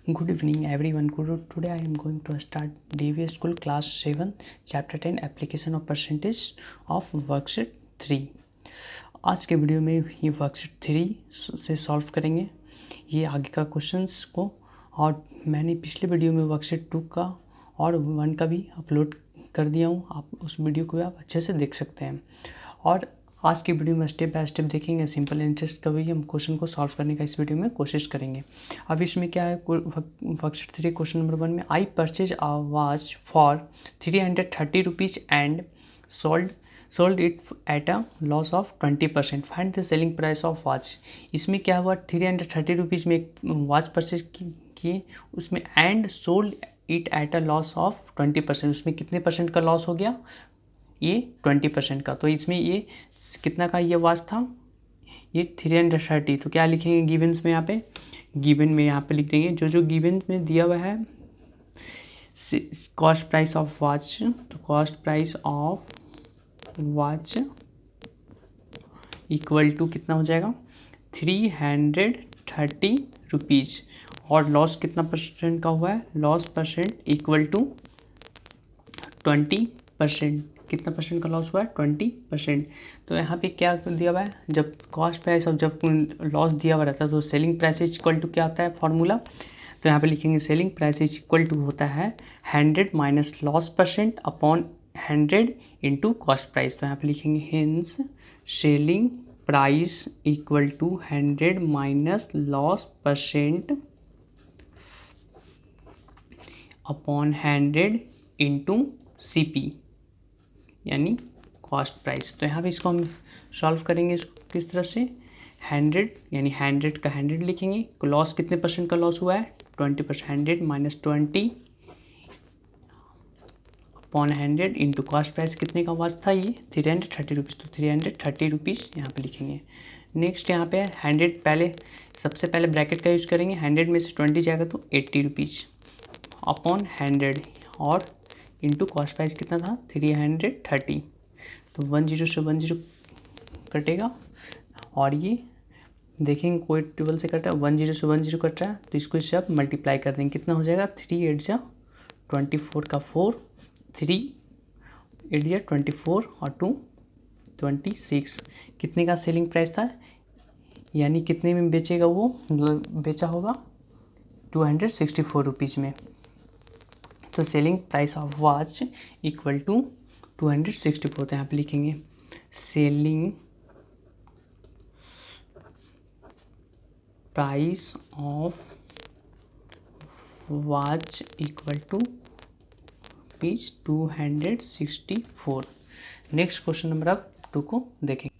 Good evening everyone. Today I am going to start DVS School Class 7 Chapter 10 Application of Percentage of Worksheet 3। आज के video में ये worksheet 3 से solve करेंगे ये आगे का क्वेश्चंस को। और मैंने पिछले वीडियो में वर्कशीट 2 का और 1 का भी अपलोड कर दिया हूँ, आप उस वीडियो को आप अच्छे से देख सकते हैं। और आज की वीडियो में स्टेप बाय स्टेप देखेंगे, सिंपल इंटरेस्ट का भी हम क्वेश्चन को सॉल्व करने का इस वीडियो में कोशिश करेंगे। अब इसमें क्या है, वर्कशीट 3 क्वेश्चन नंबर 1 में I purchase a watch for 330 rupees and sold it at a loss of 20%, find the selling price of watch. इसमें क्या हुआ, 330 रुपीज़ में एक वॉच परचेज किए, उसमें and sold it at a loss of 20%, उसमें कितने परसेंट का लॉस हो गया, ये 20% का। तो इसमें ये कितना का ये वॉच था, ये 330। तो क्या लिखेंगे गिवन्स में, यहाँ पे गिवन में यहाँ पे लिख देंगे जो गिवन में दिया हुआ है कॉस्ट प्राइस ऑफ वॉच। तो cost price of watch equal to कितना हो जाएगा 330 रुपीज़, और लॉस कितना परसेंट का हुआ है, लॉस परसेंट इक्वल टू 20%। कितना परसेंट का लॉस हुआ है, 20%। तो यहाँ पे क्या दिया हुआ है, जब कॉस्ट प्राइस और जब लॉस दिया हुआ रहता है तो selling price is equal to क्या होता है फॉर्मूला। तो यहाँ पे लिखेंगे selling price is equal to होता है 100 minus loss percent upon 100 into cost price. तो यहाँ पे लिखेंगे hence selling price equal to 100 minus loss percent upon 100 into CP यानी कॉस्ट प्राइस। तो यहाँ पे इसको हम सॉल्व करेंगे इसको किस तरह से, 100 यानी 100 का 100 लिखेंगे, लॉस कितने परसेंट का लॉस हुआ है, 20%, 100 minus 20 upon 100 into cost price कितने का वाच था, ये 330 रुपीज़। तो 330 रुपीज़ यहाँ पे लिखेंगे। नेक्स्ट यहाँ पे 100 पहले सबसे पहले ब्रैकेट का यूज़ करेंगे, 100 में से 20 जाएगा तो 80 रुपीज़ अपॉन 100 और इंटू कॉस्ट प्राइस कितना था 330। तो 10 से 10 कटेगा, और ये देखेंगे कोई टेबल से कट रहा है, 10 से 10 कट रहा है, तो इसको इससे आप मल्टीप्लाई कर देंगे, कितना हो जाएगा 3 8 जा 24 का 4, 3 8 जा 24 और 2 26। कितने का सेलिंग प्राइस था, यानी कितने में बेचेगा वो, बेचा होगा 264 रुपीज़ में। तो selling price of watch equal to 264। तो यहाँ पे लिखेंगे selling price of watch equal to rupees 264। Next question number अब 2 को देखेंगे।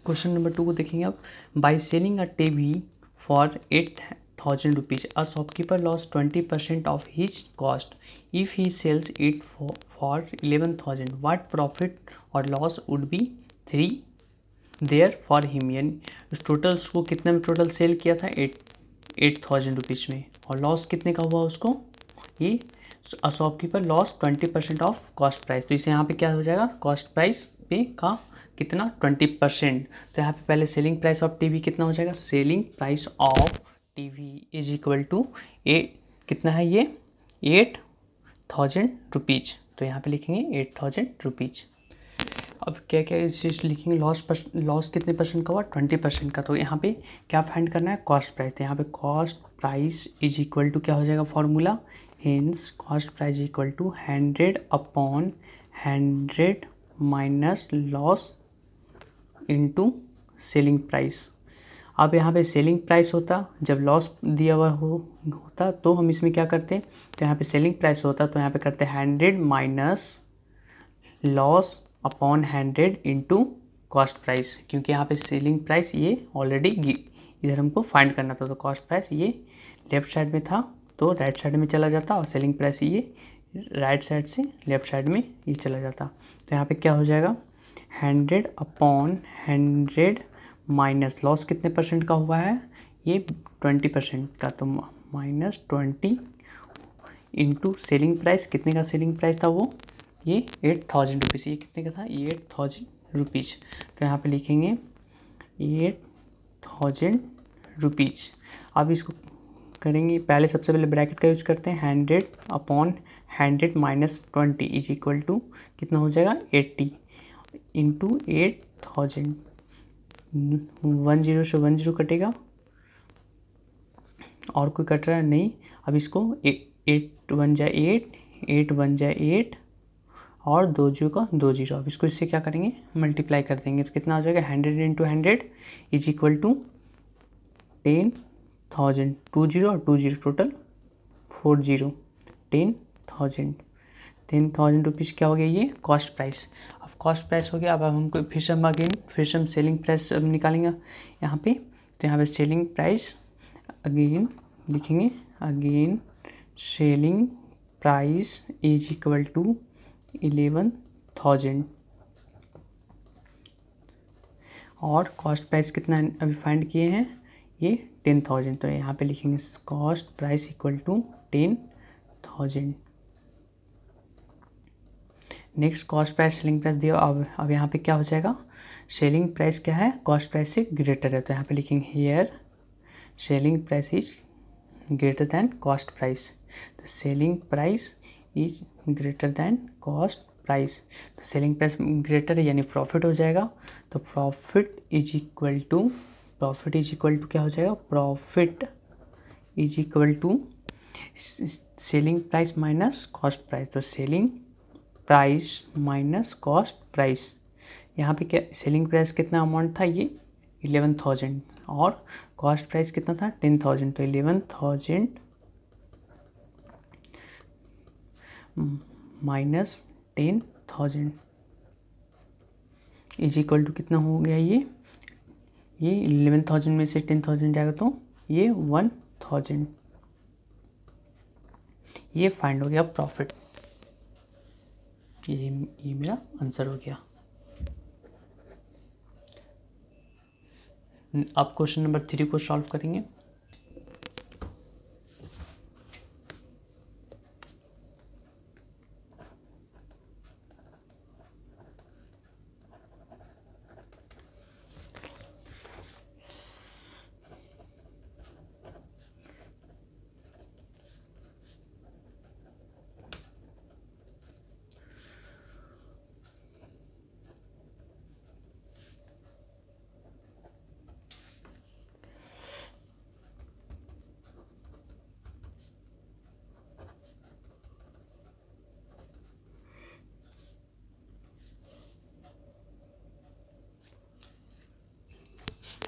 क्वेश्चन नंबर 2 को देखेंगे अब, by selling a TV for 8,000 rupees, a shopkeeper lost 20% of his cost. If he sells it for 11,000, what profit or loss would be 3 there for him। यानी उस total उसको कितने में टोटल सेल किया था 8,000 रुपीज़ में, और लॉस कितने का हुआ उसको, ये shopkeeper loss 20% of cost price. तो इसे यहाँ पे क्या हो जाएगा, कॉस्ट प्राइस पे का कितना 20%। तो यहाँ पे पहले सेलिंग प्राइस ऑफ टीवी कितना हो जाएगा, selling price of TV is equal to कितना है ये 8,000 रुपीज़। तो यहाँ पे लिखेंगे 8,000 रुपीज़। अब क्या क्या इस चीज़ लिखेंगे, लॉस कितने परसेंट का हुआ 20% का। तो यहाँ पे क्या फाइंड करना है, कॉस्ट प्राइस। तो यहाँ पे cost price is equal to क्या हो जाएगा formula, hence cost price equal to 100 upon 100 minus loss into selling price. अब यहाँ पे सेलिंग प्राइस होता, जब लॉस दिया हुआ होता तो हम इसमें क्या करते हैं, तो यहाँ पे सेलिंग प्राइस होता तो यहाँ पे करते हैं 100 minus loss upon 100 into cost price, क्योंकि यहाँ पे सेलिंग प्राइस ये ऑलरेडी इधर हमको फाइंड करना था। तो कॉस्ट प्राइस ये लेफ्ट साइड में था तो राइट साइड में चला जाता, और सेलिंग प्राइस ये राइट साइड से लेफ्ट साइड में ये चला जाता। तो यहाँ पे क्या हो जाएगा 100 अपॉन 100 माइनस लॉस कितने परसेंट का हुआ है, ये 20% का, तो माइनस 20 इंटू सेलिंग प्राइस, कितने का सेलिंग प्राइस था वो, ये 8,000 रुपीज़। ये कितने का था, 8,000 रुपीज़। तो यहाँ पे लिखेंगे 8,000 रुपीज़। अब इसको करेंगे, पहले सबसे पहले ब्रैकेट का यूज करते हैं, 100 upon 100 minus 20 is equal to कितना हो जाएगा 80 इंटू 8000, 10 से 10 कटेगा और कोई कट रहा है नहीं। अब इसको 8 1 जा 8, 8 1 जा 8 और 2 0 का 2 0। अब इसको इससे क्या करेंगे मल्टीप्लाई कर देंगे तो कितना हो जाएगा 100 इंटू 100 इज इक्वल टू 10,000, 2 0 और 2 0 टोटल 40, 10,000 रुपीज़ क्या हो गया ये कॉस्ट प्राइस। अब कॉस्ट प्राइस हो गया। अब हमको फिर से हम सेलिंग प्राइस निकालेंगे यहाँ पे। तो यहाँ पे सेलिंग प्राइस अगेन लिखेंगे, again selling price is equal to 11,000 और कॉस्ट प्राइस कितना अभी फाइंड किए हैं ये 10,000। तो यहाँ पे लिखेंगे cost price equal to 10,000। Next cost price selling price दिया। अब यहाँ पे क्या हो जाएगा सेलिंग प्राइस क्या है कॉस्ट प्राइस से ग्रेटर है। तो यहाँ पे लिखेंगे here selling price is greater than cost price. तो selling price is greater than cost price. तो सेलिंग प्राइस ग्रेटर है यानी प्रॉफिट हो जाएगा। तो प्रॉफिट इज इक्वल टू क्या हो जाएगा profit is equal to selling price minus cost price. तो selling price minus cost price. यहाँ पे क्या सेलिंग प्राइस कितना अमाउंट था ये 11,000 और कॉस्ट प्राइस कितना था 10,000। तो 11,000 माइनस 10,000 इज इक्वल टू कितना हो गया ये 11,000 में से 10,000 जाएगा तो ये 1,000। ये फाइंड हो गया प्रॉफिट। ये मेरा आंसर हो गया। अब क्वेश्चन नंबर 3 को सॉल्व करेंगे।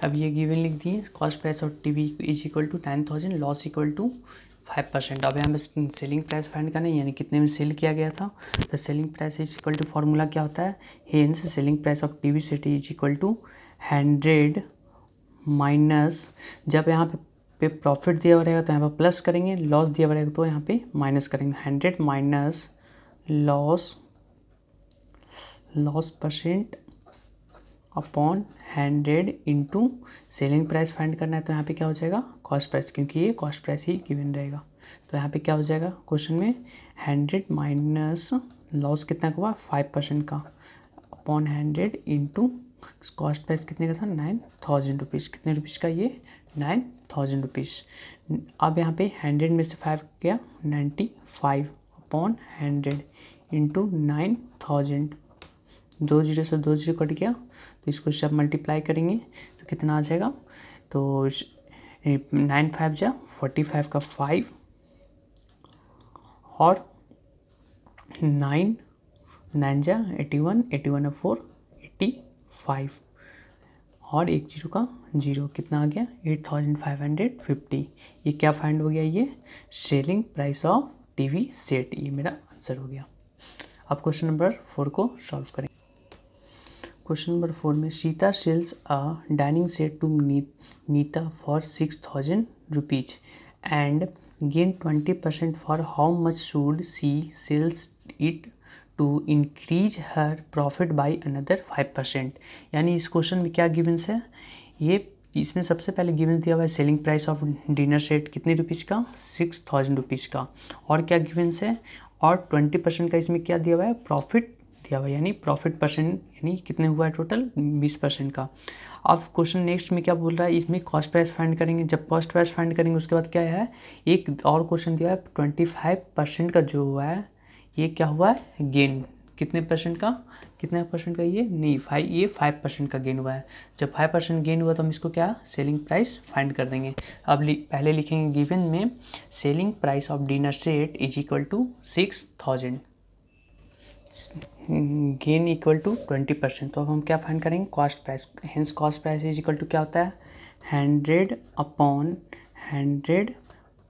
अब ये गिवन लिख दिए cost price of TV is equal to 9,000, loss equal to 5%। अब यहाँ पे सेलिंग प्राइस फाइंड करना है यानी कितने में सेल किया गया था। तो selling price is equal to formula क्या होता है hence selling price of TV set is equal to 100 minus, जब यहाँ पे प्रॉफिट दिया हुआ रहेगा तो यहाँ पे प्लस करेंगे, लॉस दिया हुआ रहेगा तो यहाँ पे माइनस करेंगे। 100 minus loss percent upon 100 into selling price find करना है। तो यहाँ पे क्या हो जाएगा कॉस्ट प्राइस, क्योंकि ये कॉस्ट प्राइस ही गिवन रहेगा। तो यहाँ पे क्या हो जाएगा क्वेश्चन में 100 माइनस लॉस कितना का हुआ 5% का अपॉन 100 इंटू कॉस्ट प्राइस कितने का था 9,000 रुपीज़। कितने रुपीज़ का ये 9,000 रुपीज़। अब यहाँ पे 100 में से 5 गया 95 अपॉन 100 इंटू 9,000, 2 0 से 2 0 कट गया तो इसको सब मल्टीप्लाई करेंगे तो कितना आ जाएगा। तो 9 5 जा 45 का 5 और 9 9 जा 81, 81 और 4 85 और 1 0 का 0 कितना आ गया 8,550। ये क्या फाइंड हो गया ये selling price of TV set. ये मेरा आंसर हो गया। अब क्वेश्चन नंबर 4 को सॉल्व करें। क्वेश्चन नंबर 4 में Sita sells a dining set to Nita for 6,000 rupees and gain 20% for how much should she sells it to increase her profit by another 5%। यानी इस क्वेश्चन में क्या गिवंस है ये इसमें सबसे पहले गिवन दिया हुआ है selling price of dinner set कितने रुपीज़ का 6,000 रुपीज़ का और क्या गिवंस है और 20% का इसमें क्या दिया हुआ है प्रॉफिट दिया हुआ, यानी प्रॉफिट परसेंट यानी कितने हुआ है टोटल 20% का। अब क्वेश्चन नेक्स्ट में क्या बोल रहा है, इसमें कॉस्ट प्राइस फाइंड करेंगे। जब कॉस्ट प्राइस फाइंड करेंगे उसके बाद क्या है, एक और क्वेश्चन दिया है 25% का जो हुआ है ये क्या हुआ है गेन, कितने परसेंट का, कितना परसेंट का ये नहीं ये 5% का गेन हुआ है। जब 5% गेन हुआ तो हम इसको क्या सेलिंग प्राइस फाइंड कर देंगे। अब पहले लिखेंगे गिवन में selling price of dinner set is equal to 6000, gain equal to 20%। तो अब हम क्या फाइंड करेंगे cost price, hence cost price is equal to क्या होता है 100 upon 100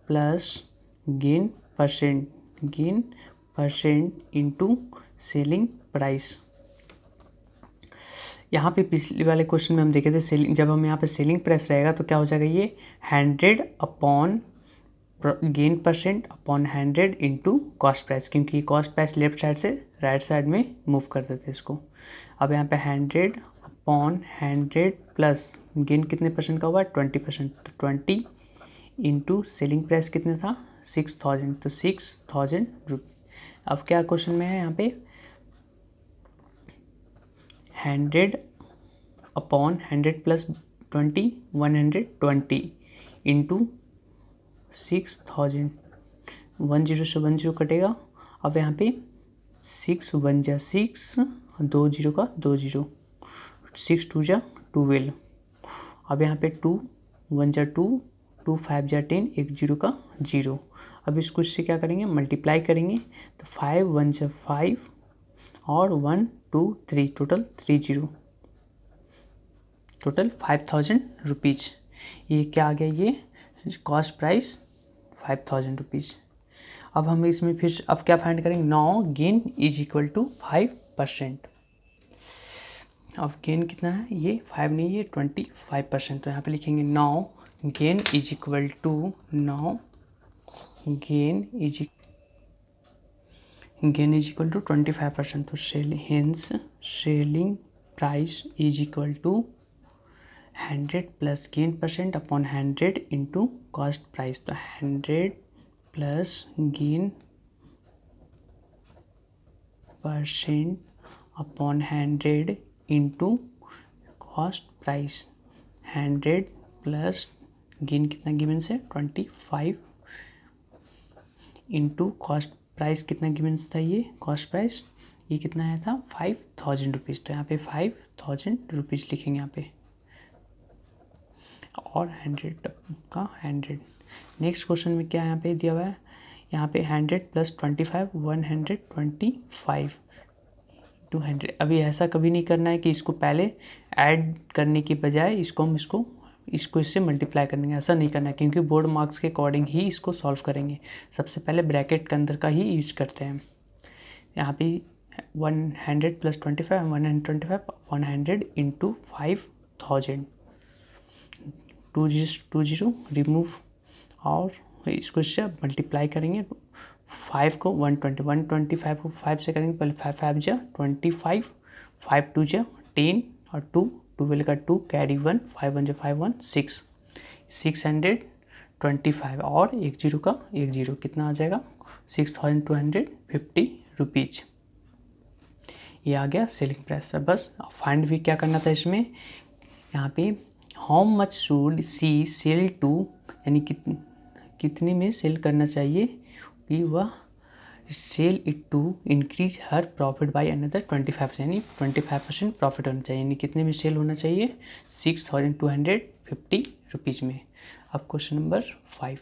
plus gain percent into selling price. यहाँ पे पिछले वाले क्वेश्चन में हम देखे थे सेलिंग, जब हम यहाँ पे सेलिंग प्राइस रहेगा तो क्या हो जाएगा ये 100 upon gain percent upon 100 into cost price, क्योंकि कॉस्ट प्राइस लेफ्ट साइड से राइट साइड में मूव कर देते इसको। अब यहाँ पे 100 अपॉन 100 प्लस गेन कितने परसेंट का हुआ 20%, तो 20 इंटू सेलिंग प्राइस कितने था 6000, तो 6000 रुपये। अब क्या क्वेश्चन में है यहाँ पे 100 अपॉन 100 प्लस 20 120 इंटू 6000, 10 से 10 कटेगा। अब यहाँ पे 6 1 जा 6, 2 0 का 2 0, 6 2 जा 12। अब यहाँ पे 2 1 जा 2, 2 5 जा 10, 1 0 का 0। अब इसको इससे क्या करेंगे मल्टीप्लाई करेंगे, तो 5 1 जा 5 और 1 2 3, टोटल 30, टोटल 5000 रुपीज़। ये क्या आ गया ये कॉस्ट प्राइस 5000 रुपीज़। अब हम इसमें फिर अब क्या फाइंड करेंगे, now gain is equal to 5%। अब गेन कितना है ये 5 नहीं ये 25%, तो यहाँ पे लिखेंगे now gain is equal to gain is equal to 25%। तो hence selling price is equal to 100 plus gain percent upon 100 into cost price, तो 100 plus gain percent upon 100 into cost price, 100 plus gain कितना given से 25 into cost price कितना given था ये cost price ये कितना आया था 5000 रुपीज़। तो यहाँ पे 5000 रुपीज़ लिखेंगे यहाँ पे और 100 का 100। नेक्स्ट क्वेश्चन में क्या यहाँ पे दिया हुआ है, यहाँ पे 100 प्लस 25 125 टू 100। अभी ऐसा कभी नहीं करना है कि इसको पहले ऐड करने की बजाय इसको इससे मल्टीप्लाई करेंगे, ऐसा नहीं करना है क्योंकि बोर्ड मार्क्स के अकॉर्डिंग ही इसको सॉल्व करेंगे। सबसे पहले ब्रैकेट के अंदर का ही यूज करते हैं। यहाँ पे 100 प्लस 25 125 100 इंटू 5000, 2 0 रिमूव और इसको इससे मल्टीप्लाई करेंगे। 5 को 125 को 5 से करेंगे, पहले 5 5 जा 25, 5 2 जा 10 और 2 12 का 2 कैरी 1, 5 1 जा 5 1 6, 625 और 1 0 का 1 0 कितना आ जाएगा 6250 रुपीज़। ये आ गया सेलिंग प्राइस। बस फाइंड भी क्या करना था इसमें, यहाँ पे how much should she sell to, यानी कितने में सेल करना चाहिए कि वह sell it to increase her profit by another 25%, यानी 25% प्रॉफिट होना चाहिए, यानी कितने में सेल होना चाहिए 6250 रुपीज़ में। अब क्वेश्चन नंबर 5,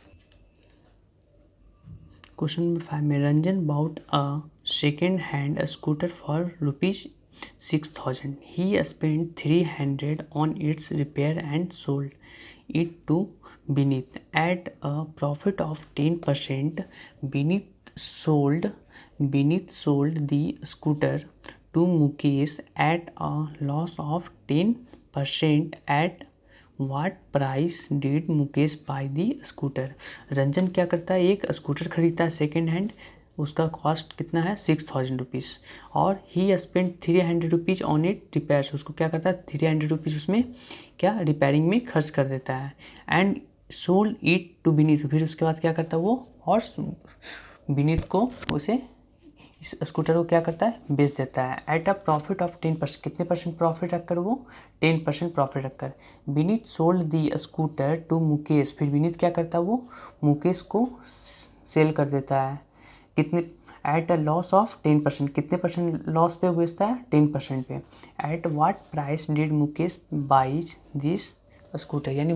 क्वेश्चन नंबर 5 में Ranjan bought a second hand scooter for ₹6000. He spent 300 on its repair and sold it to Beneath at a profit of 10%. Beneath sold the scooter to Mukesh at a loss of 10%. At what price did Mukesh buy the scooter? Ranjan क्या करता है, एक scooter खरीदता है second hand, उसका cost कितना है 6000 rupees और he spend 300 rupees on it repairs. उसको क्या करता है 300 रुपीज़ उसमें क्या रिपेयरिंग में खर्च कर देता है। And sold it to Vineet, फिर उसके बाद क्या करता है वो और बीनीथ को उसे इस स्कूटर को क्या करता है, बेच देता है। एट अ प्रॉफिट ऑफ 10%, कितने परसेंट प्रॉफिट रखकर, वो 10% प्रॉफिट रखकर। Vineet sold the scooter to Mukesh, फिर विनीत क्या करता है, वो मुकेश को सेल कर देता है। कितने, एट अ लॉस ऑफ 10%, कितने परसेंट लॉस पे बेचता है, 10% पे। At what price did Mukesh buys this scooter, यानी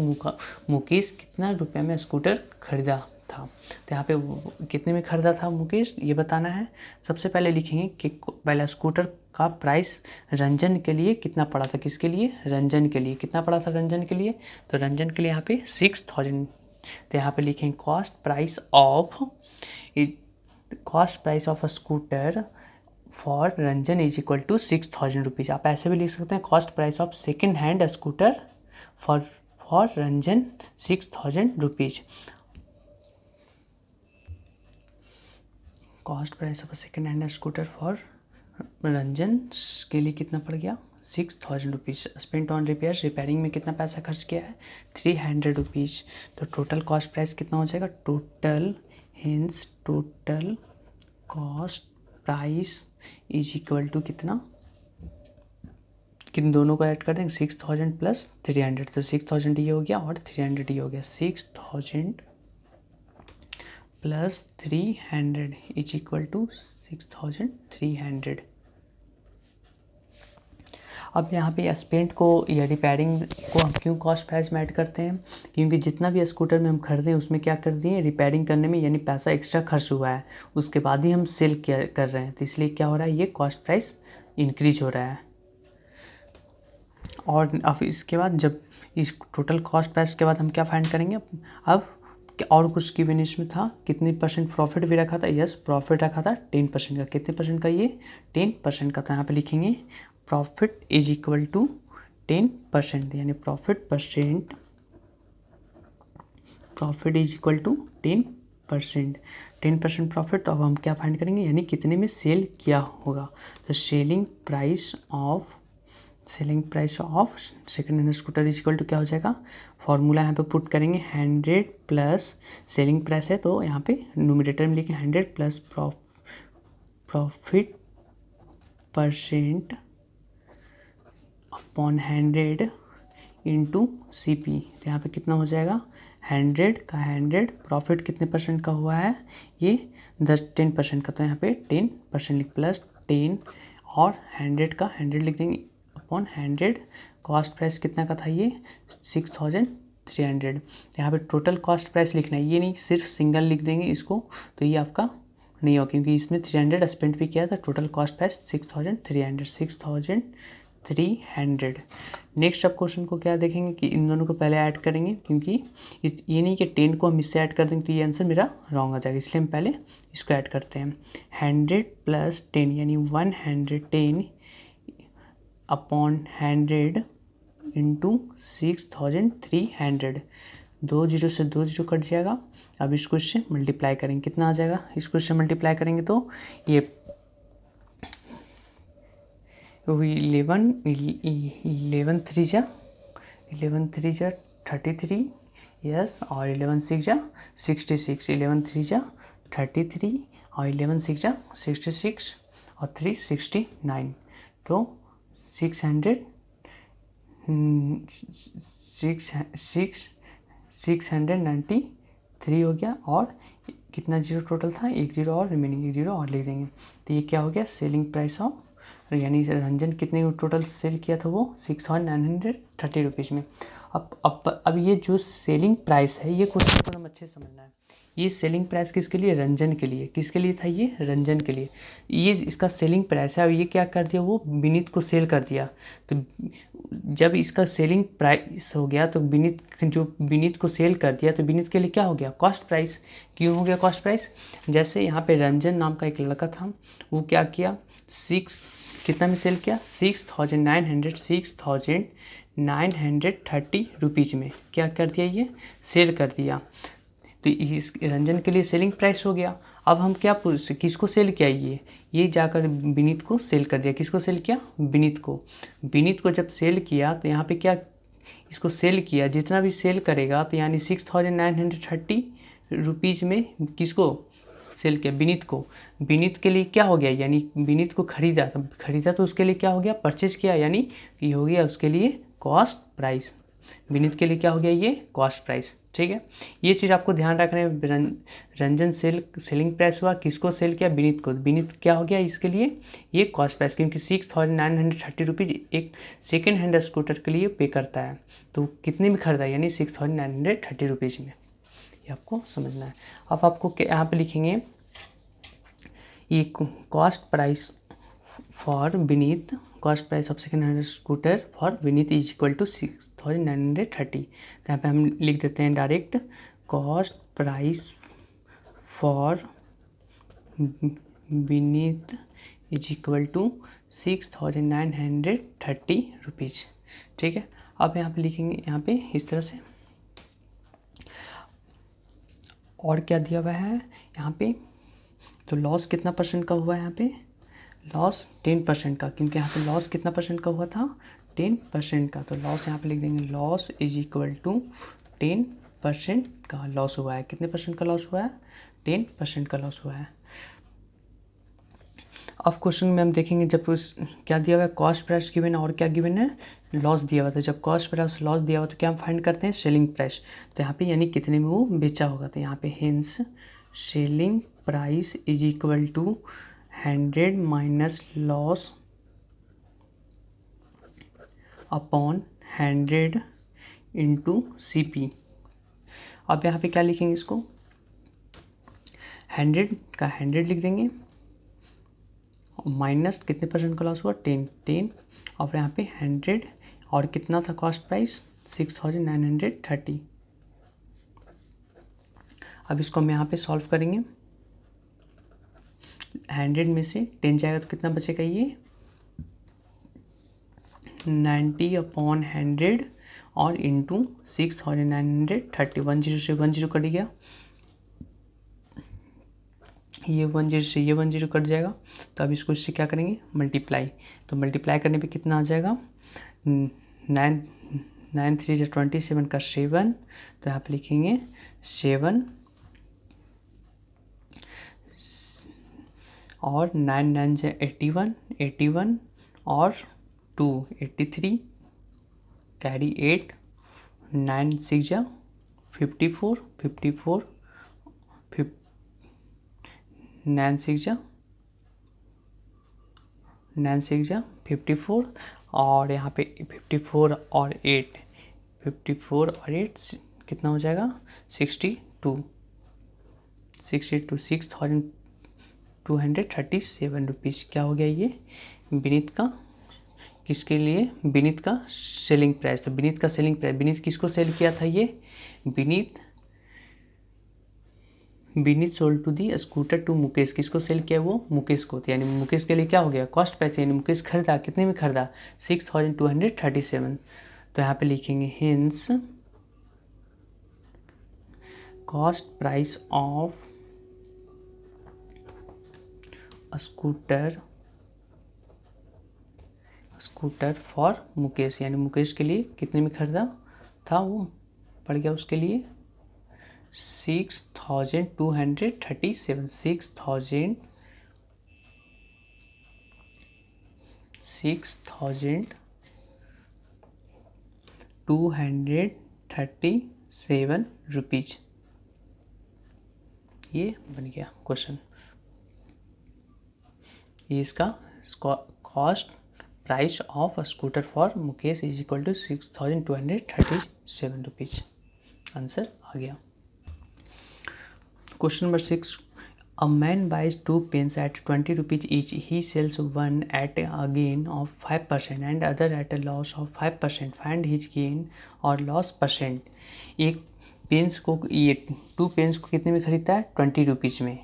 मुकेश कितना रुपये में स्कूटर खरीदा था। तो यहाँ पे कितने में खरीदा था मुकेश, ये बताना है। सबसे पहले लिखेंगे कि पहला स्कूटर का प्राइस रंजन के लिए कितना पड़ा था, किसके लिए, रंजन के लिए कितना पड़ा था, रंजन के लिए। तो रंजन के लिए यहाँ पे 6000। तो यहाँ पे लिखेंगे cost price of a scooter for Ranjan is equal to 6000 rupees. आप ऐसे भी लिख सकते हैं cost price of second hand scooter for Ranjan 6000 rupees. Cost price of second hand scooter for Ranjan के लिए कितना पड़ गया, 6000 rupees. Spent on repairs, repairing में कितना पैसा खर्च किया है, 300 रुपीज़। तो टोटल कॉस्ट प्राइस कितना हो जाएगा, total cost price is equal to कितना, किन दोनों को ऐड कर देंगे, 6000 प्लस 300। तो 6000 ये हो गया और 300 ये हो गया। 6000 प्लस 300 इज इक्वल टू 6300। अब यहाँ पे स्पेंट को या रिपेयरिंग को हम क्यों कॉस्ट प्राइस में ऐड करते हैं, क्योंकि जितना भी स्कूटर में हम खरीदें उसमें क्या कर दिए, रिपेयरिंग करने में यानी पैसा एक्स्ट्रा खर्च हुआ है, उसके बाद ही हम सेल कर रहे हैं। तो इसलिए क्या हो रहा है, ये कॉस्ट प्राइस इंक्रीज हो रहा है। और अब इसके बाद जब इस टोटल कॉस्ट प्राइस के बाद हम क्या फाइंड करेंगे, अब और कुछ गिवन इसमें था, कितनी परसेंट प्रॉफिट भी रखा था, यस प्रॉफिट रखा था 10% का। कितने परसेंट का, ये 10% का। तो यहाँ पे लिखेंगे प्रॉफिट इज इक्वल टू 10%, यानी profit is equal to 10% profit. तो अब हम क्या फाइंड करेंगे, यानी कितने में सेल किया होगा। तो selling price of second hand scooter is equal to क्या हो जाएगा, फॉर्मूला यहाँ पे पुट करेंगे 100 प्लस सेलिंग प्राइस है, तो यहाँ पे न्यूमरेटर में लिखें 100 plus profit percent upon 100 into CP। तो यहाँ पे कितना हो जाएगा, 100 का 100, प्रॉफिट कितने परसेंट का हुआ है, ये 10% का। तो यहाँ पे 10% लिख, प्लस 10 और 100 का 100 लिख देंगे अपॉन 100। कॉस्ट प्राइस कितना का था, ये 6300। यहाँ पे टोटल कॉस्ट प्राइस लिखना है, ये नहीं सिर्फ सिंगल लिख देंगे इसको, तो ये आपका नहीं होगा क्योंकि इसमें 300 स्पेंड भी किया था। Total cost price 6300। नेक्स्ट अब क्वेश्चन को क्या देखेंगे कि इन दोनों को पहले ऐड करेंगे, क्योंकि ये नहीं कि 10 को हम इससे ऐड कर देंगे तो ये आंसर मेरा रॉन्ग आ जाएगा, इसलिए हम पहले इसको ऐड करते हैं। 100 प्लस 10 यानी 110 अपॉन 100 इंटू 6300। 2 जीरो से 2 जीरो कट जाएगा। अब इसको इससे मल्टीप्लाई करेंगे, कितना आ जाएगा, इसको इससे मल्टीप्लाई करेंगे तो ये 11 3 जा 33, यस, और 11 6 जा 66। 11 3 जा 33 और 11 6 जा 66 और 3 69। तो 693 हो गया। और कितना जीरो टोटल था, एक जीरो और रिमेनिंग, एक जीरो और लिख देंगे। तो ये क्या हो गया, सेलिंग प्राइस ऑफ, यानी रंजन कितने टोटल सेल किया था, वो 6930 रुपीज़ में। अब ये जो सेलिंग प्राइस है, ये क्वेश्चन को हम अच्छे से समझना है। ये सेलिंग प्राइस किसके लिए, रंजन के लिए। किसके लिए था ये, रंजन के लिए। ये इसका सेलिंग प्राइस है। अब ये क्या कर दिया, वो विनीत को सेल कर दिया। तो जब इसका सेलिंग प्राइस हो गया तो विनीत को सेल कर दिया, तो विनीत के लिए क्या हो गया, कॉस्ट प्राइस। क्यों हो गया कॉस्ट प्राइस, जैसे यहाँ पे रंजन नाम का एक लड़का था, वो क्या किया, कितना में सेल किया, 6930 रुपीज़ में क्या कर दिया, ये सेल कर दिया। तो इस रंजन के लिए सेलिंग प्राइस हो गया। अब हम क्या पूछ, किसको सेल किया, ये जाकर विनीत को सेल कर दिया। किसको सेल किया, विनीत को जब सेल किया तो यहाँ पे क्या, इसको सेल किया, जितना भी सेल करेगा तो यानी 6930 रुपीज़ में किसको, सेल किया विनीत के लिए क्या हो गया, यानी विनीत को खरीदा तो उसके लिए क्या हो गया, परचेज किया, यानी ये हो गया उसके लिए कॉस्ट प्राइस। विनीत के लिए क्या हो गया, ये कॉस्ट प्राइस। ठीक है, ये चीज़ आपको ध्यान रखना है। रंजन सेलिंग प्राइस हुआ, किसको सेल किया, विनीत को। विनीत क्या हो गया इसके लिए, ये कॉस्ट प्राइस, क्योंकि 6,930 रुपीज़ एक सेकेंड हैंड स्कूटर के लिए पे करता है। तो कितने में खरीदा, यानी 6,930 रुपीज़ में। ये आपको समझना है। अब आपको यहाँ पे लिखेंगे ये cost price for Vineet, cost price of second hand scooter for Vineet is equal to 6,930। तो यहाँ पे हम लिख देते हैं direct cost price for Vineet is equal to 6,930 rupees. ठीक है, अब यहाँ पे लिखेंगे यहाँ पे इस तरह से। और क्या दिया हुआ है यहाँ पे, तो लॉस कितना परसेंट का हुआ है यहाँ पे, लॉस 10% का, क्योंकि यहाँ पे लॉस कितना परसेंट का हुआ था, 10% का। तो लॉस यहाँ पे लिख देंगे लॉस इज इक्वल टू 10% का लॉस हुआ है। कितने परसेंट का लॉस हुआ है, 10% का लॉस हुआ है। अब क्वेश्चन में हम देखेंगे जब उस क्या दिया हुआ है, कॉस्ट प्राइस गिवन है और क्या गिवन है, लॉस दिया हुआ था। जब कॉस्ट प्राइस लॉस दिया हुआ तो क्या हम फाइंड करते हैं, सेलिंग प्राइस। तो यहाँ पे यानी कितने में वो बेचा होगा, तो यहाँ पे hence selling price is equal to 100 minus loss upon 100 into CP। अब यहाँ पे क्या लिखेंगे इसको, 100 का 100 लिख देंगे, माइनस कितने परसेंट का लॉस हुआ, 10 और यहाँ पे 100 और कितना था कॉस्ट प्राइस 6,930। अब इसको हम यहाँ पे सॉल्व करेंगे, 100 में से 10 जाएगा तो कितना बचेगा, ये 90 अपॉन 100 और इंटू 6,930। 10 से 10 कट गया, ये 10 से ये 10 कट जाएगा। तो अब इसको इससे क्या करेंगे, मल्टीप्लाई। तो मल्टीप्लाई करने पे कितना आ जाएगा, 9 3 से 27 का 7। तो यहाँ पे लिखेंगे 7 और 9 9 से 81 और 2 83 कैरी 8 9 6 जा 54 9 6 जा 54 और यहाँ पे 54 और 8 कितना हो जाएगा, 62 6,237 रुपीज़। क्या हो गया ये विनीत का, किसके लिए, विनीत का सेलिंग प्राइस। तो विनीत का सेलिंग प्राइस, विनीत किसको सेल किया था, ये Vineet sold to the scooter to Mukesh, किसको सेल किया, वो मुकेश को। यानी मुकेश के लिए क्या हो गया, कॉस्ट प्राइस, यानी मुकेश खरीदा, कितने में खरीदा, 6,237। तो यहाँ पे लिखेंगे hence cost price of scooter for Mukesh, यानी मुकेश के लिए कितने में खरीदा था, वो पड़ गया उसके लिए 6,237 6,237 रुपीज। ये बन गया क्वेश्चन, ये इसका cost price of scooter for Mukesh is equal to 6,237 rupees. Answer आ गया। Question number 6, a man buys 2 pens at 20 rupees each. He sells one at a gain of 5% and other at a loss of 5%. Find his gain or loss percent. एक pens को, ये 2 pens को कितने में खरीदता है, 20 रुपीज़ में।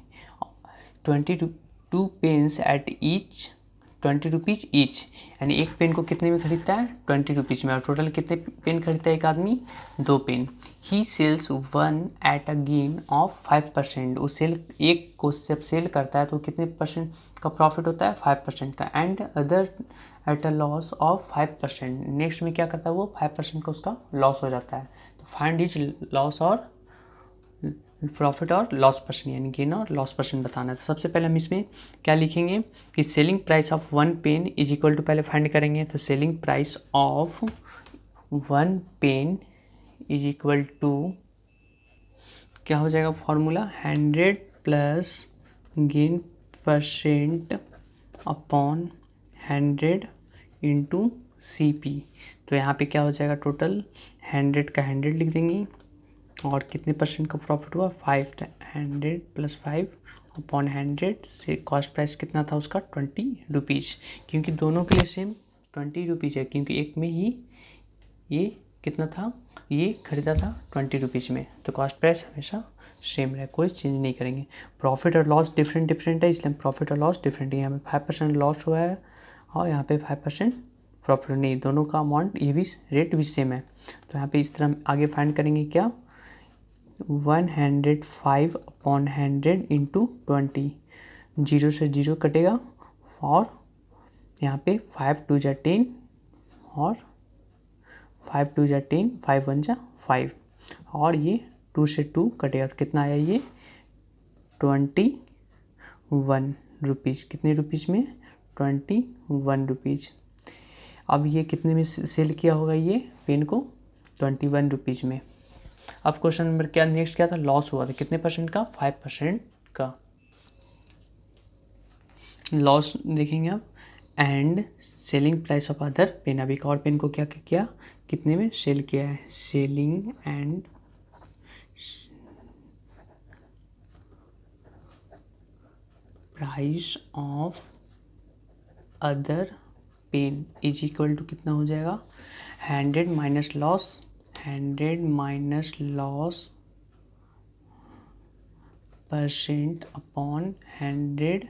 2 pens at each 20 rupees each, यानी एक पेन को कितने में खरीदता है, 20 रुपीज़ में। और टोटल कितने पेन खरीदता है एक आदमी, 2 pen. He sells one at a gain of 5%। वो एक को जब सेल करता है तो कितने परसेंट का प्रॉफिट होता है, 5% का। And other at a loss of 5%। Next में क्या करता है वो, 5% का उसका लॉस हो जाता है। तो फाइंड हिज लॉस और प्रॉफिट और लॉस परसेंट यानी गेन और लॉस परसेंट बताना है। तो सबसे पहले हम इसमें क्या लिखेंगे कि selling price of one pen is equal to, पहले फाइंड करेंगे तो selling price of one pen is equal to क्या हो जाएगा formula 100 plus gain percent upon 100 into CP। तो यहाँ पे क्या हो जाएगा टोटल 100 का 100 लिख देंगे और कितने परसेंट का प्रॉफिट हुआ 500 प्लस 5 अपॉन 100 से कॉस्ट प्राइस कितना था उसका 20 रुपीज़, क्योंकि दोनों के लिए सेम 20 रुपीज़ है, क्योंकि एक में ही ये कितना था, ये खरीदा था 20 रुपीज़ में, तो कॉस्ट प्राइस हमेशा सेम रहे, कोई चेंज नहीं करेंगे। प्रॉफिट और लॉस डिफरेंट है, इसलिए प्रॉफिट और लॉस डिफरेंट है। यहाँ पे 5% लॉस हुआ है और यहाँ पे 5% प्रॉफिट नहीं, दोनों का अमाउंट ये भी रेट भी सेम है। तो यहाँ पे इस तरह आगे फाइंड करेंगे क्या 105 अपॉन 100 इंटू 20, 0 से 0 कटेगा और यहाँ पे 5 2 जा 10 और 5 2 जा 10, 5 1 जा 5 और ये 2 से 2 कटेगा तो कितना आया ये 21 रुपीज़। कितने रुपीज़ में 21 रुपीज़। अब ये कितने में सेल किया होगा ये पेन को 21 रुपीज़ में। अब क्वेश्चन नंबर क्या नेक्स्ट क्या था, लॉस हुआ था कितने परसेंट का 5% का लॉस देखेंगे अब। And selling price of other pen, अब एक और पेन को क्या किया कितने में सेल किया है, selling and price of other pen is equal to कितना हो जाएगा 100 minus loss, 100 minus loss percent upon 100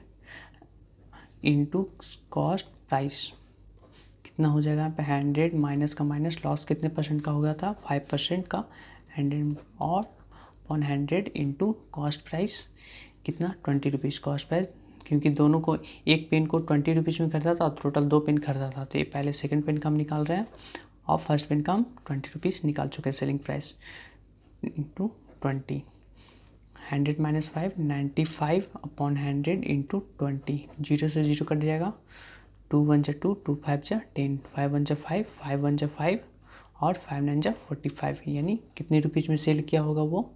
into cost price. कितना हो जाएगा यहाँ पे 100 माइनस का माइनस लॉस कितने परसेंट का हो गया था 5% का, 100 और अपॉन 100 इंटू कॉस्ट प्राइस कितना 20 रुपीज़ कॉस्ट प्राइस, क्योंकि दोनों को एक पेन को 20 रुपीज़ में खरीदा था और टोटल 2 पेन खरीदा था, तो ये पहले सेकंड पेन का हम निकाल रहे हैं और फर्स्ट पेन का हम 20 रुपीज़ निकाल चुके हैं selling price into 20, 100 minus 5 95 upon 100 into 20, 0 से 0 कट जाएगा, 2 1 जा 2, 2 5 जा 10, 5 1 जा 5, 5 1 जा 5 और 5 9 जा 45, यानी कितने रुपीज़ में सेल किया होगा वो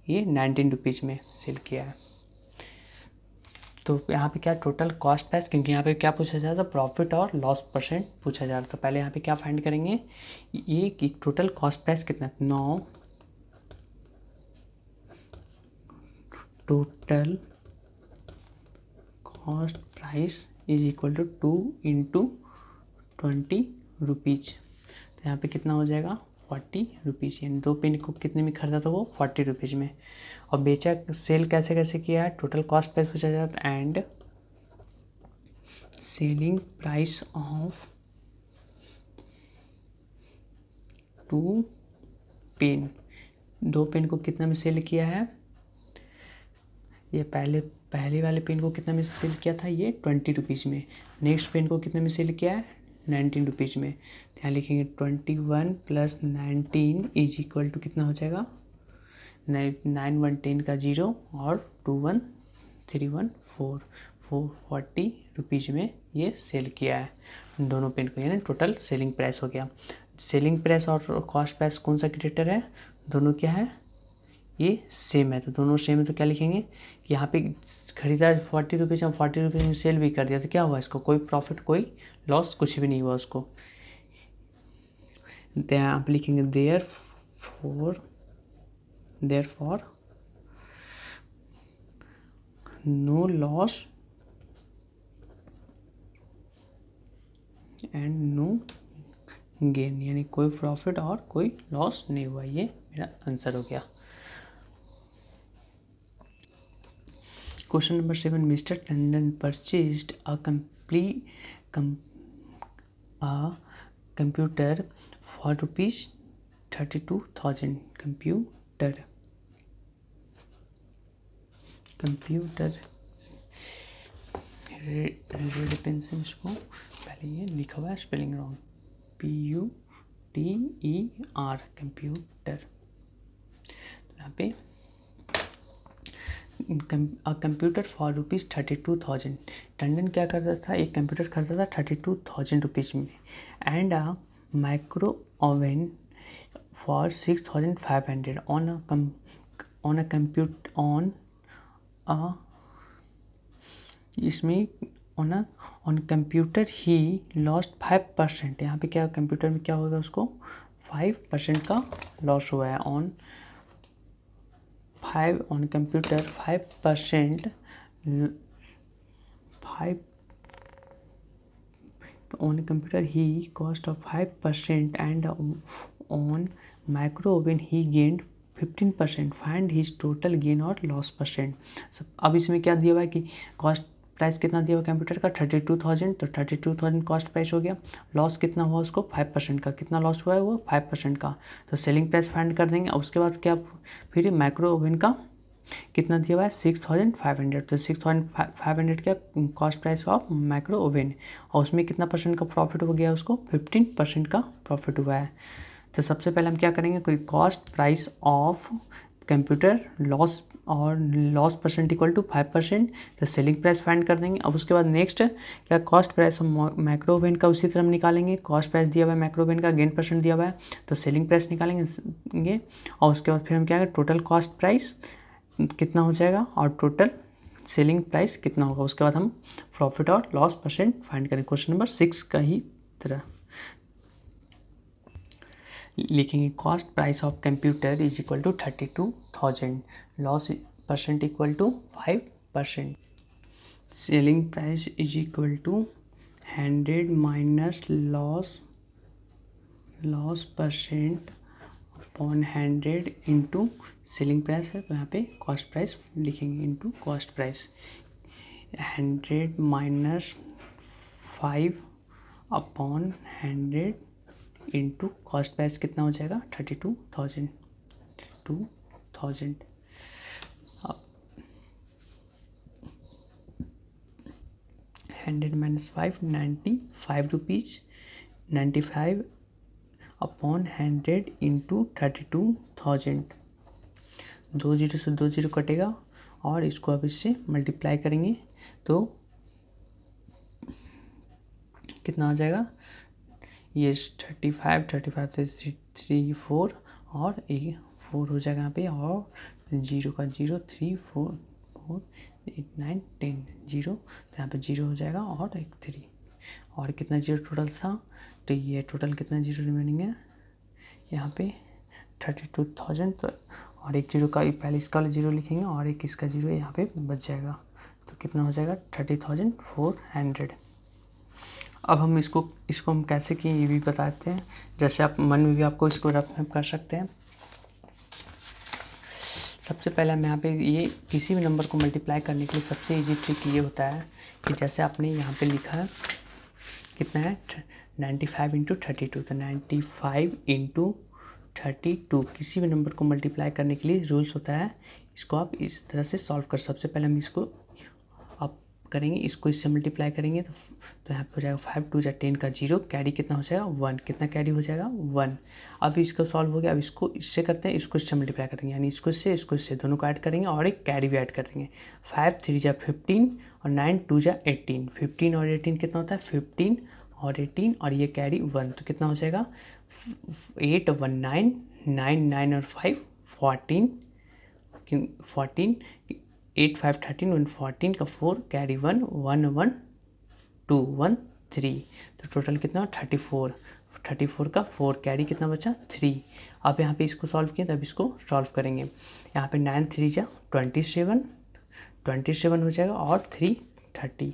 ये 19 रुपीज़ में सेल किया है। तो यहाँ पे क्या टोटल कॉस्ट प्राइस, क्योंकि यहाँ पे क्या पूछा जा रहा था प्रॉफिट और लॉस परसेंट पूछा जा रहा था। पहले यहाँ पे क्या फाइंड करेंगे ये टोटल कॉस्ट प्राइस कितना 9, total cost price is equal to 2 into 20 rupees, तो यहाँ पे कितना हो जाएगा 40 रुपीज़, यानी 2 पेन को कितने में खरीदा था वो 40 रुपीज़ में। और बेचा सेल कैसे कैसे किया है, टोटल कॉस्ट प्राइस पूछा जाता है and selling price of 2 pen, 2 pen को कितना में सेल किया है, ये पहले वाले पेन को कितना में सेल किया था ये 20 रुपीज़ में, नेक्स्ट पेन को कितने में सेल किया है 19 रुपीज़ में। यहाँ लिखेंगे 21 प्लस 19 इज इक्वल टू कितना हो जाएगा 9 1 10 का 0 और 2 1 3 1 4 40 रुपीज़ में ये सेल किया है दोनों पेन को, यानी टोटल सेलिंग प्राइस हो गया। सेलिंग प्राइस और कॉस्ट प्राइस कौन सा ग्रेटर है, दोनों क्या है ये सेम है, तो दोनों सेम है तो क्या लिखेंगे कि यहाँ पे खरीदा 40 रुपीज़ और 40 रुपीज़ में सेल भी कर दिया, तो क्या हुआ इसको कोई प्रॉफिट कोई लॉस कुछ भी नहीं हुआ उसको। यहाँ आप लिखेंगे therefore no loss and no gain, यानी कोई प्रॉफिट और कोई लॉस नहीं हुआ, ये मेरा आंसर हो गया। Question number 7, mister Tandon purchased a computer for ₹32,000। Computer red pen से इसको पहले ये लिखा हुआ है स्पेलिंग रॉन्ग, PUTER कंप्यूटर। यहाँ पे कंप्यूटर फॉर ₹32,000। टंडन क्या करता था, एक कंप्यूटर खरीदा था ₹32,000 में, and a micro oven for 6,500 on a इसमें ऑन कंप्यूटर ही लॉस्ट 5%। यहाँ पे क्या कंप्यूटर में क्या होगा, उसको 5% का लॉस हुआ है। On computer 5%, 5 on computer he cost of 5%, and on micro oven he gained 15%। Find his total gain और लॉस परसेंट। अब इसमें क्या दिया हुआ है कि कॉस्ट प्राइस कितना दिया हुआ कंप्यूटर का 32,000, तो 32,000 कॉस्ट प्राइस हो गया। लॉस कितना हुआ उसको 5% का, कितना लॉस हुआ है वो 5% का, तो सेलिंग प्राइस फाइंड कर देंगे। और उसके बाद क्या, फिर माइक्रो ओवन का कितना दिया हुआ है 6,500, तो 6,500 क्या cost price of micro oven, और उसमें कितना परसेंट का प्रॉफिट हो गया, उसको 15% का प्रॉफिट हुआ है। तो सबसे पहले हम क्या करेंगे, कोई cost price of computer loss और लॉस परसेंट इक्वल टू 5%, तो सेलिंग प्राइस फाइंड कर देंगे। अब उसके बाद नेक्स्ट क्या cost price of micro oven का उसी तरह हम निकालेंगे। कॉस्ट प्राइस दिया हुआ है माइक्रो ओवन का, गेन परसेंट दिया हुआ है, तो सेलिंग प्राइस निकालेंगे। और उसके बाद फिर हम क्या करें, टोटल कॉस्ट प्राइस कितना हो जाएगा और टोटल सेलिंग प्राइस कितना होगा, उसके बाद हम प्रॉफिट और लॉस परसेंट फाइंड करें। क्वेश्चन नंबर 6 का ही तरह लिखेंगे, cost price of computer is equal to 32,000, loss percent equal to 5%, selling price is equal to 100 minus loss percent upon 100 into selling price है, तो यहाँ पे कॉस्ट प्राइस लिखेंगे into cost price. 100 minus 5 upon 100 into cost price कितना हो जाएगा 32,000। अब 100 minus 5 95 rupees, 95 upon 100 into 32,000। 2 zero से 2 जीरो कटेगा और इसको अब इससे मल्टीप्लाई करेंगे तो कितना आ जाएगा, ये 35 से 3 4 और एक 4 हो जाएगा यहाँ पे, और 0 का 0 3 4 4 8 9 10 0, तो यहाँ पे 0 हो जाएगा और एक 3, और कितना जीरो टोटल था, तो ये टोटल कितना जीरो रिमेनिंग है यहाँ पे 32,000, तो और एक जीरो का पहले इसका वाला जीरो लिखेंगे और एक इसका जीरो यहाँ पे बच जाएगा, तो कितना हो जाएगा 30,400। अब हम इसको हम कैसे किए ये भी बताते हैं, जैसे आप मन में भी आपको इसको रफ कर सकते हैं। सबसे पहले हम यहाँ पे ये किसी भी नंबर को मल्टीप्लाई करने के लिए सबसे इजी ट्रिक ये होता है कि जैसे आपने यहाँ पे लिखा है कितना है 95 इंटू 32, तो 95 इंटू 32 किसी भी नंबर को मल्टीप्लाई करने के लिए रूल्स होता है। इसको आप इस तरह से सॉल्व कर, सबसे पहले हम इसको आप करेंगे, इसको इससे मल्टीप्लाई करेंगे तो यहाँ पे हो जाएगा 5 2 10 का 0, कैरी कितना हो जाएगा 1, कितना कैरी हो जाएगा 1। अब इसको सॉल्व हो गया, अब इसको इससे करते हैं, इसको इससे मल्टीप्लाई करेंगे, यानी इसको इससे दोनों को ऐड करेंगे और एक कैरी भी ऐड कर देंगे। 5 3 जा 15 और 9 2 जा 18, 15 और 18 कितना होता है 15 और 18 और ये कैरी 1, तो कितना हो जाएगा 8 1 9 9 9 और 5 14 14 8 5 13 1 14 का 4 कैरी 1 1 1 2 1 3, तो टोटल कितना 34 का 4 कैरी कितना बचा 3। अब यहाँ पे इसको सॉल्व किया, तब इसको सॉल्व करेंगे। यहाँ पे 9 3 जा 27 हो जाएगा और 3 30।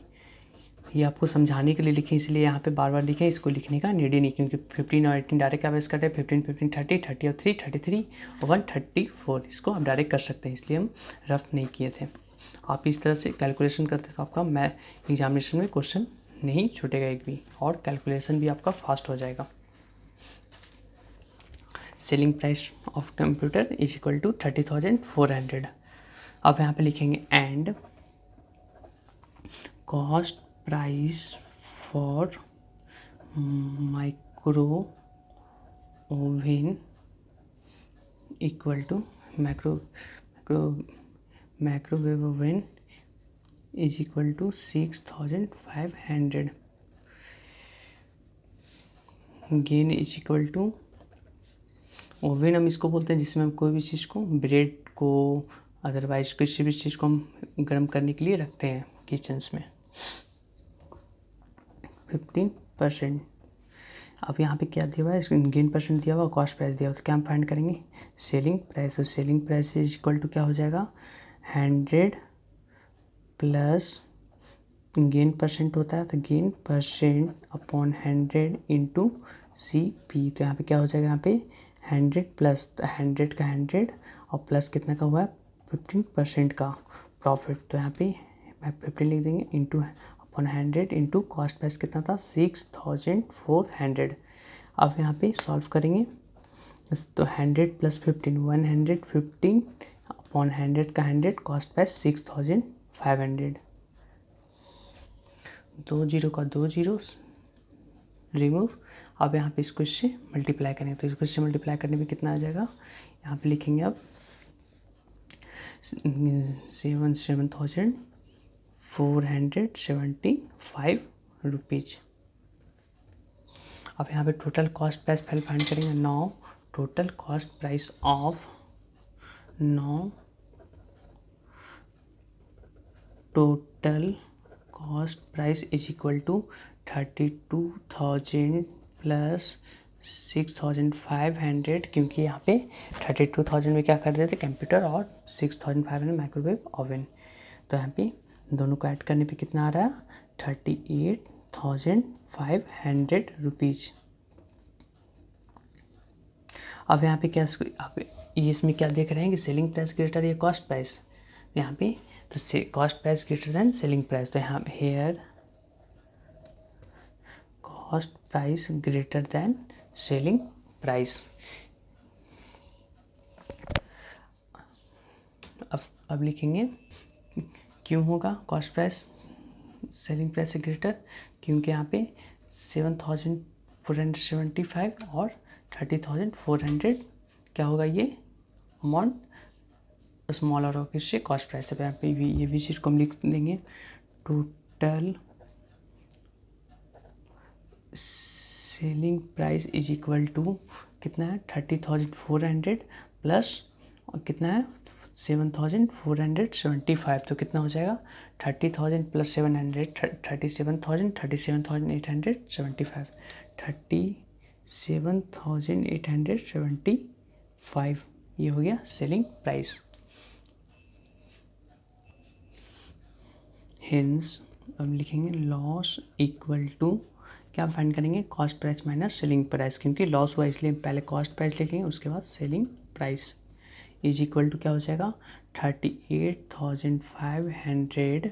ये आपको समझाने के लिए लिखे, इसलिए यहाँ पे बार बार लिखें, इसको लिखने का नीड ही नहीं, क्योंकि 15 और 18 डायरेक्ट आप इसका 15 15 30 30 और 3 33 और 134, इसको आप डायरेक्ट कर सकते हैं, इसलिए हम रफ नहीं किए थे। आप इस तरह से कैलकुलेशन करते तो आपका एग्जामिनेशन में क्वेश्चन नहीं छूटेगा एक भी, और कैलकुलेशन भी आपका फास्ट हो जाएगा। Selling price of computer is equal to 30,400। अब यहाँ पे लिखेंगे and cost price for micro oven equal to micro microwave oven is equal to 6500, gain is equal to, oven हम इसको बोलते हैं जिसमें हम कोई भी चीज़ को, ब्रेड को, अदरवाइज किसी भी चीज़ को हम गर्म करने के लिए रखते हैं किचन्स में। 15%। अब यहाँ पे क्या दिया हुआ है, गेन परसेंट दिया हुआ, कॉस्ट प्राइस दिया हुआ, तो क्या हम फाइंड करेंगे, सेलिंग प्राइस। तो selling price is equal to क्या हो जाएगा, 100 प्लस गेन परसेंट होता है, तो gain percent upon 100 into CP। तो यहाँ पे क्या हो जाएगा, यहाँ पे 100 प्लस 100 का 100 और प्लस कितना का हुआ है, 15% का प्रॉफिट। तो यहाँ पे 15 लिख देंगे into upon 100 into cost price कितना था, 6400। अब यहाँ पे सॉल्व करेंगे तो 100 प्लस 15 115 अपॉन 100 का 100, कॉस्ट प्राइस 6500। 2 जीरो का 2 जीरो रिमूव। अब यहाँ पे इसको इससे मल्टीप्लाई करेंगे, तो इसको इससे मल्टीप्लाई करने में कितना आ जाएगा, यहाँ पे लिखेंगे अब 7,475 रुपीज। अब यहाँ पे टोटल कॉस्ट प्राइस पहले फाइंड करेंगे। Now total cost price of, now total cost price is equal to 32,000 plus 6,500, क्योंकि यहाँ पे 32,000 में क्या कर देते कंप्यूटर और 6,500 माइक्रोवेव ओवन। तो यहाँ पे दोनों को ऐड करने पे कितना आ रहा है, 38,500 रुपीज़। अब यहाँ पे क्या, आप ये इसमें क्या देख रहे हैं कि सेलिंग प्राइस ग्रेटर या कॉस्ट प्राइस, यहाँ पे तो cost price greater than selling price. तो यहाँ here cost price greater than selling price. अब लिखेंगे क्यों होगा कॉस्ट प्राइस सेलिंग प्राइस से ग्रेटर, क्योंकि यहाँ पे 7,475 और 30,400 क्या होगा, ये अमाउंट स्मॉलर और किससे, कॉस्ट प्राइस है। यहाँ पे ये भी चीज़ को हम लिख देंगे, total selling price is equal to कितना है, 30,400 प्लस और कितना है 7,475। तो कितना हो जाएगा, 30,000 प्लस 700 37,000 37,875 37,875, ये हो गया सेलिंग प्राइस। हेंस अब लिखेंगे लॉस इक्वल टू, क्या फाइंड करेंगे, cost price minus selling price, क्योंकि लॉस हुआ इसलिए पहले कॉस्ट प्राइस लिखेंगे उसके बाद selling price, is equal to क्या हो जाएगा 38,500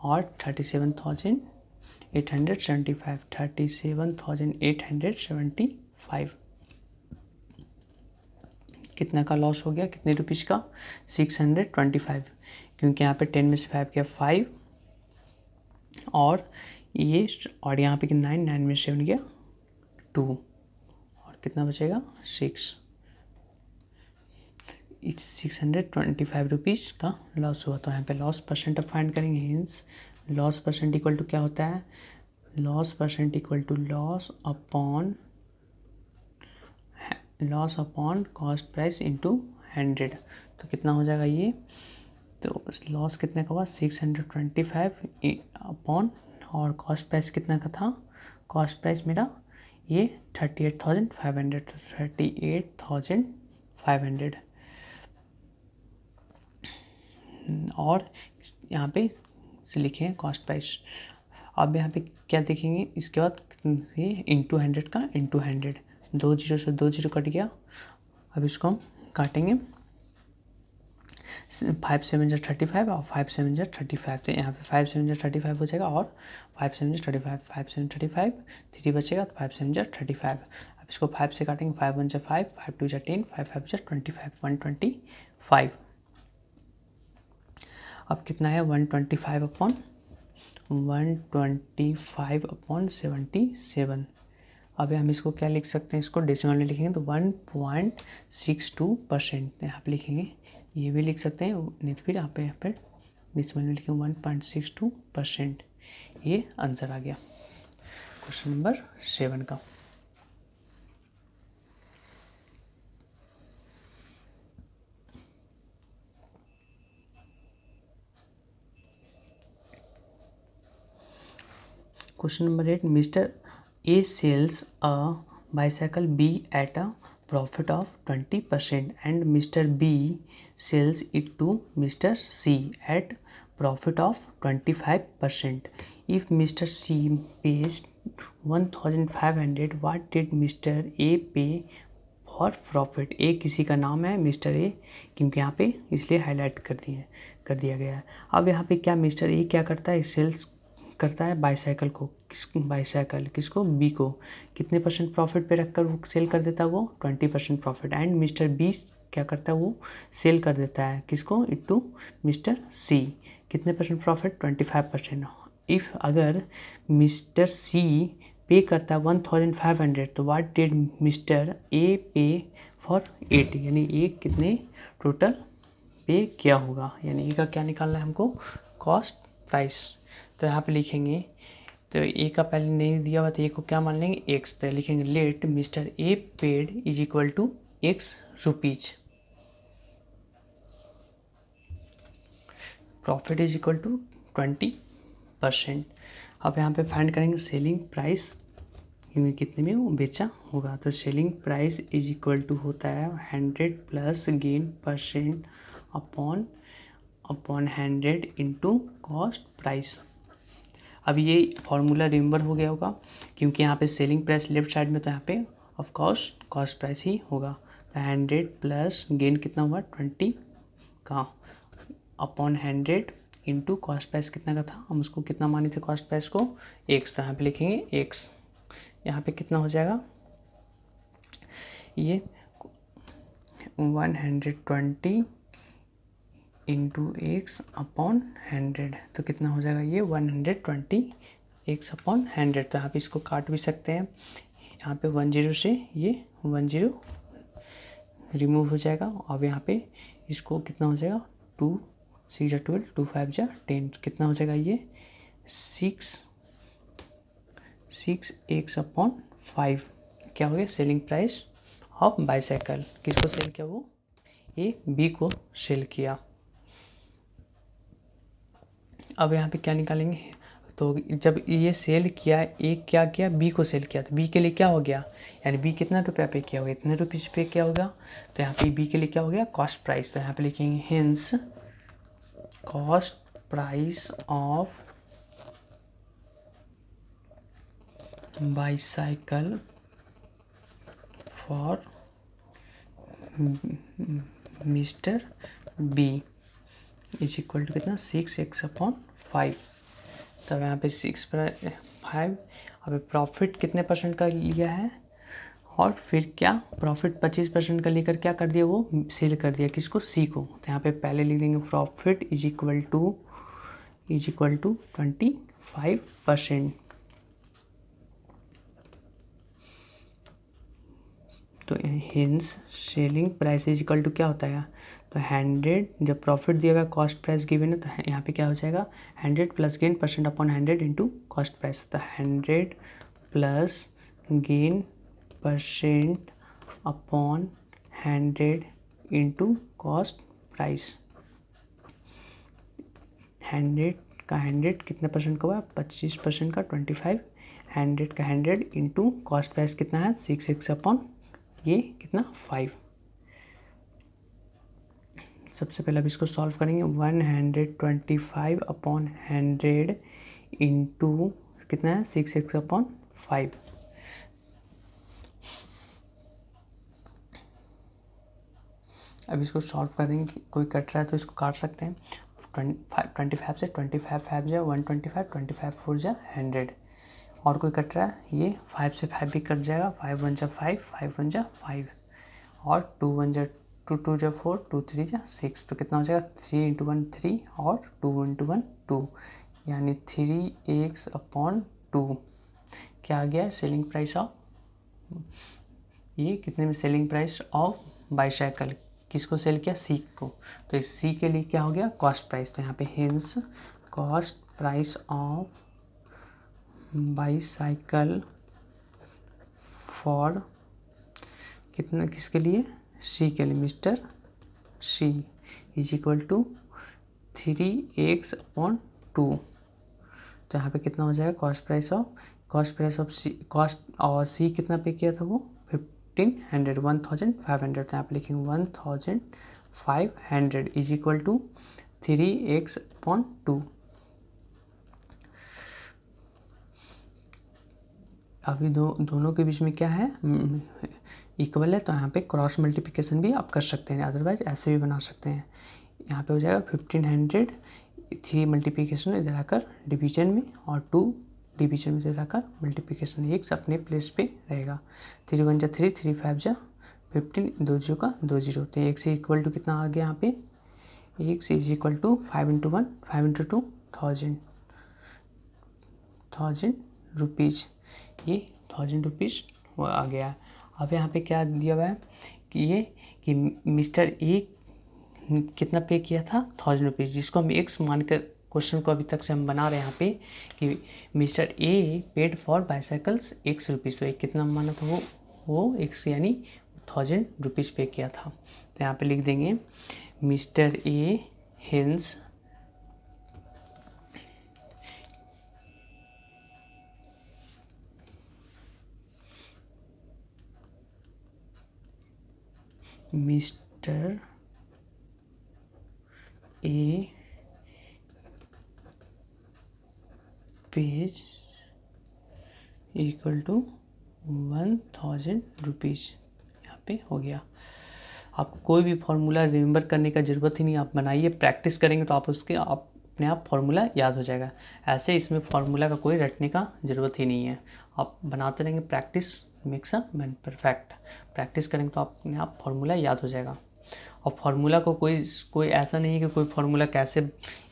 और 37,875 37,875 कितना का लॉस हो गया, कितने रुपीज़ का, 625, क्योंकि यहाँ पे 10 में से 5 गया 5 और ये, और यहाँ पे 9 में 7 गया 2 और कितना बचेगा 625 रुपीज़ का लॉस हुआ। तो यहाँ पे लॉस परसेंट अब फाइंड करेंगे। Hence loss percent equal to क्या होता है, loss percent equal to loss upon cost price into 100। तो कितना हो जाएगा ये, तो लॉस कितने का हुआ 625 अपॉन, और कॉस्ट प्राइस कितना का था, कॉस्ट प्राइस मेरा ये 38,500 38,500 और यहाँ पे लिखे कॉस्ट प्राइस। अब यहाँ पे क्या देखेंगे, इसके बाद ये इंटू 100 का इंटू 100, 2 जीरो से 2 जीरो कट गया। अब इसको हम काटेंगे, 5 7 35 और 5 7 35, तो यहाँ पे 5 7 35 हो जाएगा और 5 7 35 5 7 35 3 बचेगा, तो 5 7 35। अब इसको 5 से काटेंगे, 5 1 5 5 2 10 5 5 25 125। अब कितना है 125 अपॉन 77। अब हम इसको क्या लिख सकते हैं, इसको डेसिमल में लिखेंगे तो 1.62% यहाँ पे लिखेंगे ये भी लिख सकते हैं, नहीं तो फिर यहाँ पे डिसिमल में लिखेंगे 1.62%। ये आंसर आ गया क्वेश्चन नंबर 7 का। Question number 8, mister A sells a bicycle B at a profit of 20% and Mr. B sells it to Mr. C at profit of 25%. If Mr. C pays 1500, what did Mr. A pay for profit? A किसी का नाम है mister A, क्योंकि यहाँ पे इसलिए highlight कर दिया गया है। अब यहाँ पे क्या मिस्टर ए क्या करता है, सेल्स करता है बाईसाइकिल को, किसको, बी को, कितने परसेंट प्रॉफिट पे रखकर वो सेल कर देता है, वो 20% प्रॉफिट। एंड मिस्टर बी क्या करता है, वो सेल कर देता है किसको, टू मिस्टर सी, कितने परसेंट प्रॉफिट, 25%। इफ़ अगर मिस्टर सी पे करता है 1500, तो व्हाट डिड मिस्टर ए पे फॉर 8, यानी ए कितने टोटल पे क्या होगा, यानी ए का क्या निकालना है हमको, कॉस्ट प्राइस। तो यहाँ पे लिखेंगे, तो ए का पहले नहीं दिया हुआ तो ए को क्या मान लेंगे, एक्स। तो लिखेंगे let mister A paid is equal to X rupees, profit is equal to 20%। अब यहाँ पे फाइंड करेंगे सेलिंग प्राइस, क्योंकि कितने में वो बेचा होगा। तो selling price is equal to होता है 100 plus gain percent upon 100 into cost price. अब ये फार्मूला रिमेंबर हो गया होगा, क्योंकि यहाँ पे सेलिंग प्राइस लेफ्ट साइड में, तो यहाँ पे ऑफ कोर्स कॉस्ट प्राइस ही होगा। तो 100 प्लस गेन कितना हुआ 20 का अपॉन 100 इंटू कॉस्ट प्राइस कितना का था, हम उसको कितना माने थे कॉस्ट प्राइस को, एक्स। तो यहाँ पे लिखेंगे एक्स, यहाँ पे कितना हो जाएगा, ये 120 इंटू एक्स अपॉन 100, तो कितना हो जाएगा ये 120 एक्स अपॉन 100। तो यहाँ पे इसको काट भी सकते हैं, यहाँ पे 10 से ये 10 रिमूव हो जाएगा। अब यहाँ पे इसको कितना हो जाएगा, 2 6 जा 12, 2 5 जा 10, कितना हो जाएगा ये 6 एक्स अपॉन 5, क्या हो गया सेलिंग प्राइस ऑफ बाईसाइकिल। किसको सेल किया, वो ए बी को सेल किया। अब यहाँ पे क्या निकालेंगे, तो जब ये सेल किया, एक क्या किया, बी को सेल किया, तो बी के लिए क्या हो गया, यानी बी कितना रुपया पे किया होगा, इतने रुपीज़ पे क्या होगा। तो यहाँ पे बी के लिए क्या हो गया, कॉस्ट प्राइस। तो यहाँ पे लिखेंगे hence cost price of bicycle for mister B is equal to कितना 6 एक्स अपॉन 5। तब यहाँ पे 6 पर 5, अब प्रॉफिट कितने परसेंट का लिया है, और फिर क्या प्रॉफिट 25% का लेकर क्या कर दिया, वो सेल कर दिया किसको, सी को। तो यहाँ पे पहले लिख देंगे प्रॉफिट इज इक्वल टू 25%। तो hence selling price is equal to क्या होता है, तो 100, जब प्रॉफिट दिया हुआ है कॉस्ट प्राइस गिवन है, तो यहाँ पे क्या हो जाएगा 100 plus gain percent upon 100 into cost price. तो 100 plus gain percent upon 100 into cost price. 100 का 100 कितने परसेंट का हुआ, 25% का 25, 100 का 100 इंटू कॉस्ट प्राइस कितना है 6 एक्स अपॉन ये कितना 5। सबसे पहले अब इसको सॉल्व करेंगे, 125 अपॉन 100 इंटू कितना है 6 एक्स अपॉन 5। अब इसको सॉल्व करेंगे, कोई कट रहा है तो इसको काट सकते हैं। 25 से 25 5 जा 125, 25 4 जा 100, और कोई कट रहा है, ये 5 से 5 भी कट जाएगा, 5 1 जा 5, 5 1 जा 5, और 2 1 जा 2, 2 जा 4, 2 3 जा 6, तो कितना हो जाएगा 3 इंटू 1 3, और 2 इंटू 1 2, यानी 3 एक्स अपॉन 2 क्या आ गया सेलिंग प्राइस ऑफ, ये कितने में सेलिंग प्राइस ऑफ बाईसाइकिल किसको सेल किया, सी को। तो इस सी के लिए क्या हो गया, कॉस्ट प्राइस। तो यहाँ पे hence cost price of bicycle for कितना, किसके लिए, सी के लिए, mister C is equal to 3x/2। तो यहाँ पे कितना हो जाएगा, cost price of C, cost और सी कितना पे किया था वो 1500, 1500। तो यहाँ पे लिखेंगे 1500 इज इक्वल टू 3x/2। अभी दोनों के बीच में क्या है, इक्वल है। तो यहाँ पे क्रॉस मल्टीप्लिकेशन भी आप कर सकते हैं, अदरवाइज ऐसे भी बना सकते हैं। यहाँ पे हो जाएगा 1500, 3 मल्टीप्लिकेशन इधर आकर डिवीजन में और 2 डिवीजन में इधर आकर मल्टीप्लिकेशन, एक अपने प्लेस पे रहेगा। 3 1 जा 3, 3 5 जा 15, 2 0 का 2 0। तो एक से इक्वल टू कितना आ गया यहाँ पे, एक से इज इक्वल टू 5 × 1 5 × 2 1000 रुपीज़, ये 1000 रुपीज़ आ गया। अब यहाँ पे क्या दिया हुआ है कि ये कि मिस्टर ए कितना पे किया था, 1000 रुपीज़, जिसको हम एक्स मानकर क्वेश्चन को अभी तक से हम बना रहे हैं यहाँ पे कि mister A paid for bicycles x rupees. तो एक कितना माना था वो एक्स यानी 1000 रुपीज़ पे किया था। तो यहाँ पे लिख देंगे mister A hence mister A pays equal to 1000 rupees. यहाँ पे हो गया। आप कोई भी फार्मूला रिमेंबर करने का ज़रूरत ही नहीं, आप बनाइए, प्रैक्टिस करेंगे तो आप उसके अपने आप फार्मूला याद हो जाएगा। ऐसे इसमें फार्मूला का कोई रटने का ज़रूरत ही नहीं है, आप बनाते रहेंगे, practice makes a man perfect. Practice करेंगे तो अपने आप फार्मूला याद हो जाएगा। और फार्मूला को कोई ऐसा नहीं है कि कोई फार्मूला कैसे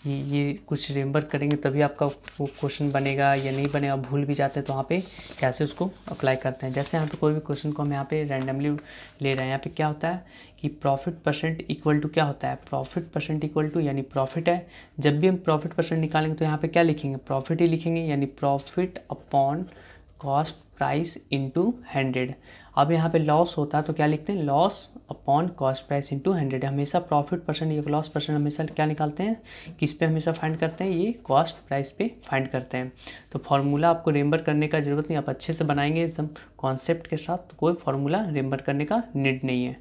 ये कुछ रिमेंबर करेंगे तभी आपका वो क्वेश्चन बनेगा या नहीं बनेगा, भूल भी जाते हैं तो वहाँ पे कैसे उसको अप्लाई करते हैं। जैसे यहाँ पे कोई भी क्वेश्चन को हम यहाँ पे रैंडमली ले रहे हैं, यहाँ पे क्या होता है कि प्रॉफिट परसेंट इक्वल टू क्या होता है, प्रॉफिट परसेंट इक्वल टू यानी प्रॉफिट है। जब भी हम प्रॉफिट परसेंट निकालेंगे तो यहाँ पे क्या लिखेंगे, प्रॉफिट ही लिखेंगे, यानी profit upon cost price into 100। अब यहाँ पे लॉस होता है तो क्या लिखते हैं, loss upon cost price into 100। हमेशा प्रॉफिट परसेंट या लॉस परसेंट हमेशा क्या निकालते हैं, किस पे हमेशा फाइंड करते हैं, ये कॉस्ट प्राइस पे फाइंड करते हैं। तो फार्मूला आपको रिमेंबर करने का ज़रूरत नहीं, आप अच्छे से बनाएंगे एकदम कॉन्सेप्ट के साथ, तो कोई फार्मूला रिमेंबर करने का नीड नहीं है।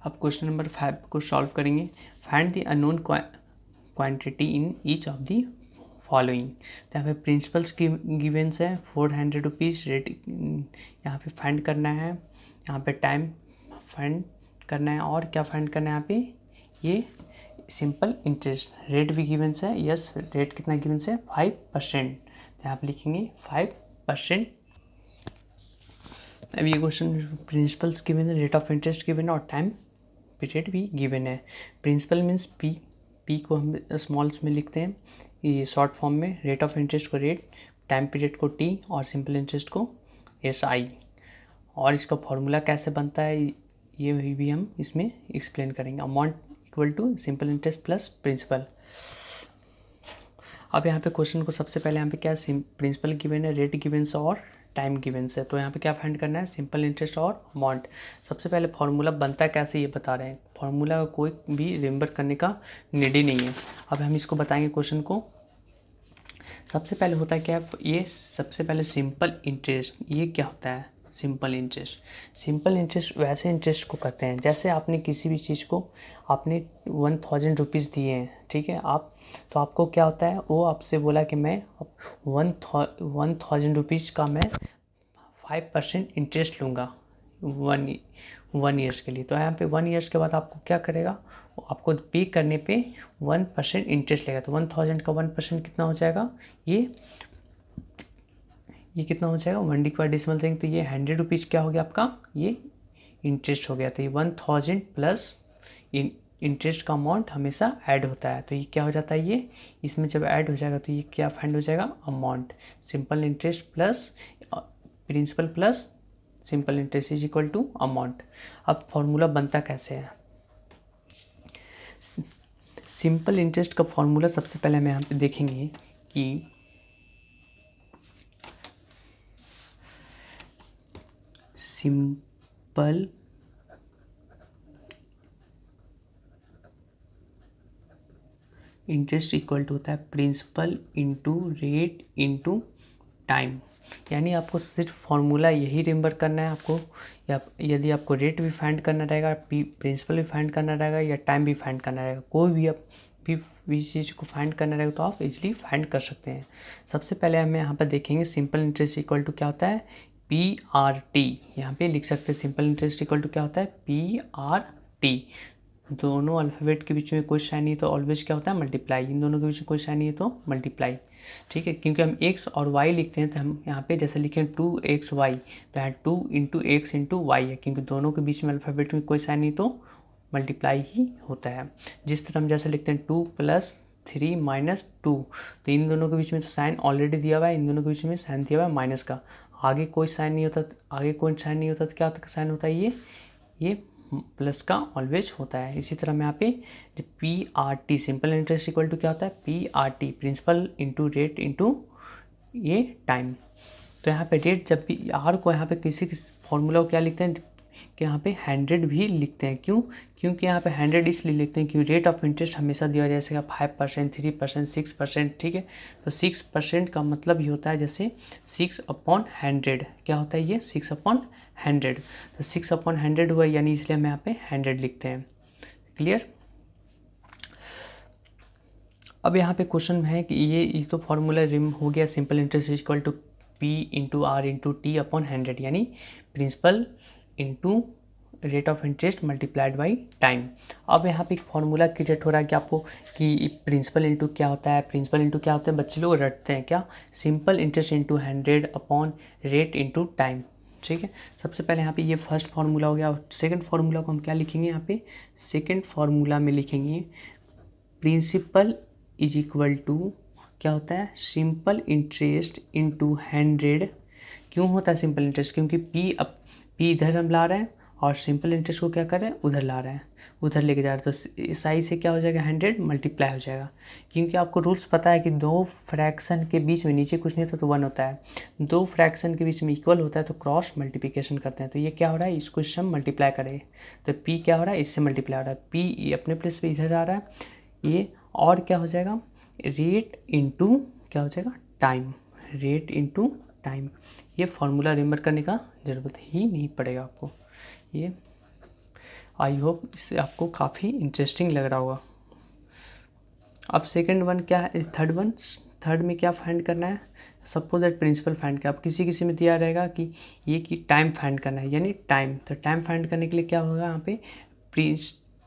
अब क्वेश्चन नंबर 5 को सॉल्व करेंगे। Find the unknown quantity in each of the following. तो यहाँ पे प्रिंसिपल्स की गिवेंस है 400 रुपीज़, रेट यहाँ पे फाइंड करना है, यहाँ पे टाइम फाइंड करना है, और क्या फाइंड करना है यहाँ पे, ये सिंपल इंटरेस्ट। रेट भी गिवेंस है, यस रेट कितना गिवेंस है 5%। तो यहाँ पे लिखेंगे 5%। अब ये क्वेश्चन प्रिंसिपल्स गिवन है, रेट ऑफ इंटरेस्ट गिवन है और टाइम पीरियड भी गिवन है। प्रिंसिपल मीन्स पी को हम स्मॉल्स में लिखते हैं, ये शॉर्ट फॉर्म में, रेट ऑफ इंटरेस्ट को रेट, टाइम पीरियड को टी और सिंपल इंटरेस्ट को SI। और इसका फॉर्मूला कैसे बनता है ये भी हम इसमें एक्सप्लेन करेंगे। Amount equal to simple interest plus principal. अब यहाँ पे क्वेश्चन को सबसे पहले यहाँ पे क्या प्रिंसिपल गिवन है, रेट गिवन है और टाइम गिवेंस है। तो यहाँ पे क्या फाइंड करना है, सिंपल इंटरेस्ट और अमाउंट। सबसे पहले फार्मूला बनता है कैसे ये बता रहे हैं, फार्मूला का कोई भी रिमेंबर करने का नीड ही नहीं है। अब हम इसको बताएंगे क्वेश्चन को। सबसे पहले होता है क्या, ये सबसे पहले सिंपल इंटरेस्ट, ये क्या होता है सिंपल इंटरेस्ट। सिंपल इंटरेस्ट वैसे इंटरेस्ट को कहते हैं जैसे आपने किसी भी चीज़ को आपने 1000 रुपीज़ दिए हैं, ठीक है, आप तो आपको क्या होता है, वो आपसे बोला कि मैं 1000 रुपीज़ का मैं 5% इंटरेस्ट लूँगा वन ईयर्स के लिए। तो यहाँ पे 1 ईयर्स के बाद आपको क्या करेगा, आपको पे करने पे 1% इंटरेस्ट लेगा। तो 1000 का 1% कितना हो जाएगा, ये कितना हो जाएगा, 1 के बाद डेसिमल देंगे तो ये 100 रुपीज़ क्या हो गया आपका, ये इंटरेस्ट हो गया। तो ये 1000 प्लस इंटरेस्ट का अमाउंट हमेशा ऐड होता है। तो ये क्या हो जाता है, ये इसमें जब ऐड हो जाएगा तो ये क्या फाइंड हो जाएगा, amount. Simple interest plus principal plus simple interest is equal to amount. अब फॉर्मूला बनता कैसे है? सिंपल इंटरेस्ट का फॉर्मूला सबसे पहले हम यहाँ पे देखेंगे कि सिंपल इंटरेस्ट इक्वल टू होता है principal into rate into time. यानी आपको सिर्फ फॉर्मूला यही रिमेंबर करना है आपको, या यदि आपको रेट भी फाइंड करना रहेगा, प्रिंसिपल भी फाइंड करना रहेगा, या टाइम भी फाइंड करना रहेगा, कोई भी आप भी चीज़ को फाइंड करना रहेगा तो आप इजीली फाइंड कर सकते हैं। सबसे पहले हम यहाँ पर देखेंगे सिंपल इंटरेस्ट इक्वल टू क्या होता है, PRT। यहाँ पे लिख सकते हैं सिंपल इंटरेस्ट इक्वल टू क्या होता है, PRT। दोनों अल्फ़ाबेट के बीच में कोई साइन नहीं है तो ऑलवेज क्या होता है, मल्टीप्लाई। इन दोनों के बीच में कोई साइन नहीं है तो मल्टीप्लाई। ठीक है, क्योंकि हम x और y लिखते हैं तो हम यहाँ पे जैसे लिखें 2xy, तो यहाँ 2 इंटू एक्स इंटू वाई है, क्योंकि दोनों के बीच में अल्फ़ाबेट में कोई साइन नहीं तो मल्टीप्लाई ही होता है। जिस तरह हम जैसे लिखते हैं 2 + 3 - 2, तो इन दोनों के बीच में तो साइन ऑलरेडी दिया हुआ है, इन दोनों के बीच में साइन दिया हुआ है माइनस का, आगे कोई साइन नहीं होता, आगे कोई साइन नहीं होता तो क्या साइन होता है, ये प्लस का ऑलवेज होता है। इसी तरह में यहाँ पे PRT simple interest equal to क्या होता है, PRT principal into rate into ये टाइम। तो यहाँ पे रेट जब भी आर को यहाँ पे किसी फॉर्मूला को क्या लिखते हैं कि यहाँ पे 100 भी लिखते हैं। क्यों? क्योंकि यहाँ पे 100 इसलिए लिखते हैं क्योंकि रेट ऑफ इंटरेस्ट हमेशा दिया है जैसे 5%, 3%, 6%। ठीक है, तो 6% का मतलब ही होता है जैसे 6/100। क्या होता है ये, 6/100। तो 6/100 हुआ, यानी इसलिए हम यहाँ पे 100 लिखते हैं। क्लियर? अब यहाँ पे क्वेश्चन है कि ये तो फॉर्मूला रिम हो गया, simple interest equal to P into R into T/100, यानी principal into rate of interest multiplied by time. अब यहाँ पे एक फॉर्मूला क्रिएट हो रहा है कि आपको कि प्रिंसिपल इंटू क्या होता है, प्रिंसिपल इंटू क्या होता है, बच्चे लोग रटते हैं क्या, सिंपल इंटरेस्ट इंटू 100/रेट इंटू टाइम। ठीक है, सबसे पहले यहाँ पे ये फर्स्ट फार्मूला हो गया। सेकंड फार्मूला को हम क्या लिखेंगे, यहाँ पे सेकंड फार्मूला में लिखेंगे प्रिंसिपल इज इक्वल टू क्या होता है, सिंपल इंटरेस्ट इंटू 100। क्यों होता है सिंपल इंटरेस्ट, क्योंकि पी इधर हम ला रहे हैं और सिंपल इंटरेस्ट को क्या कर रहे हैं, उधर ला रहे हैं, उधर लेके जा रहे हैं, तो इस साइड से क्या हो जाएगा, 100 मल्टीप्लाई हो जाएगा। क्योंकि आपको रूल्स पता है कि दो फ्रैक्शन के बीच में नीचे कुछ नहीं होता तो 1 होता है, दो फ्रैक्शन के बीच में इक्वल होता है तो क्रॉस मल्टीप्लिकेशन करते हैं। तो ये क्या हो रहा है, इसको इससे हम मल्टीप्लाई करें तो पी क्या हो रहा है, इससे मल्टीप्लाई हो रहा है, पी अपने प्लेस पे इधर आ रहा है ये, और क्या हो जाएगा, रेट इंटू क्या हो जाएगा, टाइम, रेट इंटू टाइम। ये फॉर्मूला रिमेंबर करने का ज़रूरत ही नहीं पड़ेगा आपको। ये आई होप इससे आपको काफ़ी इंटरेस्टिंग लग रहा होगा। अब सेकंड वन क्या है, इस थर्ड में क्या फाइंड करना है, सपोज दैट प्रिंसिपल फाइंड कर। अब किसी में दिया रहेगा कि ये कि टाइम फाइंड करना है, यानी टाइम, तो टाइम फाइंड करने के लिए क्या होगा, यहाँ पे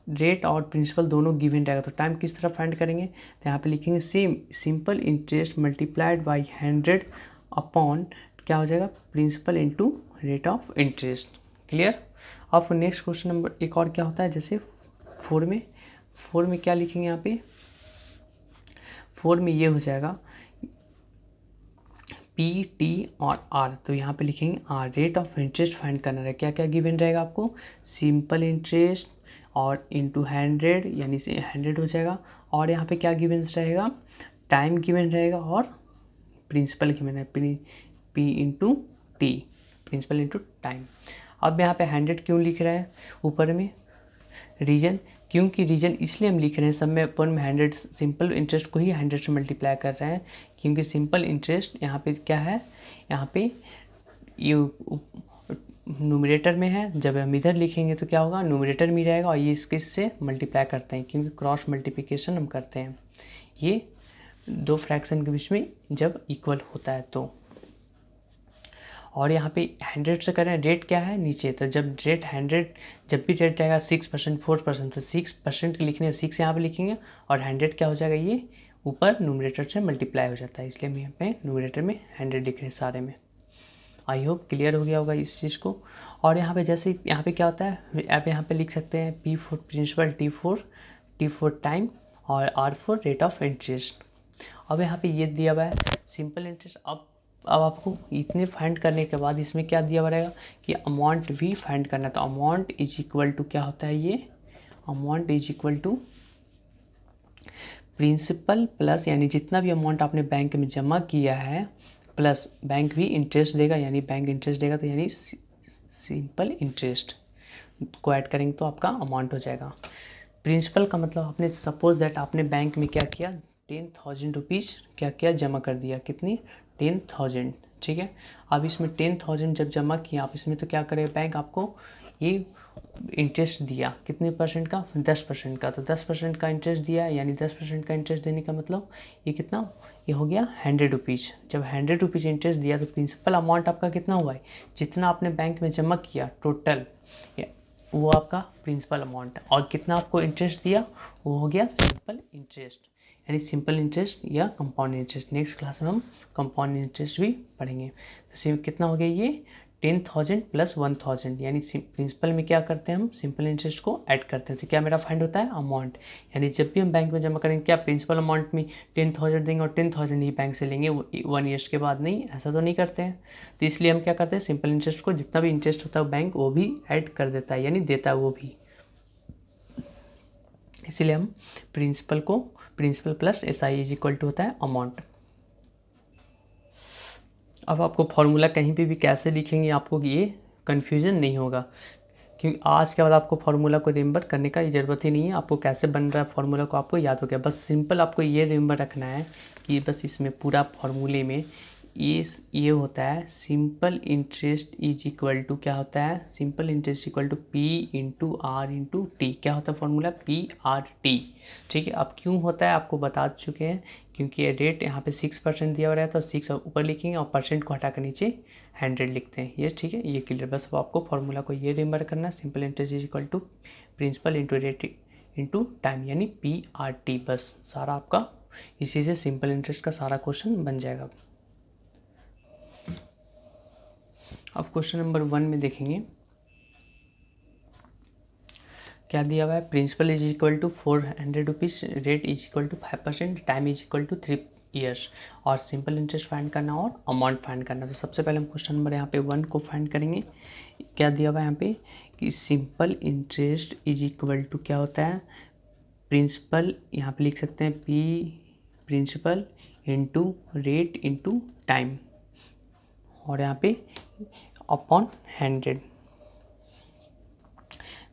रेट और प्रिंसिपल दोनों गिवन रहेगा, तो टाइम किस तरह फाइंड करेंगे, तो यहाँ पे लिखेंगे simple interest multiplied by 100 upon क्या हो जाएगा, principal into rate of interest. Clear? अब नेक्स्ट क्वेश्चन नंबर एक और क्या होता है, जैसे 4 में क्या लिखेंगे, यहाँ पे 4 में ये हो जाएगा PT और R, तो यहाँ पे लिखेंगे R, rate of interest find करना है। क्या क्या गिवन रहेगा आपको, सिंपल इंटरेस्ट और इंटू 100, यानी से 100 हो जाएगा, और यहाँ पे क्या गिवन रहेगा, टाइम गिवन रहेगा और प्रिंसिपल गिवन है, P into T, principal into time. अब यहाँ पे 100 क्यों लिख रहे हैं ऊपर में, रीजन, क्योंकि रीजन इसलिए हम लिख रहे हैं सब में अपन में 100, सिंपल इंटरेस्ट को ही 100 से मल्टीप्लाई कर रहे हैं, क्योंकि सिंपल इंटरेस्ट यहाँ पे क्या है, यहाँ पे ये न्यूमरेटर में है, जब हम इधर लिखेंगे तो क्या होगा, न्यूमरेटर में रहेगा और ये इससे मल्टीप्लाई करते हैं, क्योंकि क्रॉस मल्टीप्लिकेशन हम करते हैं ये दो फ्रैक्शन के बीच में जब इक्वल होता है तो। और यहाँ पे 100 से करें, रेट क्या है नीचे, तो जब रेट 100, जब भी रेट रहेगा 6%, 4%, तो 6% लिखने 6 यहाँ पे लिखेंगे और 100 क्या हो जाएगा, ये ऊपर न्यूमरेटर से मल्टीप्लाई हो जाता है, इसलिए हम यहाँ पे न्यूमरेटर में 100 लिख रहे हैं सारे में। आई होप क्लियर हो गया होगा इस चीज़ को। और यहाँ पे जैसे यहाँ पे क्या होता है, आप यहाँ पे लिख सकते हैं P4 प्रिंसिपल, T4 टाइम और R4 रेट ऑफ इंटरेस्ट। अब यहाँ पे ये दिया हुआ है सिंपल इंटरेस्ट। अब अब आपको इतने फाइंड करने के बाद इसमें क्या दिया रहेगा कि अमाउंट भी फाइंड करना है। तो अमाउंट इज इक्वल टू क्या होता है, ये amount is equal to principal plus, यानी जितना भी अमाउंट आपने बैंक में जमा किया है प्लस बैंक भी इंटरेस्ट देगा, यानी बैंक इंटरेस्ट देगा तो यानी सिंपल इंटरेस्ट को ऐड करेंगे तो आपका अमाउंट हो जाएगा। प्रिंसिपल का मतलब आपने सपोज दैट आपने बैंक में क्या किया, 10,000 रुपीज़ क्या किया, जमा कर दिया। कितनी, 10,000, ठीक है। अब इसमें 10,000 जब जमा किया आप इसमें, तो क्या करेगा बैंक, आपको ये इंटरेस्ट दिया कितने परसेंट का, 10% का। तो 10% का इंटरेस्ट दिया, यानी 10% का इंटरेस्ट देने का मतलब ये कितना, ये हो गया 100 रुपीज़। जब 100 रुपीज़ इंटरेस्ट दिया तो प्रिंसिपल अमाउंट आपका कितना हुआ है, जितना आपने बैंक में जमा किया टोटल, वो आपका प्रिंसिपल अमाउंट है। और कितना आपको इंटरेस्ट दिया, वो हो गया सिंपल इंटरेस्ट, यानी सिंपल इंटरेस्ट या कंपाउंड इंटरेस्ट। नेक्स्ट क्लास में हम कंपाउंड इंटरेस्ट भी पढ़ेंगे। तो कितना हो गया ये 10,000 प्लस 1,000, यानी प्रिंसिपल में क्या करते हैं हम, सिंपल इंटरेस्ट को ऐड करते हैं। तो क्या मेरा फाइंड होता है अमाउंट, यानी जब भी हम बैंक में जमा करेंगे क्या प्रिंसिपल अमाउंट में 10,000 देंगे और 10,000 ही बैंक से लेंगे 1 ईयर्स के बाद, नहीं, ऐसा तो नहीं करते हैं। तो इसलिए हम क्या करते हैं, सिंपल इंटरेस्ट को जितना भी इंटरेस्ट होता है बैंक वो भी ऐड कर देता है, यानी देता है वो भी। इसीलिए हम principal plus SI is equal to होता है अमाउंट। अब आपको फॉर्मूला कहीं पे भी कैसे लिखेंगे आपको ये कन्फ्यूज़न नहीं होगा, क्योंकि आज के बाद आपको फार्मूला को रिमेंबर करने का ज़रूरत ही नहीं है। आपको कैसे बन रहा है फार्मूला को आपको याद हो गया। बस सिंपल आपको ये रिमेंबर रखना है कि बस इसमें पूरा फार्मूले में ये होता है simple interest is equal to क्या होता है, simple interest equal to P into R into T. क्या होता है फार्मूला, PRT, ठीक है। अब क्यों होता है आपको बता चुके हैं, क्योंकि ये रेट यहाँ पे 6% दिया हुआ है तो 6 ऊपर लिखेंगे और परसेंट को हटा कर नीचे 100 लिखते हैं, ये ठीक है, ये क्लियर। बस अब आपको फार्मूला को ये रिमेंबर करना है, simple interest is equal to principal into rate into time, यानी PRT। बस सारा आपका इसी से सिंपल इंटरेस्ट का सारा क्वेश्चन बन जाएगा। अब क्वेश्चन नंबर 1 में देखेंगे क्या दिया हुआ है, principal is equal to 400 rupees, rate is equal to 5%, time is equal to 3 years, और सिंपल इंटरेस्ट फाइंड करना और अमाउंट फाइंड करना। तो सबसे पहले हम क्वेश्चन नंबर यहाँ पे 1 को फाइंड करेंगे। क्या दिया हुआ है यहाँ पे कि simple interest is equal to क्या होता है, प्रिंसिपल, यहाँ पे लिख सकते हैं P principal into rate into time, और यहाँ पे अपॉन 100।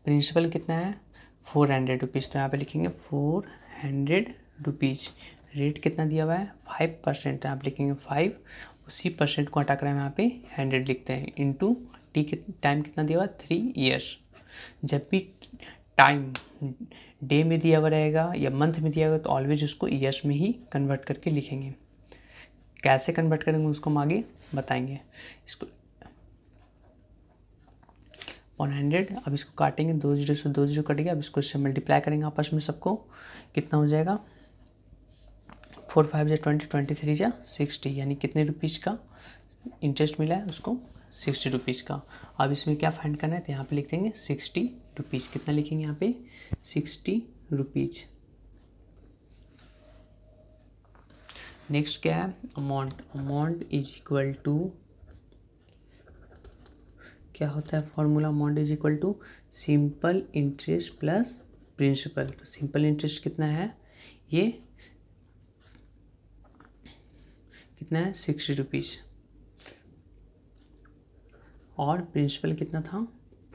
प्रिंसिपल कितना है 400 रुपीज़, तो यहाँ पे लिखेंगे 400 रुपीज़। रेट कितना दिया हुआ है 5%, तो यहाँ पे लिखेंगे 5, उसी परसेंट को हटाकर हम यहाँ पे 100 लिखते हैं, इंटू टाइम कितना दिया हुआ है 3 ईयर्स। जब भी टाइम डे में दिया हुआ रहेगा या मंथ में दिया हुआ तो ऑलवेज उसको ईयर्स में ही कन्वर्ट करके लिखेंगे। कैसे कन्वर्ट करेंगे उसको हम आगे बताएंगे। इसको 100, अब इसको काटेंगे, 2 जीरो से 2 जीरो कट गया। अब इसको इससे मल्टीप्लाई करेंगे आपस में सबको, कितना हो जाएगा 4 5 20 23 60, यानी कितने रुपीज़ का इंटरेस्ट मिला है उसको 60 रुपीज़ का। अब इसमें क्या फाइंड करना है, तो यहाँ पे लिख देंगे 60 रुपीज़। कितना लिखेंगे यहाँ पे 60 रुपीज़। नेक्स्ट क्या है अमाउंट इज इक्वल टू क्या होता है formula, amount is equal to simple interest plus principal. तो सिंपल इंटरेस्ट कितना है, ये कितना है 60 रुपीज़, और प्रिंसिपल कितना था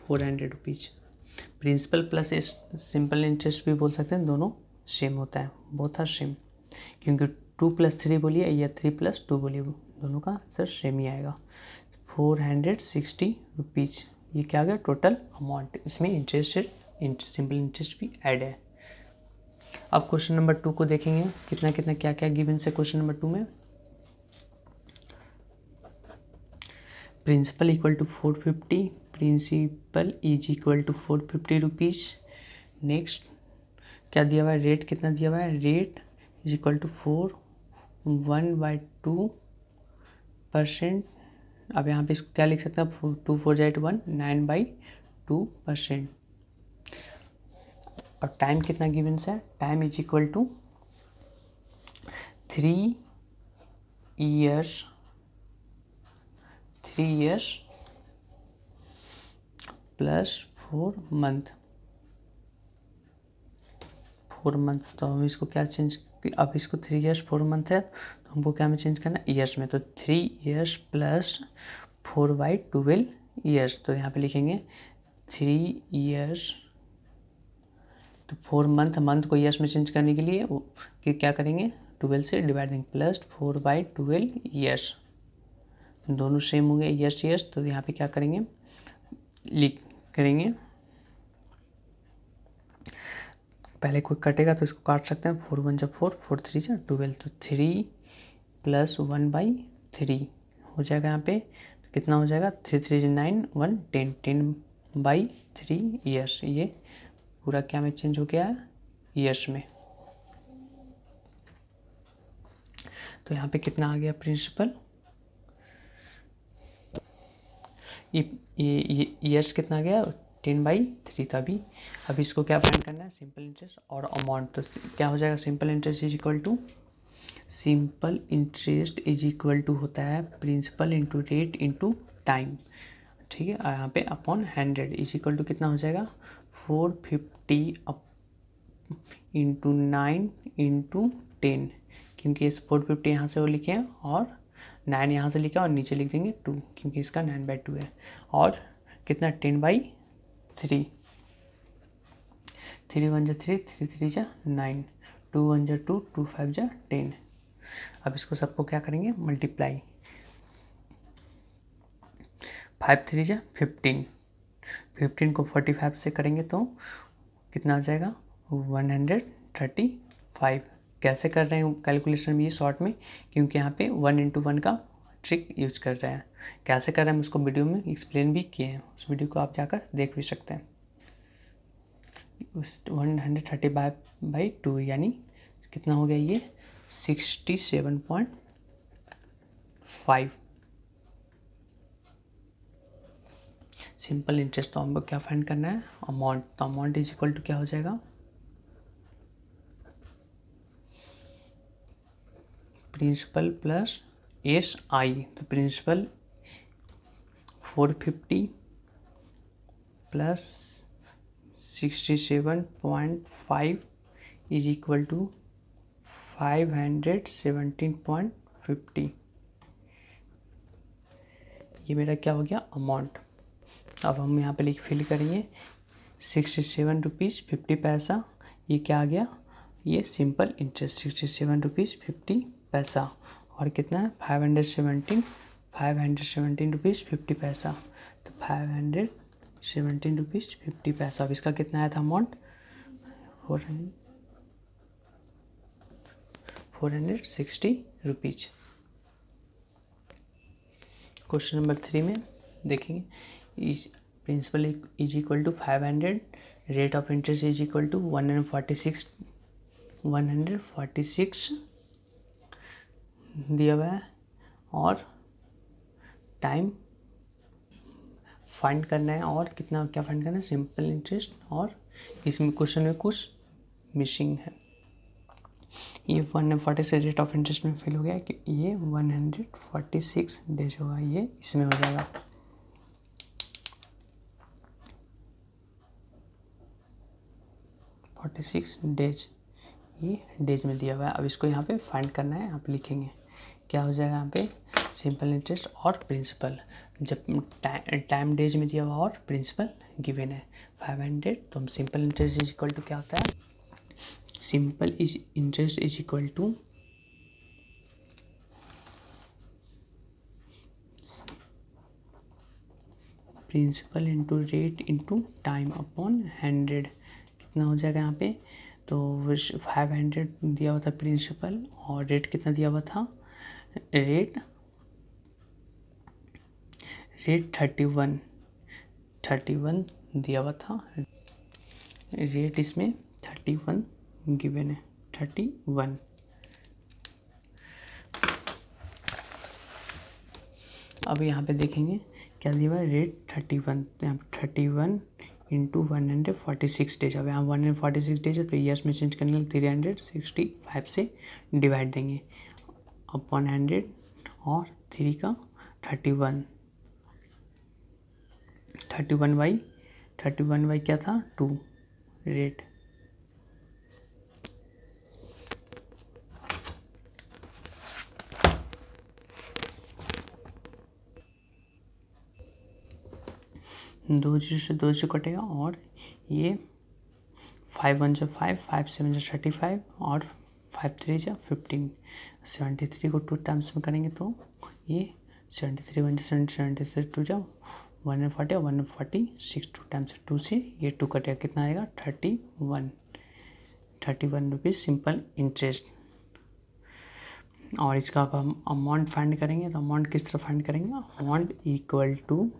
400 rupees. Principal plus simple interest भी बोल सकते हैं, दोनों सेम होता है, बोथ आर सेम, क्योंकि 2 + 3 बोलिए या 3 + 2 बोलिए, दोनों का आंसर सेम ही आएगा। 460 रुपीज़, ये क्या आ गया टोटल अमाउंट, इसमें इंटरेस्ट सिंपल इंटरेस्ट भी ऐड है। अब क्वेश्चन नंबर 2 को देखेंगे, कितना कितना क्या क्या गिवन से क्वेश्चन नंबर 2 में। Principal equal to 450, principal is equal to 450 rupees. Next क्या दिया हुआ है, रेट कितना दिया हुआ है, रेट इज इक्वल टू 4 1/2%। अब यहाँ पे इसको क्या लिख सकते हैं 2 4 × 1 9/2%। और टाइम कितना गिवन है, time is equal to 3 years 3 years plus 4 month, 4 months. तो हम इसको क्या चेंज, अब इसको 3 ईयर्स 4 मंथ है तो हमको क्या में चेंज करना है, ईयर्स में। तो 3 ईयर्स प्लस 4/12 ईयर्स। तो यहाँ पे लिखेंगे 3 ईयर्स, तो 4 मंथ, मंथ को ईयर्स में चेंज करने के लिए कि क्या करेंगे, 12 से डिवाइड देंगे, प्लस 4/12 ईयर्स। दोनों सेम हो गए ईयर्स ईयर्स। तो यहाँ पे क्या करेंगे, लिख करेंगे, पहले कोई कटेगा तो इसको काट सकते हैं, 4 1 जा 4, 4 3 जा 12, तो 3 प्लस 1/3 हो जाएगा यहाँ पे। तो कितना हो जाएगा, 3 3 9 1 10, 10/3 ईयर्स। ये पूरा क्या में चेंज हो गया है, ईयर्स में। तो यहाँ पे कितना आ गया प्रिंसिपल, ये ईयर्स कितना आ गया, 10/3 था अभी। अब इसको क्या फाइंड करना है, सिंपल इंटरेस्ट और अमाउंट। तो क्या हो जाएगा, simple interest is equal to, simple interest is equal to होता है principal into rate into time, ठीक है। यहाँ पे अपॉन 100 इज इक्वल टू कितना हो जाएगा, 450 इंटू 9 इंटू 10, क्योंकि इस 450 यहाँ से वो लिखे हैं और 9 यहाँ से लिखा और नीचे लिख देंगे 2, क्योंकि इसका 9/2 है। और कितना, 10/3, 3 1 जा 3, 3 3 जा 9, 2 1 जा 2, 2 5 जा 10। अब इसको सबको क्या करेंगे, मल्टीप्लाई, 5 3 जा 15, 15 को 45 से करेंगे तो कितना आ जाएगा, 135। कैसे कर रहे हैं कैलकुलेशन में ये शॉर्ट में, क्योंकि यहाँ पे 1 × 1 का ट्रिक यूज कर रहे हैं। कैसे कर रहे हैं हम उसको वीडियो में एक्सप्लेन भी किए हैं, उस वीडियो को आप जाकर देख भी सकते हैं। 135/2 यानी कितना हो गया, ये 67.5 सिंपल इंटरेस्ट। तो हमको क्या फाइंड करना है, अमाउंट। तो अमाउंट इज इक्वल टू क्या हो जाएगा, प्रिंसिपल प्लस SI। तो principal 450 plus 67.5 is equal to 517.50। ये मेरा क्या हो गया, अमाउंट। अब हम यहाँ पे फिल करेंगे 67 रुपीज़ 50 पैसा। ये क्या आ गया, ये सिंपल इंटरेस्ट 67 रुपीज़ 50 पैसा। और कितना है, 517 रुपीज़ 50 पैसा। तो 517 रुपीज़ 50 पैसा। अब इसका कितना आया था अमाउंट, 460 रुपीज़। क्वेश्चन नंबर 3 में देखेंगे, principal is equal to 500, rate of interest is equal to 146 दिया हुआ है, और टाइम फाइंड करना है, और कितना क्या फाइंड करना है, सिंपल इंटरेस्ट। और इसमें क्वेश्चन में कुछ मिसिंग है, ये 146 रेट ऑफ इंटरेस्ट में फेल हो गया कि ये 146 डेज होगा, ये इसमें हो जाएगा। डेज, ये डेज में दिया हुआ है। अब इसको यहाँ पे फाइंड करना है, आप लिखेंगे क्या हो जाएगा यहाँ पे, सिंपल इंटरेस्ट और प्रिंसिपल। जब टाइम डेज में दिया हुआ और प्रिंसिपल गिवन है 500, तो हम simple interest is equal to क्या होता है, simple interest is equal to principal into rate into time upon 100। कितना हो जाएगा यहाँ पे, तो 500 दिया हुआ था प्रिंसिपल, और रेट कितना दिया हुआ था, रेट 31 दिया हुआ था, रेट इसमें 31 गिवन है, 31। अब यहाँ पे देखेंगे क्या दिया हुआ है, रेट 31, तो यहाँ पे 31 इंटू 146 डेज। अब यहाँ 146 डेज है तो ईयर्स में चेंज करने के लिए 365 से डिवाइड देंगे अपॉन 100, और 3 का 31, 31/31 क्या था 2 रेट। दो जीरो से 2 से कटेगा और ये 5 1 जा 5, 5 7 जा 35 और 5 3 जा 15। 73 को 2 टाइम्स में करेंगे तो ये 73 1 जा 73 2 जा 140 और 146 2 टाइम्स 2 से ये 2 कटेगा, कितना आएगा 31 रुपीज़ सिंपल इंटरेस्ट। और इसका अब हम अमाउंट फाइंड करेंगे, तो अमाउंट किस तरह फाइंड करेंगे, अमाउंट इक्वल टू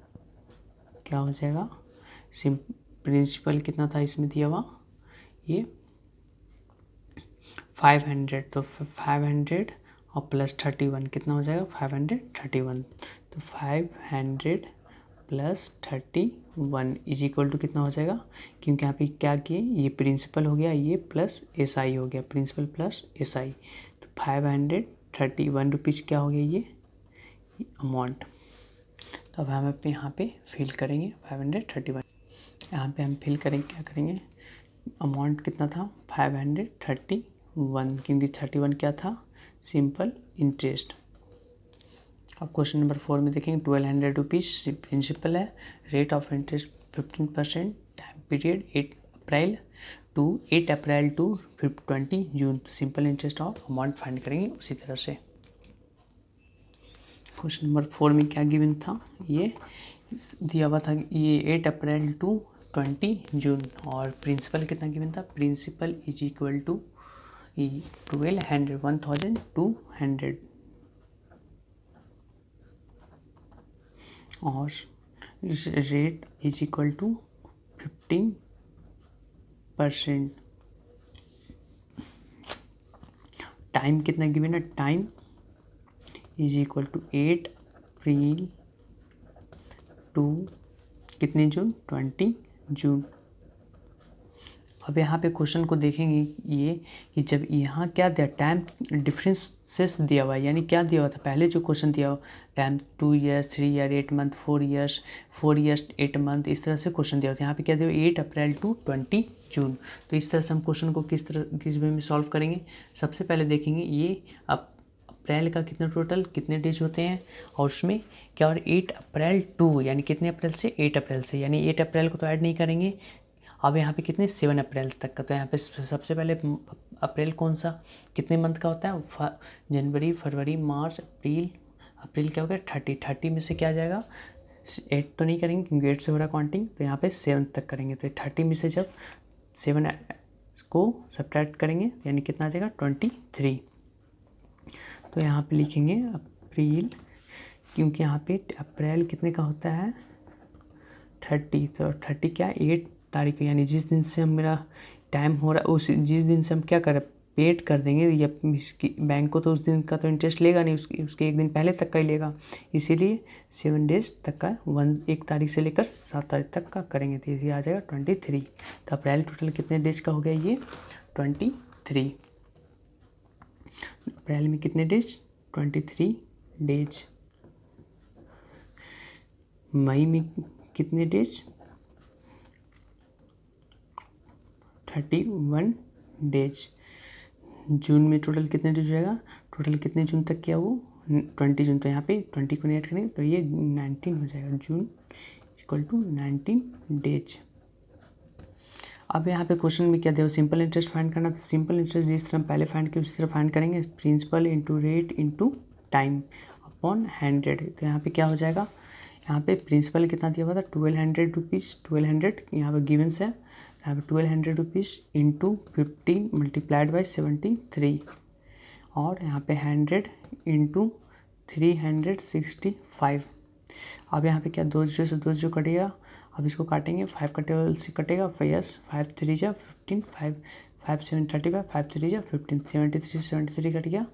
क्या हो जाएगा, प्रिंसिपल कितना था इसमें दिया हुआ ये 500, तो 500 और प्लस 31 कितना हो जाएगा 531, तो 500 प्लस 31 इज इक्वल टू कितना हो जाएगा, क्योंकि यहाँ पे क्या किए ये प्रिंसिपल हो गया, ये प्लस एस आई हो गया, प्रिंसिपल प्लस एस आई, तो 531 रुपीज़ क्या हो गया ये अमाउंट। तो अब हम अपने यहाँ पे फिल करेंगे 531, यहाँ पे हम फिल करेंगे, क्या करेंगे, अमाउंट कितना था 531, क्योंकि 31 क्या था सिंपल इंटरेस्ट। अब क्वेश्चन नंबर 4 में देखेंगे 1200 रुपीज़ प्रिंसिपल है, rate of interest 15%, time period 8 April to 20 June, simple interest of amount find करेंगे उसी तरह से। क्वेश्चन नंबर 4 में क्या गिवन था, ये दिया हुआ था ये 8 अप्रैल टू 20 जून, और प्रिंसिपल कितना गिवन था, प्रिंसिपल इज इक्वल टू 1200 और rate is equal to 15%। Time कितना गिवन है, time is equal to 8 April to कितने जून 20 जून। अब यहाँ पे क्वेश्चन को देखेंगे ये कि जब यहाँ क्या दिया, टाइम डिफरेंसेस दिया हुआ है, यानी क्या दिया हुआ था पहले जो क्वेश्चन दिया हुआ time 2 years 3 year 8 month 4 years 8 month, इस तरह से क्वेश्चन दिया हुआ था। यहाँ पे क्या दिया हुआ 8 अप्रैल टू 20 जून। तो इस तरह से हम क्वेश्चन को किस वे में सॉल्व करेंगे, सबसे पहले देखेंगे ये अप्रैल का कितना टोटल कितने डेज होते हैं, और उसमें क्या और 8 अप्रैल टू यानी कितने अप्रैल से 8 अप्रैल से, यानी 8 अप्रैल को तो ऐड नहीं करेंगे। अब यहाँ पे कितने 7 अप्रैल तक का, तो यहाँ पे सबसे पहले अप्रैल कौन सा कितने मंथ का होता है, जनवरी फरवरी मार्च अप्रैल क्या हो गया 30 में से क्या आ जाएगा 8 तो नहीं करेंगे क्योंकि 8 से हो रहा काउंटिंग, तो यहाँ पे 7 तक करेंगे, तो 30 में से जब 7 को सब्ट्रैक्ट करेंगे यानी कितना आ जाएगा 23। तो यहाँ पे लिखेंगे अप्रैल, क्योंकि यहाँ पे अप्रैल कितने का होता है 30, तो 30 क्या 8 तारीख को, यानी जिस दिन से हम मेरा टाइम हो रहा है उस जिस दिन से हम क्या करें पेड कर देंगे, या इसकी बैंक को तो उस दिन का तो इंटरेस्ट लेगा नहीं, उसके एक दिन पहले तक का ही लेगा, इसीलिए 7 डेज तक का 1 तारीख से लेकर 7 तारीख तक का करेंगे, तो ये आ जाएगा 23। तो अप्रैल टोटल कितने डेज का हो गया ये 23। अप्रैल में कितने डेज 23 डेज। मई में कितने डेज 31 डेज। जून में टोटल कितने डेज हो जाएगा, टोटल कितने जून तक किया वो 20 जून, तो यहाँ पे 20 को ऐड करेंगे तो ये 19 हो जाएगा, जून इक्वल टू 19 डेज। अब यहाँ पे क्वेश्चन में क्या दिया सिंपल इंटरेस्ट फाइंड करना, तो सिंपल इंटरेस्ट जिस तरह हम पहले फाइंड किए उसी तरह फाइंड करेंगे, principal into rate into time upon 100। तो यहाँ पे क्या हो जाएगा, यहाँ पे प्रिंसिपल कितना दिया हुआ था 1200 रुपीज़, 1200 यहाँ पे गिवन्स है, यहाँ पे 1200 रुपीज़ इंटू 15 मल्टीप्लाइड बाई 73, और यहाँ पे 100 इंटू 365। अब यहाँ पे क्या 2 जीरो से 2 जीरो कटेगा, अब इसको काटेंगे 5 का टेबल से कटेगा, यस 5 3 जा 15, 5 7 35, 5 3 जा 15, 73 कट गया,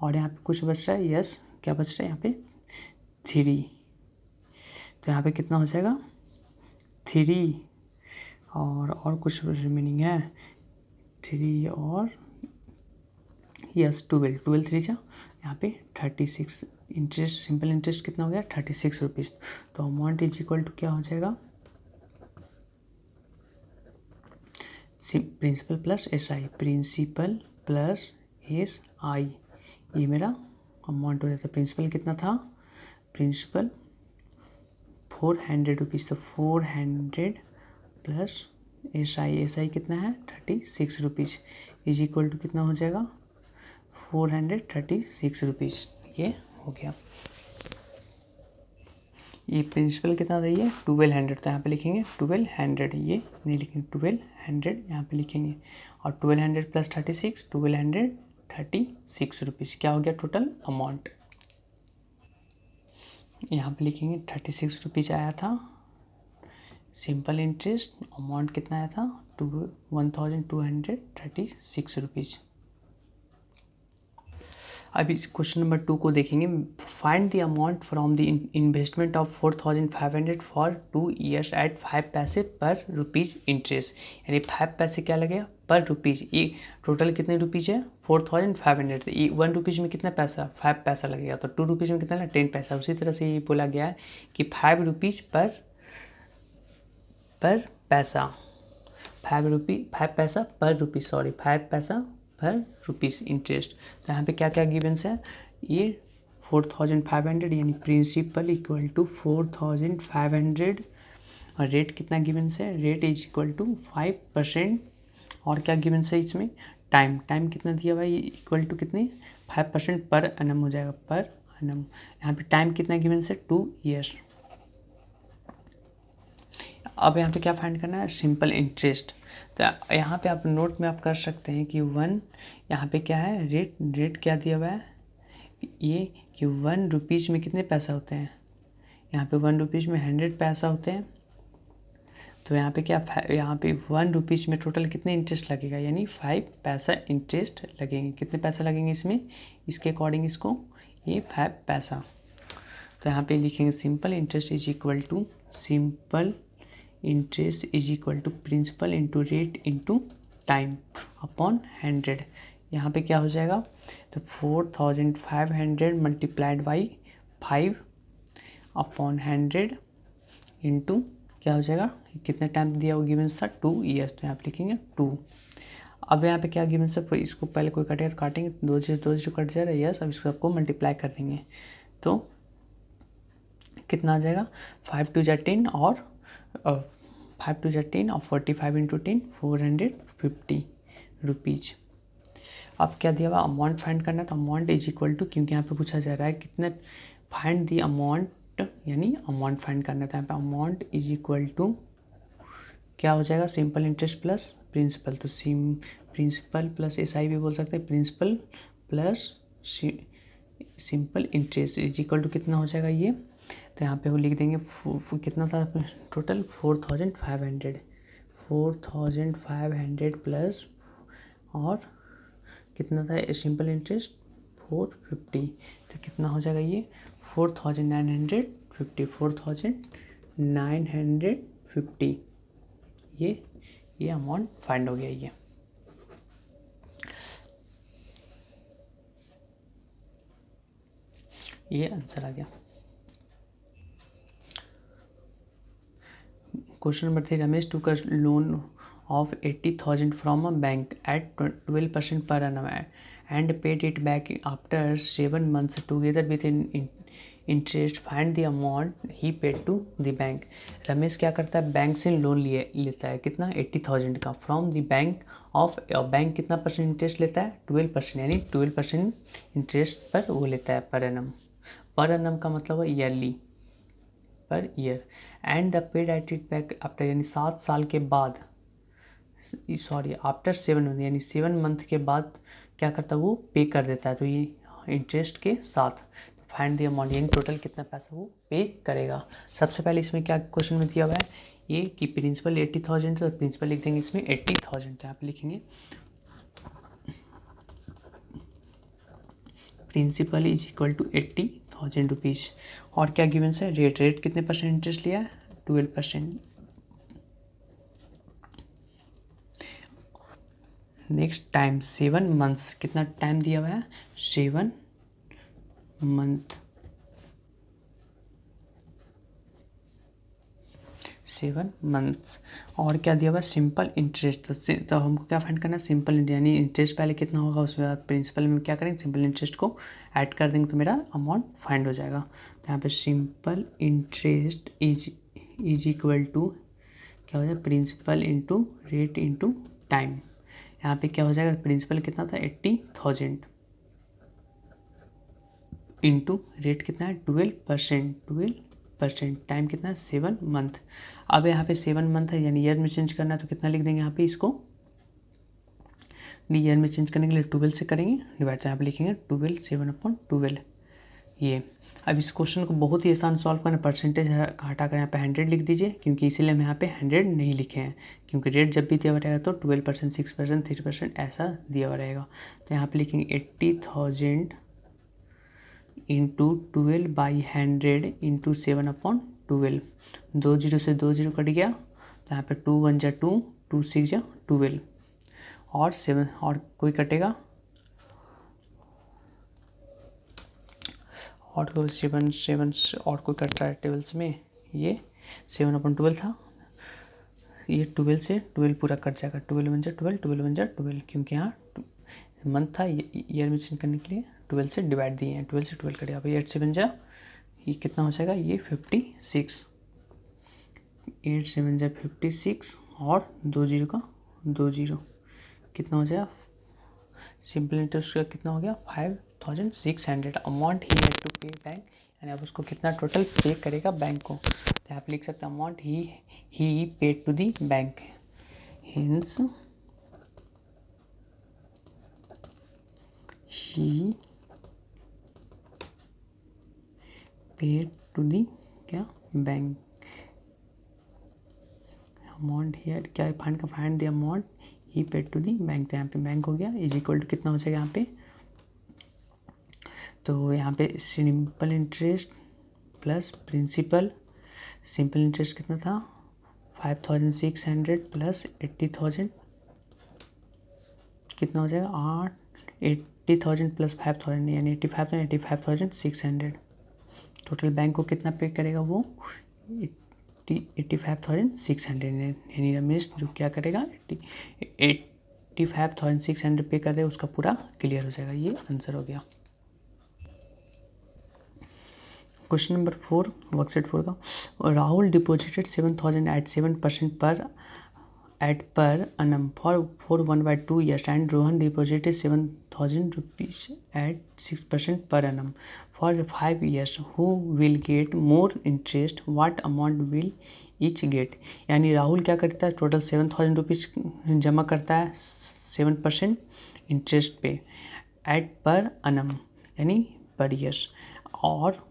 और यहाँ पे कुछ बच रहा है, यस क्या बच रहा है यहाँ पे 3, तो यहाँ पे कितना हो जाएगा 3 और कुछ रिमेनिंग है 3 और यस 12 3 जा यहाँ पे 36। इंटरेस्ट सिंपल इंटरेस्ट कितना हो गया 36 रुपीज़। तो अमाउंट इज इक्वल टू क्या हो जाएगा principal plus S I, principal plus S I, ये मेरा अमाउंट हो जाता है। प्रिंसिपल कितना था, प्रिंसिपल 400 रुपीज़, तो 400 प्लस एस आई कितना है 36 रुपीज़, इज इक्वल टू कितना हो जाएगा 436 रुपीज़। ये हो गया। ये प्रिंसिपल कितना था, ये 1200, तो यहाँ पे लिखेंगे 1200, ये नहीं लिखेंगे 1200, यहाँ पे लिखेंगे। और 1200 प्लस 36, 1236 रुपीज़, क्या हो गया टोटल अमाउंट। यहाँ पे लिखेंगे 36 रुपीज़ आया था सिंपल इंटरेस्ट, अमाउंट कितना आया था 1236 रुपीज़। अब इस क्वेश्चन नंबर 2 को देखेंगे। Find the amount from the investment of 4500 for 2 years at 5 पैसे पर रुपीज़ इंटरेस्ट, यानी 5 पैसे क्या लगेगा पर रुपीज़। ये टोटल कितने रुपीज़ है 4500, तो ये 1 रुपीज़ में कितना पैसा 5 पैसा लगेगा, तो 2 रुपीज़ में कितना है 10 पैसा। उसी तरह से ये बोला गया है कि 5 रुपीज़ पर पैसा, 5 पैसा पर रुपीज़, 5 पैसा पर रुपीज़ इंटरेस्ट। तो यहाँ पे क्या क्या गिवन्स है, ये 4500 यानी प्रिंसिपल इक्वल टू 4500, और रेट कितना गिवन्स है, रेट इज इक्वल टू 5%। और क्या गिवन्स है इसमें, टाइम कितना दिया भाई, इक्वल टू कितने 5% पर एनम हो जाएगा, पर एनम। यहाँ पे टाइम कितना गिवन्स है 2 ईयर्स। अब यहाँ पे क्या फाइंड करना है, सिंपल इंटरेस्ट। तो यहाँ पे आप नोट में आप कर सकते हैं कि 1, यहाँ पे क्या है रेट क्या दिया हुआ है, ये कि 1 रुपीज़ में कितने पैसा होते हैं, यहाँ पे 1 रुपीज़ में 100 पैसा होते हैं। तो यहाँ पे क्या, यहाँ पे 1 रुपीज़ में टोटल कितने इंटरेस्ट लगेगा, यानी 5 पैसा इंटरेस्ट लगेंगे। कितने पैसा लगेंगे इसमें, इसके अकॉर्डिंग इसको ये 5 पैसा। तो यहाँ पे लिखेंगे simple interest is equal to, simple interest is equal to principal into rate into time upon 100। यहाँ पे क्या हो जाएगा, तो 4500 मल्टीप्लाइड बाई 5 अपॉन 100 इंटू क्या हो जाएगा, कितने टाइम दिया हुआ गिवन था 2 ईयर्स, तो यहाँ पे लिखेंगे 2। अब यहाँ पे क्या गिवन है, इसको पहले कोई कटेगा तो काटेंगे, 2 जो कट जाएगा यस, अब इसको सबको मल्टीप्लाई कर देंगे तो कितना आ जाएगा 5 2 जा 10 और 5 2 जा 10 और 45 इंटू 10 450 रुपीज़। अब क्या दिया हुआ अमाउंट फाइंड करना है, तो अमाउंट इज इक्वल टू, क्योंकि यहाँ पे पूछा जा रहा है कितने फाइंड दी अमाउंट, यानी अमाउंट फाइंड करना था। यहाँ पे अमाउंट इज इक्वल टू क्या हो जाएगा, सिंपल इंटरेस्ट प्लस प्रिंसिपल, तो प्रिंसिपल प्लस एस आई भी बोल सकते हैं, principal plus simple interest is equal to कितना हो जाएगा ये, तो यहाँ पे वो लिख देंगे कितना था टोटल 4500 प्लस और कितना था सिंपल इंटरेस्ट 450, तो कितना हो जाएगा ये 4950, ये अमाउंट फाइंड हो गया। ये आंसर आ गया। Question number 3, Ramesh took a loan of 80,000 from a bank at 12% per annum and paid it back after 7 months together with an interest. Find the amount he paid to the bank. Ramesh क्या करता है, bank से loan लेता है कितना 80,000 का, from the bank of, bank कितना percent interest लेता है 12%, यानी 12% इंटरेस्ट पर वो लेता है पर एनम का मतलब है yearly, per year. And the paid at it back after, यानी 7 साल के बाद, सॉरी आफ्टर 7 मंथ, यानी 7 मंथ के बाद क्या करता है वो पे कर देता है, तो ये इंटरेस्ट के साथ। फाइंड द अमाउंट, यानी टोटल कितना पैसा वो पे करेगा। सबसे पहले इसमें क्या क्वेश्चन में दिया हुआ है ये कि प्रिंसिपल 80,000, तो प्रिंसिपल लिख देंगे इसमें 80,000, तो यहाँ पे लिखेंगे principal is equal to 80,000 rupees. और क्या गिवन है, रेट कितने परसेंट इंटरेस्ट लिया है 12%। नेक्स्ट टाइम 7 मंथ्स, कितना टाइम दिया हुआ है 7 मंथ, 7 मंथ्स। और क्या दिया हुआ है, सिंपल इंटरेस्ट। तो हमको क्या फाइंड करना है, सिंपल यानी इंटरेस्ट पहले कितना होगा, उसके बाद प्रिंसिपल में क्या करेंगे, सिंपल इंटरेस्ट को ऐड कर देंगे तो मेरा अमाउंट फाइंड हो जाएगा। तो यहाँ पे simple interest is equal to क्या हो जाएगा, principal into rate into time. यहाँ पे क्या हो जाएगा, प्रिंसिपल कितना था 80,000 इंटू रेट कितना है 12%, टाइम कितना है 7 मंथ। अब यहाँ पे 7 मंथ है यानी ईयर में चेंज करना है तो कितना लिख देंगे यहाँ पे, इसको ईयर में चेंज करने के लिए 12 से करेंगे डिवाइड, तो यहाँ पे लिखेंगे 12 7/12 ये। अब इस क्वेश्चन को बहुत ही आसान सॉल्व करना, परसेंटेज हटा कर यहाँ पे 100 लिख दीजिए, क्योंकि इसीलिए हम यहाँ पे 100 नहीं लिखे हैं, क्योंकि रेट जब भी दिया हुआ रहेगा तो 12%, 6%, 3% ऐसा दिया हुआ रहेगा। तो यहाँ पे लिखेंगे 80,000 इंटू 12/100 इंटू 7/12। 2 जीरो से 2 जीरो कट गया, तो यहाँ पे 2 1 जा 2, 2 6 जा 12 और 7 और कोई कटेगा और 7 और कोई कट रहा है टेबल्स में, ये 7/12 था, ये 12 से 12 पूरा कट जाएगा, 12 1 जा 12, 12 1 जा 12, क्योंकि यहाँ मंथ था ईयर में चेंज करने के लिए 12 से डिवाइड दिए हैं, 12 से 12 कटेगा भाई, 8 7 जा ये कितना हो जाएगा, ये 56, 8 7 जा 56 और 2 जीरो का 2 जीरो कितना हो जाएगा, सिंपल इंटरेस्ट का कितना हो गया 5,600 अमाउंट ही हैड टू पे बैंक, यानी अब उसको कितना टोटल पे करेगा बैंक को। तो आप लिख सकते हैं amount he paid to the bank, hence he paid to the क्या बैंक, अमाउंट हियर क्या find the amount he paid to the bank. तो यहाँ पे बैंक हो गया इज इक्वल टू कितना हो जाएगा यहाँ पे, तो यहाँ पे simple interest plus principal, simple interest कितना था 5,600 प्लस 80,000 कितना हो जाएगा 80,000 प्लस 5,000 यानी 85,600। टोटल बैंक को कितना पे करेगा वो 85,600, यानी रमेश जो क्या करेगा 85,600 पे कर दे, उसका पूरा क्लियर हो जाएगा। ये आंसर हो गया। क्वेश्चन नंबर 4 वर्कशीट 4 का, Rahul deposited 7,000 at 7% per annum for 1/2 years and Rohan deposited 7,000 rupees at 6% per annum for 5 years. Who will get more interest? What amount will each get? यानी राहुल क्या करता है, टोटल 7,000 रुपीज़ जमा करता है 7% इंटरेस्ट पे eight पर अनम यानी पर ईयर्स, और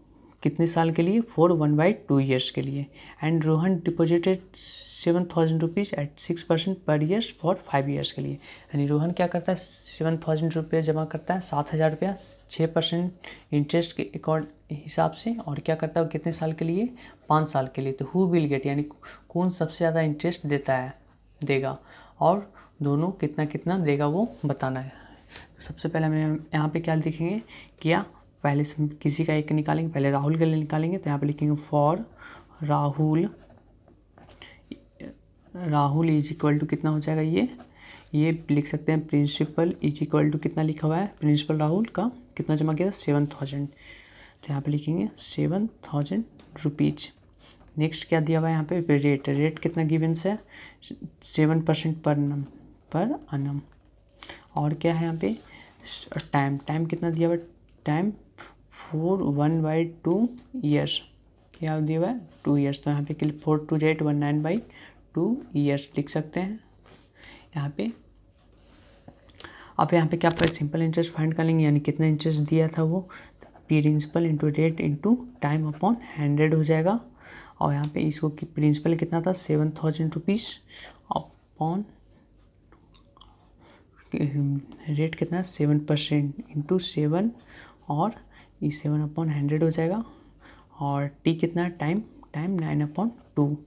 कितने साल के लिए, फॉर 1/2 ईयर्स के लिए। And Rohan deposited 7,000 rupees at 6% पर ईयर्स फॉर 5 ईयर्स के लिए, यानी रोहन क्या करता है 7,000 रुपये जमा करता है, 7,000 रुपया 6% इंटरेस्ट के अकॉर्ड हिसाब से, और क्या करता है कितने साल के लिए 5 साल के लिए। तो हु विल गेट यानी कौन सबसे ज़्यादा इंटरेस्ट देगा और दोनों कितना कितना देगा वो बताना है। सबसे पहले हमें यहाँ पे क्या लिखेंगे, क्या पहले से किसी का एक निकालेंगे, पहले राहुल के लिए निकालेंगे, तो यहाँ पे लिखेंगे for Rahul is equal to कितना हो जाएगा, ये लिख सकते हैं प्रिंसिपल इज इक्वल टू कितना लिखा हुआ है, प्रिंसिपल राहुल का कितना जमा किया 7,000, तो यहाँ पे लिखेंगे 7,000 रुपीज़। नेक्स्ट क्या दिया हुआ है यहाँ पे, रेट कितना गिवेंस है 7% पर annum, और क्या है यहाँ पे टाइम कितना दिया हुआ है, टाइम फॉर 1/2 ईयर्स, क्या दिया हुआ है 2 ईयर्स, तो यहाँ पे 4 2 8 19/2 ईयर्स लिख सकते हैं यहाँ पे। अब यहाँ पे क्या पर सिंपल इंटरेस्ट फाइंड कर लेंगे, यानी कितना इंटरेस्ट दिया था वो, principal into rate into time upon 100 हो जाएगा, और यहाँ पे इसको प्रिंसिपल कितना था 7,000 रुपीज़ अपॉन रेट कितना 7% इंटू 7 और ये 7/100 हो जाएगा, और टी कितना टाइम 9/2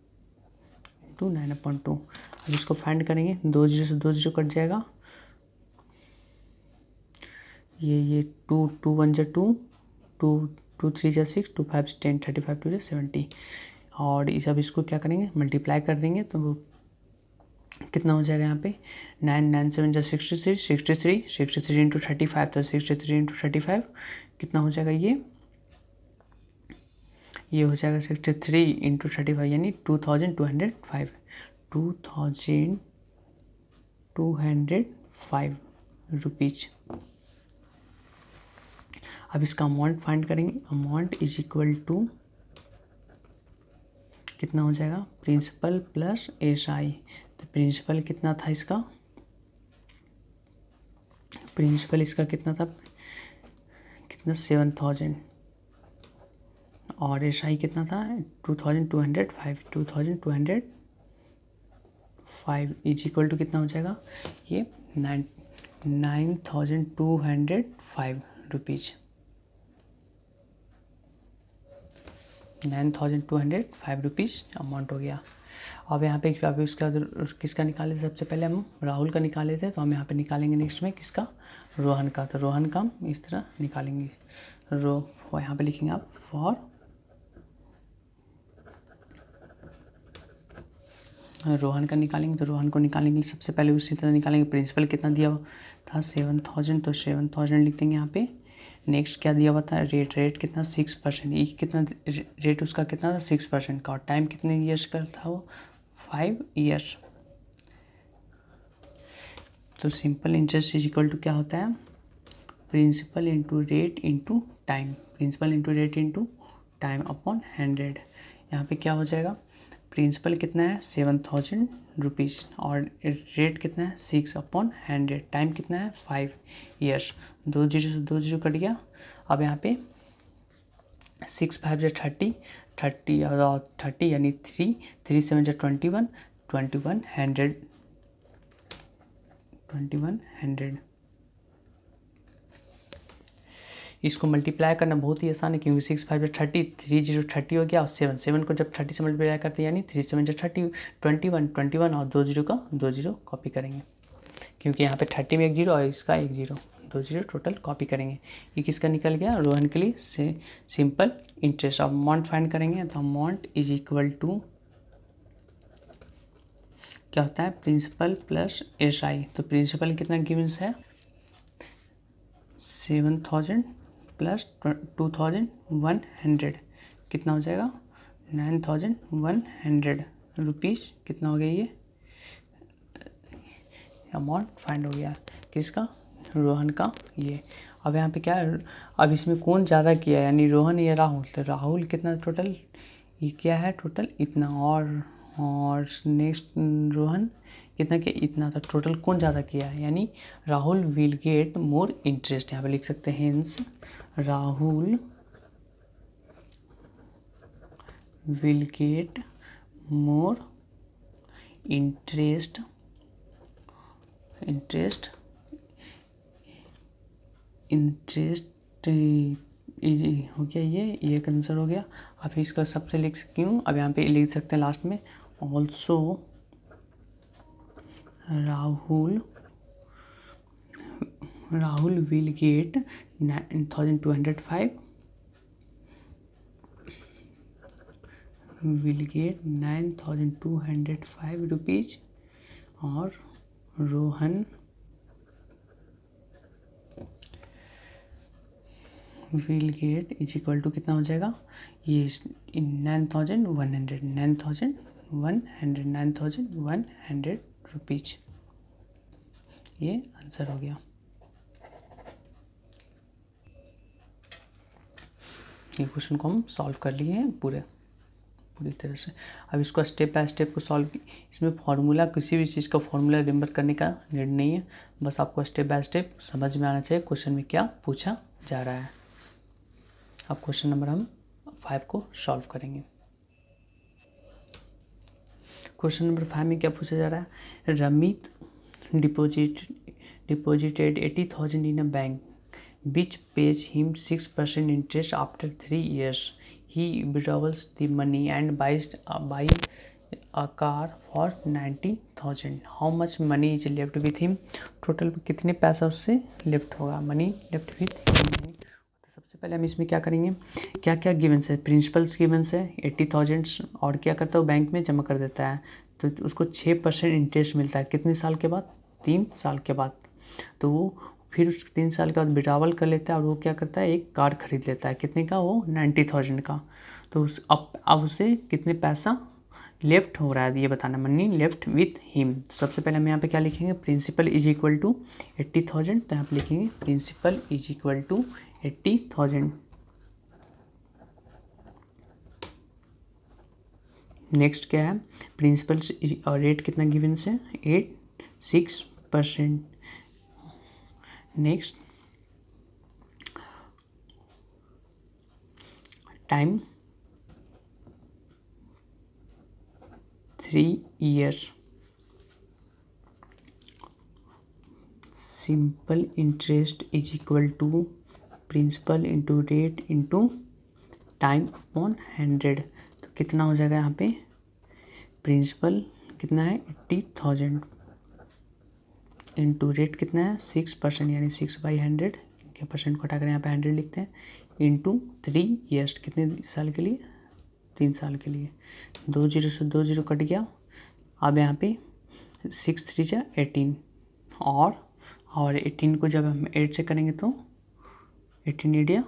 इंटू 9/2। अब इसको फाइंड करेंगे, 2 जीरो से 2 जीरो कट जाएगा, ये 2 1 जा 2, 2 3 जा 6, 2 5 10, 35 2 जा 70, और इस अब इसको क्या करेंगे, मल्टीप्लाई कर देंगे तो वो कितना हो जाएगा यहाँ पे 9 9 7 जा 63, 63 इंटू 35, तो 63 इंटू 35 कितना हो जाएगा, ये हो जाएगा 63 इंटू 35 यानी 2205 2205 रुपीज। अब इसका अमाउंट फाइंड करेंगे, अमाउंट इज इक्वल टू कितना हो जाएगा, प्रिंसिपल प्लस SI। तो प्रिंसिपल कितना था इसका, प्रिंसिपल इसका कितना था, कितना 7000 और SI कितना था 2205 इज इक्वल टू कितना हो जाएगा, ये 9205 रुपीज, 9205 रुपीज़ अमाउंट हो गया। अब यहाँ पे अभी उसका किसका निकाले थे, सबसे पहले हम राहुल का निकाले थे, तो हम यहाँ पे निकालेंगे नेक्स्ट में किसका, रोहन का। तो रोहन का हम इस तरह निकालेंगे, यहाँ पे लिखेंगे आप फॉर रोहन का निकालेंगे। तो रोहन को निकालेंगे सबसे पहले उसी तरह निकालेंगे, प्रिंसिपल कितना दिया हुआ था 7000, तो 7000 लिख देंगे यहाँ पे। नेक्स्ट क्या दिया हुआ था, रेट कितना 6%, ये कितना रेट उसका कितना था 6% का, और टाइम कितने ईयर्स का था वो 5 ईयर्स। तो simple interest is equal to क्या होता है, principal into rate into time, principal into rate into time upon 100। यहाँ पे क्या हो जाएगा, प्रिंसिपल कितना है 7000 रुपीज़ और रेट कितना है 6/100, टाइम कितना है 5 ईयर्स। 2 जीरो से 2 जीरो कट गया। अब यहाँ पे 6 5 जा 30, 30 और 30 यानी 3 3 7 जा 21, 2100। इसको मल्टीप्लाई करना बहुत ही आसान है, क्योंकि 6 5 जा 30, 3 0 30 हो गया, और 7 को जब 30 से मल्टीप्लाई करते हैं यानी 3 7 जा 30, 21 और 2 जीरो का 2 जीरो कॉपी करेंगे, क्योंकि यहाँ पे 30 में 1 जीरो और इसका 1 जीरो, 2 जीरो टोटल कॉपी करेंगे। ये किसका निकल गया, रोहन के लिए से सिंपल इंटरेस्ट। अब अमाउंट फाइंड करेंगे, तो अमाउंट इज इक्वल टू क्या होता है, प्रिंसिपल प्लस SI। तो प्रिंसिपल कितना गिवन्स है 7000 प्लस 2100 कितना हो जाएगा 9100 रुपीज़। कितना हो गया, ये अमाउंट फाइंड हो गया किसका, रोहन का। ये अब यहाँ पे क्या है, अब इसमें कौन ज़्यादा किया है, यानी रोहन या राहुल। तो राहुल कितना टोटल, ये क्या है टोटल इतना, और नेक्स्ट रोहन कितना किया, इतना। था टोटल कौन ज़्यादा किया है, यानी Rahul will get more interest. यहाँ पे लिख सकते हैं hence Rahul will get more interest हो गया, ये आंसर हो गया। अब इसका सबसे लिख सकती हूँ, अब यहाँ पे लिख सकते हैं लास्ट में also Rahul will get 9205 will get 9205 rupees, और Rohan will get is equal to कितना हो जाएगा, ये 9100 रुपीज़। ये आंसर हो गया। ये क्वेश्चन को हम सॉल्व कर लिए हैं पूरी तरह से। अब इसको स्टेप बाय स्टेप को सॉल्व, इसमें फार्मूला किसी भी चीज़ का फार्मूला रिमेंबर करने का नीड नहीं है, बस आपको स्टेप बाय स्टेप समझ में आना चाहिए क्वेश्चन में क्या पूछा जा रहा है। अब क्वेश्चन नंबर हम 5 को सॉल्व करेंगे। क्वेश्चन नंबर 5 में क्या पूछा जा रहा है, Ramit deposited 80,000 in a bank which pays him 6% interest after 3 years. He withdraws the money and buys a car for 90,000. How much money is left with him? Total कितने पैसा उससे लेफ्ट होगा, मनी लेफ्ट विथ हिम। सबसे पहले हम इसमें क्या करेंगे, क्या क्या गिवन्स है, प्रिंसिपल्स गिवन्स है 80,000 और क्या करता है वो बैंक में जमा कर देता है, तो उसको 6% इंटरेस्ट मिलता है कितने साल के बाद, 3 साल के बाद। तो वो फिर उस 3 साल के बाद विड्रॉवल कर लेता है और वो क्या करता है एक कार खरीद लेता है, कितने का, वो 90,000 का। तो अब उसे कितने पैसा लेफ्ट हो रहा है ये बताना, मनी लेफ्ट विथ हिम। तो सबसे पहले हम यहाँ पे क्या लिखेंगे, प्रिंसिपल इज इक्वल टू 80,000, तो यहाँ पे लिखेंगे principal is equal to 80,000। Next क्या है, प्रिंसिपल और रेट कितना गिवन से 6%। Next time 3 years। Simple interest is equal to principal into rate into time upon 100। तो कितना हो जाएगा यहाँ पे, प्रिंसिपल कितना है 80,000 इंटू रेट कितना है 6%, यानी 6/100 क्या परसेंट को हटा कर यहाँ पे 100 लिखते हैं, इंटू 3 years कितने साल के लिए, 3 साल के लिए। 2 0 से 2 0 कट गया। अब यहाँ पे 6 3 जा 18 और 18 को जब हम 8 से करेंगे तो 18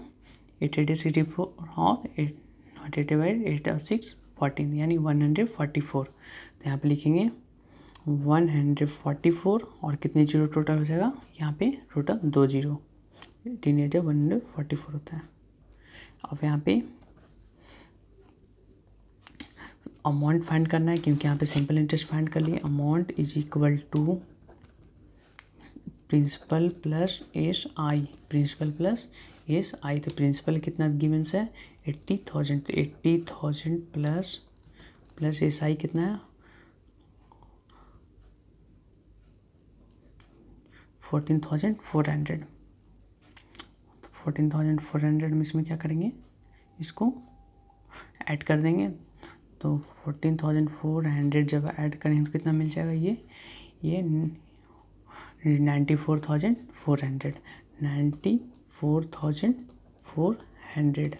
8 8 64 और 8 और 6 14 यानी 144। तो यहाँ पे लिखेंगे 144 और कितने जीरो टोटल हो जाएगा, यहाँ पे टोटल 2 0, 18 8 144 होता है। अब यहाँ पे अमाउंट फाइंड करना है, क्योंकि यहाँ पे सिंपल इंटरेस्ट फाइंड कर लिए। Amount is equal to principal plus S I, principal plus S I. तो प्रिंसिपल कितना गिवन है 80,000, तो 80,000 प्लस एस आई कितना है 14,400। 14,400 में इसमें क्या करेंगे, इसको ऐड कर देंगे। तो 14,400 जब ऐड करेंगे तो कितना मिल जाएगा, ये 94,400, 94,400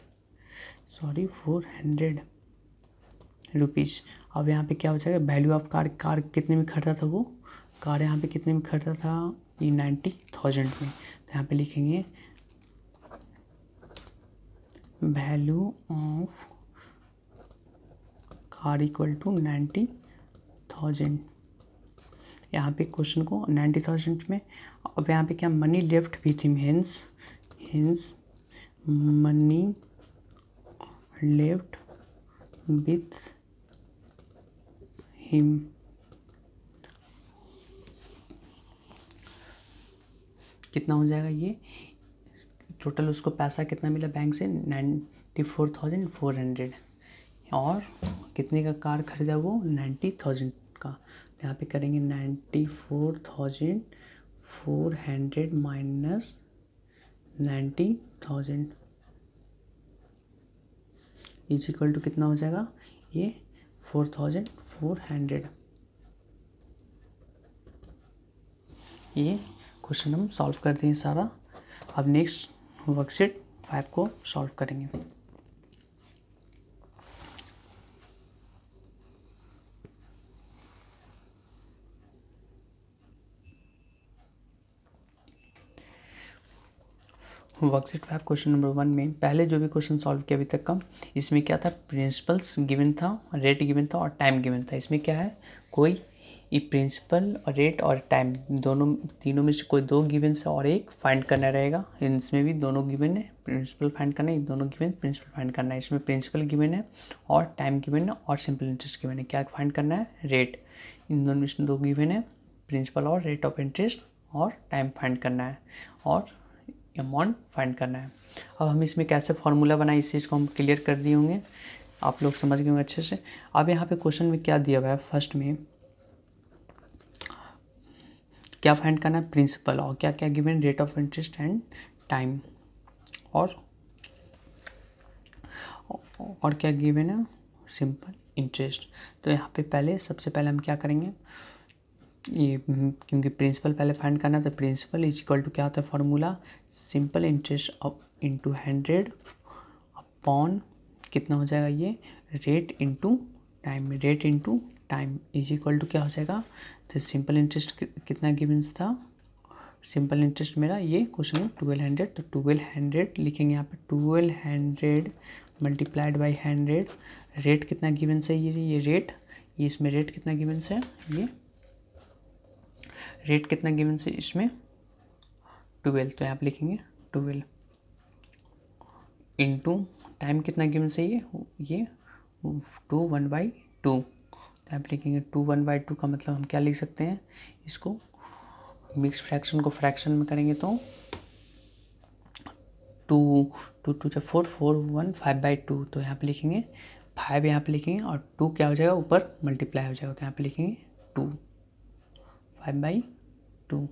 सॉरी 400 रुपीज़। अब यहाँ पे क्या हो जाएगा, वैल्यू ऑफ कार कितने में खरीदा था, वो कार यहाँ पे कितने में खरीदा था, ये 90,000 में। तो यहाँ पे लिखेंगे value of car equal to 90,000। यहाँ पे क्वेश्चन को 90,000 में, अब यहाँ पे क्या money left with him, hence money left with him. कितना हो जाएगा, ये टोटल उसको पैसा कितना मिला बैंक से 94,400 और कितने का कार खरीदा वो 90,000 का। तो यहाँ पे करेंगे 94,400 माइनस 90,000 इज इक्वल टू कितना हो जाएगा, ये 4,400। ये क्वेश्चन हम सॉल्व कर दिए सारा। अब नेक्स्ट वर्कशीट 5 को सॉल्व करेंगे। वर्कशीट 5 क्वेश्चन नंबर 1 में पहले जो भी क्वेश्चन सॉल्व किया अभी तक का, इसमें क्या था, प्रिंसिपल्स गिवन था, रेट गिवन था और टाइम गिवन था। इसमें क्या है, कोई ये प्रिंसिपल और रेट और टाइम दोनों तीनों में से कोई 2 गिवन है और एक फाइंड करना रहेगा। इसमें भी दोनों गिवन है, प्रिंसिपल फाइंड करना है, दोनों गिवन प्रिंसिपल फाइंड करना है। इसमें प्रिंसिपल गिवन है और टाइम गिवन है और सिंपल इंटरेस्ट गिवन है। क्या फाइंड करना है, रेट। इन दोनों में से 2 गिवन है, प्रिंसिपल और रेट ऑफ इंटरेस्ट, और टाइम फाइंड करना है और अमाउंट फाइंड करना है। अब हम इसमें कैसे फार्मूला बनाए, इस चीज़ को हम क्लियर कर दिए होंगे, आप लोग समझ गए होंगे अच्छे से। अब यहाँ पे क्वेश्चन में क्या दिया हुआ है, फर्स्ट में क्या फाइंड करना है, प्रिंसिपल और क्या क्या given, rate of interest and time, और क्या गिवन है, सिंपल इंटरेस्ट। तो यहाँ पे पहले सबसे पहले हम क्या करेंगे, ये क्योंकि प्रिंसिपल पहले फाइंड करना है, तो प्रिंसिपल इज इक्वल टू क्या होता है formula, simple interest up into 100 upon कितना हो जाएगा ये, rate into time, rate into time is equal to क्या हो जाएगा। तो सिंपल इंटरेस्ट कितना गिवन्स था, सिंपल इंटरेस्ट मेरा ये क्वेश्चन में 1200, तो 1200 लिखेंगे यहाँ पे, 1200 मल्टीप्लाइड बाई 100, रेट कितना गिवन्स है ये रेट, ये इसमें रेट कितना गिवन्स है, ये रेट कितना गिवन्स है इसमें 12, तो यहाँ पे लिखेंगे 12 इंटू टाइम कितना गिवन्स है ये 2 1/2, तो यहाँ पे लिखेंगे 2 1/2 का मतलब हम क्या लिख सकते हैं, इसको मिक्स फ्रैक्शन को फ्रैक्शन में करेंगे तो 2 4 1 5/2, तो यहाँ पे लिखेंगे 5 यहाँ पे लिखेंगे और 2 क्या हो जाएगा ऊपर मल्टीप्लाई हो जाएगा, तो यहाँ पे लिखेंगे 2 5/2,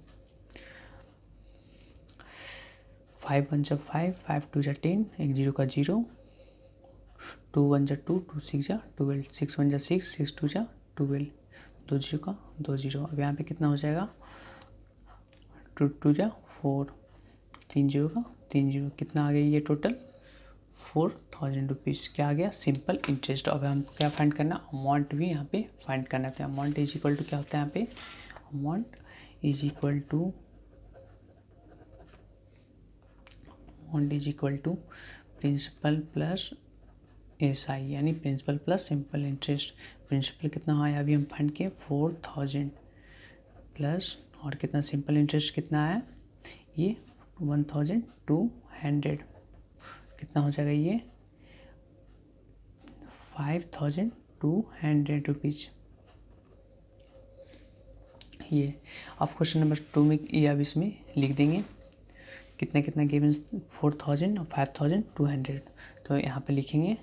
5 1 5 5 2 10, एक 0 का 0, 2 1 2 2 6 12, 6 1 6 6 2 12, 2 0 का 2 0, अब यहाँ पे कितना हो जाएगा 2 2 4, 3 0 का 3 0, कितना आ गया ये टोटल 4000 रुपीज़, क्या आ गया सिंपल इंटरेस्ट। अब हमको क्या फाइंड करना, अमाउंट भी यहाँ पे फाइंड करना है, अमाउंट इज इक्वल टू क्या होता है यहाँ पे, amount is equal to principal plus SI, यानी principal plus simple interest. Principal कितना आया अभी हम फाइंड किए 4000 प्लस, और कितना सिंपल इंटरेस्ट कितना आया ये 1200, कितना हो जाएगा ये 5200 रुपीज़ ये। अब क्वेश्चन नंबर 2 में ये अब इसमें लिख देंगे कितना कितना गिवन 4000 और 5200, तो यहाँ पे लिखेंगे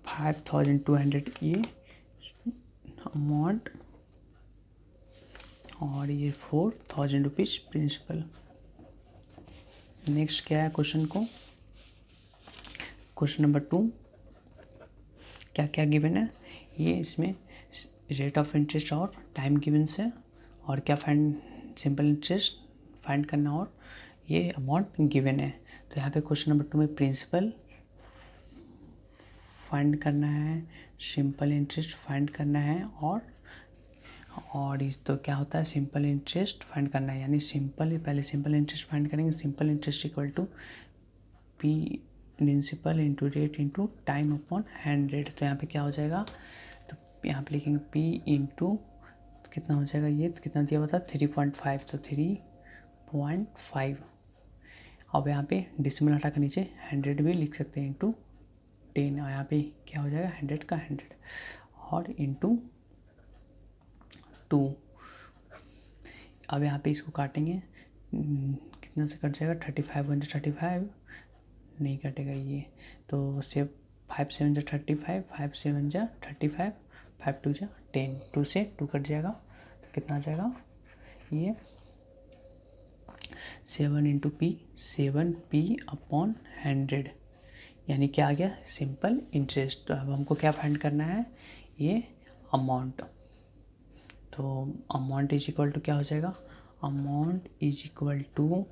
5200 ये अमाउंट और ये 4000 रुपीज़ प्रिंसिपल। नेक्स्ट क्या है क्वेश्चन को, क्वेश्चन नंबर 2 क्या क्या गिवन है, ये इसमें रेट ऑफ इंटरेस्ट और टाइम गिवन्स है, और क्या फाइंड सिंपल इंटरेस्ट फाइंड करना, और ये अमाउंट गिवन है। तो यहाँ पे क्वेश्चन नंबर 2 में प्रिंसिपल फाइंड करना है, सिंपल इंटरेस्ट फाइंड करना है, और इस तो क्या होता है सिंपल इंटरेस्ट फाइंड करना है, यानी सिंपल पहले सिंपल इंटरेस्ट फाइंड करेंगे, simple interest equal to P principal into rate into time upon 100, तो यहाँ पे क्या हो जाएगा, तो यहाँ पे लिखेंगे पी इंटू कितना हो जाएगा ये, तो कितना दिया हुआ था 3.5, तो 3.5, अब यहाँ पे डिसिमल हटा कर नीचे 100 भी लिख सकते हैं इंटू 10, और यहाँ पे क्या हो जाएगा 100 का 100 और इंटू 2। अब यहाँ पे इसको काटेंगे कितना से कट जाएगा 35 1 35 नहीं कटेगा ये, तो से 5 7 35 5 7 35 5 2 10, 2 से 2 कट जाएगा, तो कितना आ जाएगा ये 7 इंटू पी 7p अपॉन 100, यानी क्या आ गया सिंपल इंटरेस्ट। तो अब हमको क्या फाइंड करना है ये अमाउंट, तो अमाउंट इज इक्वल टू क्या हो जाएगा, अमाउंट इज इक्वल टू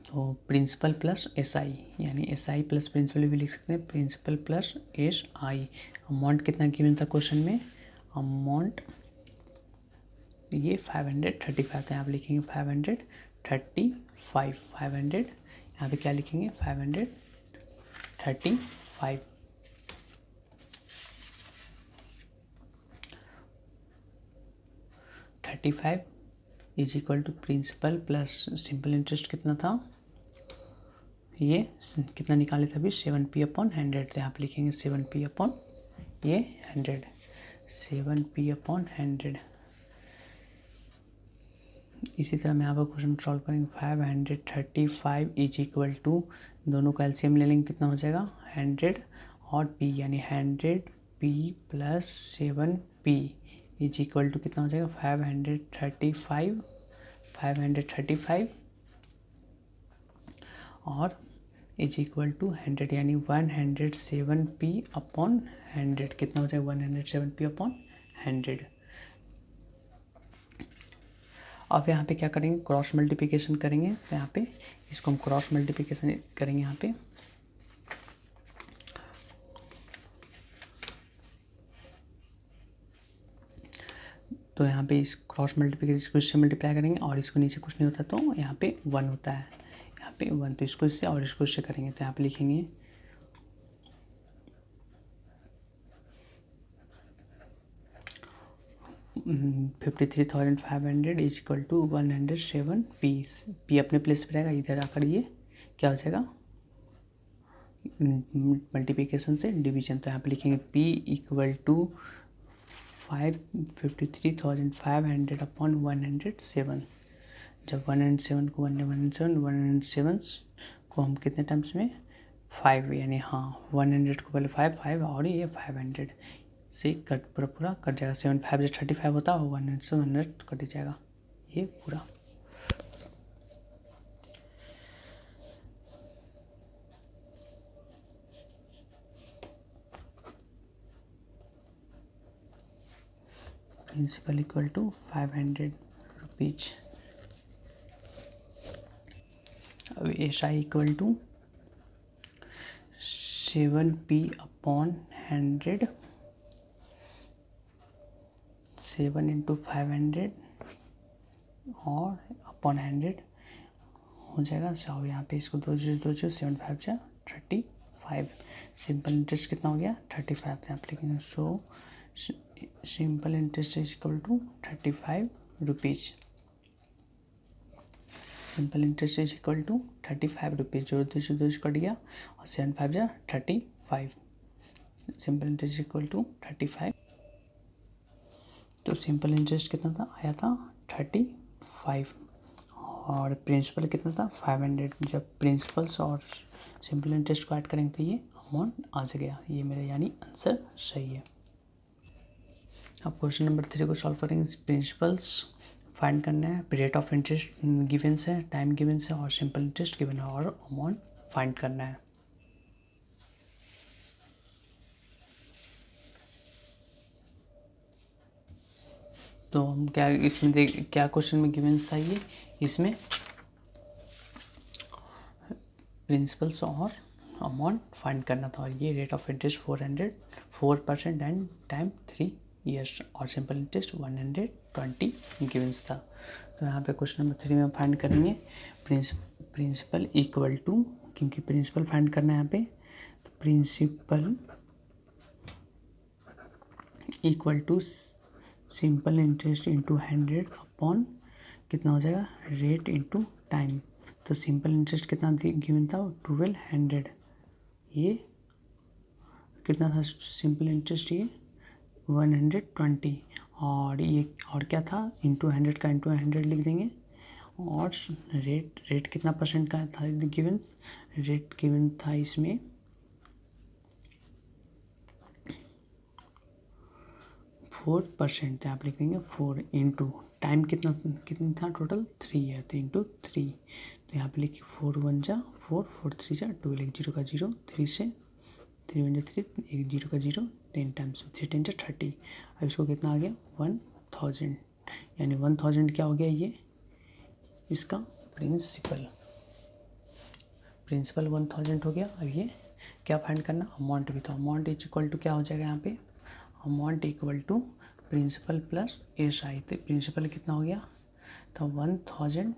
तो प्रिंसिपल प्लस SI, यानी SI प्लस प्रिंसिपल भी लिख सकते हैं, प्रिंसिपल प्लस SI। अमाउंट कितना गिवन था क्वेश्चन में, अमाउंट ये 535 था, यहाँ पे लिखेंगे 535 500, यहाँ पे क्या लिखेंगे 535 35 is equal to principal plus simple interest कितना था ये कितना निकाले थे अभी 7p अपॉन 100, तो यहाँ पे लिखेंगे 7p अपॉन ये 100, 7p अपॉन 100। इसी तरह मैं यहाँ पर क्वेश्चन सॉल्व करेंगे 535 इज इक्वल टू, दोनों का एलसीएम ले लेंगे कितना हो जाएगा 100 और p, यानी 100p plus 7p is equal to कितना हो जाएगा 535 और इज इक्वल टू 100 यानी 107p अपॉन 100 कितना हो जाएगा 107p अपॉन 100। अब यहाँ पे क्या करेंगे क्रॉस मल्टीप्लिकेशन करेंगे, तो यहाँ पे इसको हम क्रॉस मल्टीप्लिकेशन करेंगे यहाँ पे। तो यहाँ पे इस क्रॉस मल्टीप्लिकेशन को इससे मल्टीप्लाई करेंगे और इसको नीचे कुछ नहीं होता तो यहाँ पे 1 होता है, यहाँ पे 1, तो इसको इससे और इसको इससे करेंगे तो यहाँ पे लिखेंगे 53,500 is equal to 107p। p अपने प्लेस पे रहेगा, इधर आकर ये क्या हो जाएगा मल्टीप्लिकेशन से डिवीजन, तो यहाँ पे लिखेंगे p इक्वल टू 53,500 अपॉन 107। जब 107 को 107 को हम कितने टाइम्स में 5 यानी हाँ 100 को पहले 5 और ये 500 से कट पूरा कट जाएगा, 7 5 जो 35 होता है 100 कट जाएगा ये पूरा। Principal equal to 500 rupees. अब S I equal to 7p upon 100, 7 into 500 और अपॉन 100 हो जाएगा 100। यहाँ पे इसको 2 7 5 जा 35। सिंपल इंटरेस्ट कितना हो गया 35, यहाँ पे लिखेंगे। So simple interest is equal to 35 rupees. Simple interest is equal to 35 rupees, जो 2 कट गया और 7 5 जा 35। Simple interest equal to 35। तो सिंपल इंटरेस्ट कितना था आया था 35 और प्रिंसिपल कितना था 500। जब प्रिंसिपल्स और सिंपल इंटरेस्ट को ऐड करेंगे तो ये अमाउंट आ गया, ये मेरा यानी आंसर सही है। अब क्वेश्चन नंबर 3 को सॉल्व करेंगे। प्रिंसिपल्स फाइंड करना है, रेट ऑफ इंटरेस्ट गिवंस है, टाइम गिवंस है और सिंपल इंटरेस्ट गिवन है और अमाउंट फाइंड करना है। तो हम क्या इसमें क्या क्वेश्चन में गिवंस था ये, इसमें प्रिंसिपल्स और अमाउंट फाइंड करना था और ये rate of interest 4% and time 3 years और सिंपल इंटरेस्ट 120 गिवंस था। तो यहाँ पे क्वेश्चन नंबर 3 में फाइंड करेंगे प्रिंसिपल इक्वल टू, क्योंकि प्रिंसिपल फाइंड करना है यहाँ पे, तो principal equal to simple interest into 100 upon कितना हो जाएगा रेट इंटू टाइम। तो सिंपल इंटरेस्ट कितना गिवन था 1200, ये कितना था सिंपल इंटरेस्ट ये 120 और ये और क्या था इंटू 100 का इंटू 100 लिख देंगे और रेट कितना परसेंट का था गिवन, रेट गिवन था इसमें 4%, तो आप लिखेंगे 4 इंटू टाइम कितना था टोटल 3 है तो इंटू 3, तो यहाँ पे लिखिए 4 1 जा 4 4 3 जा 12, 1 0 का 0, 3 से 3 1 जा 3, 1 0 का 0, 10 टाइम्स 3 10 जा 30। अब इसको कितना आ गया 1000, यानी 1000 क्या हो गया ये इसका प्रिंसिपल 1000 हो गया। अब ये क्या फाइंड करना अमाउंट भी, तो अमाउंट इज इक्वल टू क्या हो जाएगा यहाँ पे amount equal to principal plus S I. तो प्रिंसिपल कितना हो गया तो 1000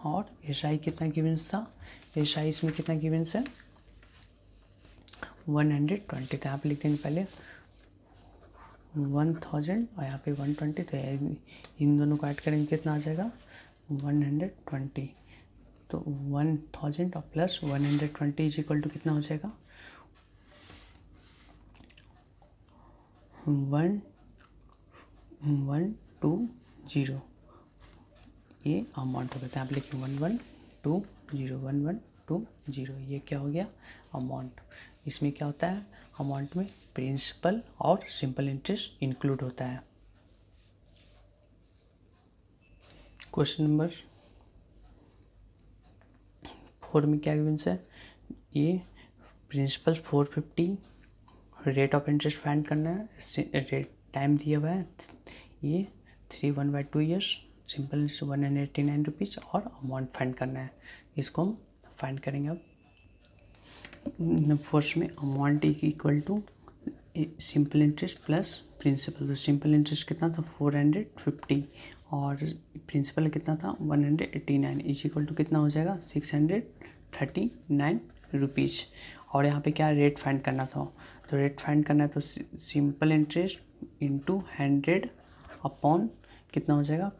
और एस आई कितना गिवंस था, एस आई इसमें कितना गिवंस है 120, तो यहाँ पे लिख देंगे पहले 1000 और यहाँ पे 120, तो इन दोनों को ऐड करेंगे कितना आ जाएगा 120। तो 1000 और प्लस 120 इज इक्वल टू कितना हो जाएगा 1120, ये अमाउंट हो गया। तो आप लिखें 1120, ये क्या हो गया अमाउंट। इसमें क्या होता है अमाउंट में प्रिंसिपल और सिंपल इंटरेस्ट इंक्लूड होता है। क्वेश्चन नंबर 4 में क्या गिवन है ये principal 450, rate of interest find करना है, रेट टाइम दिया हुआ है ये 3/1/2 ईयर्स, सिंपल 189 रुपीज़, और अमाउंट फाइंड करना है, इसको हम फाइंड करेंगे। अब फर्स्ट में amount equal to simple interest plus principal. तो सिंपल इंटरेस्ट कितना था 450 और प्रिंसिपल कितना था 189, इज इक्वल टू कितना हो जाएगा 639 रुपीज़। और यहाँ पे क्या रेट फाइंड करना था, तो रेट फाइंड करना है तो सिंपल इंटरेस्ट इंटू 100 अपॉन कितना हो जाएगा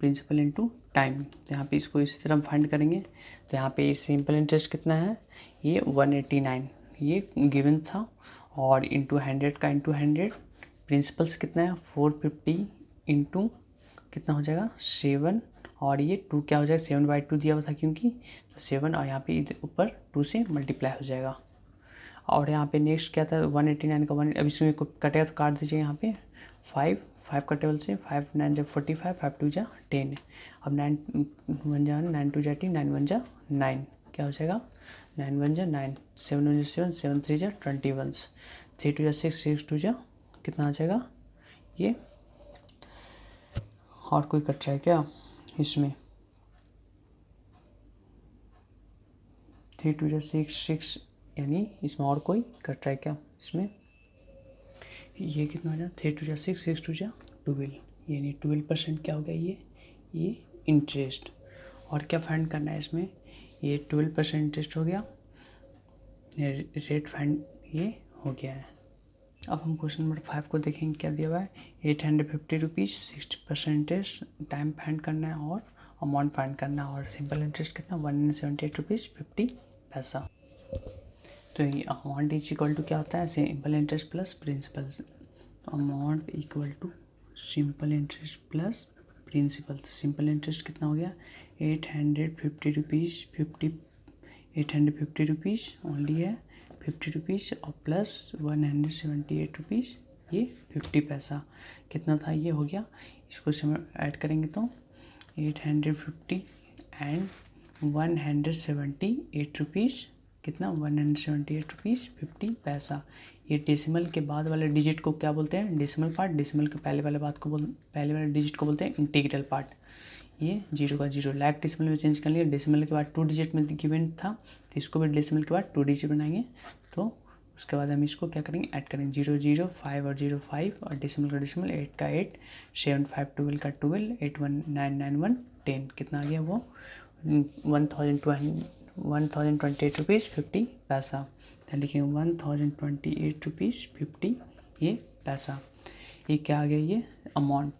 प्रिंसिपल इंटू टाइम। तो यहाँ पे इसको इसी तरह फाइंड करेंगे। तो यहाँ पे सिंपल इंटरेस्ट कितना है ये 189 ये गिवन था, और इंटू 100 का इंटू 100, प्रिंसिपल्स कितना है 450 इंटू कितना हो जाएगा 7, और ये 2 क्या हो जाएगा 7/2 दिया हुआ था क्योंकि, तो 7 और यहाँ पे ऊपर 2 से मल्टीप्लाई हो जाएगा। और यहाँ पे नेक्स्ट क्या था 189 का 1, अब इसमें कटेगा तो काट दीजिए यहाँ पे 5 का टेबल से 5 9 जा 45, 5 2 जा 10, अब 9 1 जा 9 2 जा 10, 9 1 जा 9, क्या हो जाएगा 9 1 जा 9, 7 1 जा 7, 7 3 जा 21, 3 2 जा 6, 6 2 जा कितना आ जाएगा ये। और कोई कट रहा है क्या इसमें, 3 2 जा 6, 6 यानी इसमें और कोई कट रहा है क्या इसमें, ये कितना हो जाए 3 2 जा 6, 6 2 जा 12, यानी 12% क्या हो गया ये इंटरेस्ट। और क्या फाइंड करना है इसमें, ये 12% इंटरेस्ट हो गया, रेट फाइंड ये हो गया है। अब हम क्वेश्चन नंबर 5 को देखेंगे, क्या दिया हुआ है 850 रुपीज़, 60% इंटरेस्ट, टाइम फाइंड करना है और अमाउंट फाइंड करना है, और सिंपल इंटरेस्ट कितना 178 रुपीज़ 50 पैसा। तो ये अमाउंट इज इक्वल टू क्या होता है simple interest plus principal, amount equal to simple interest plus principal. तो सिंपल इंटरेस्ट कितना हो गया 850 रुपीज़ 50, 850 रुपीज़ ओनली है 50 रुपीज़, और प्लस 178 रुपीज़ ये 50 पैसा, कितना था ये हो गया, इसको ऐड करेंगे तो 850 एंड 178 रुपीज़ कितना 178 रुपीज़ 50 पैसा। ये डेसिमल के बाद वाले डिजिट को क्या बोलते हैं डेसिमल पार्ट, डेसिमल के पहले वाले पहले वाले डिजिट को बोलते हैं इंटीग्रल पार्ट। ये 0 का 0 लाख डेसिमल में चेंज कर लिया, डेसिमल के बाद 2 डिजिट में गिवन था तो इसको भी डेसिमल के बाद 2 डिजिट बनाएंगे, तो उसके बाद हम इसको क्या करेंगे ऐड करेंगे 0 0 5 और 0 5, और डेसिमल का डेसिमल 8 का 8, 7 5 12 का 12, 8 1 9 9 1 10, कितना आ गया वो 1028 रुपीज़ 50 पैसा। तो लिखेंगे 1028 रुपीज़ 50 ये पैसा, ये क्या आ गया ये अमाउंट।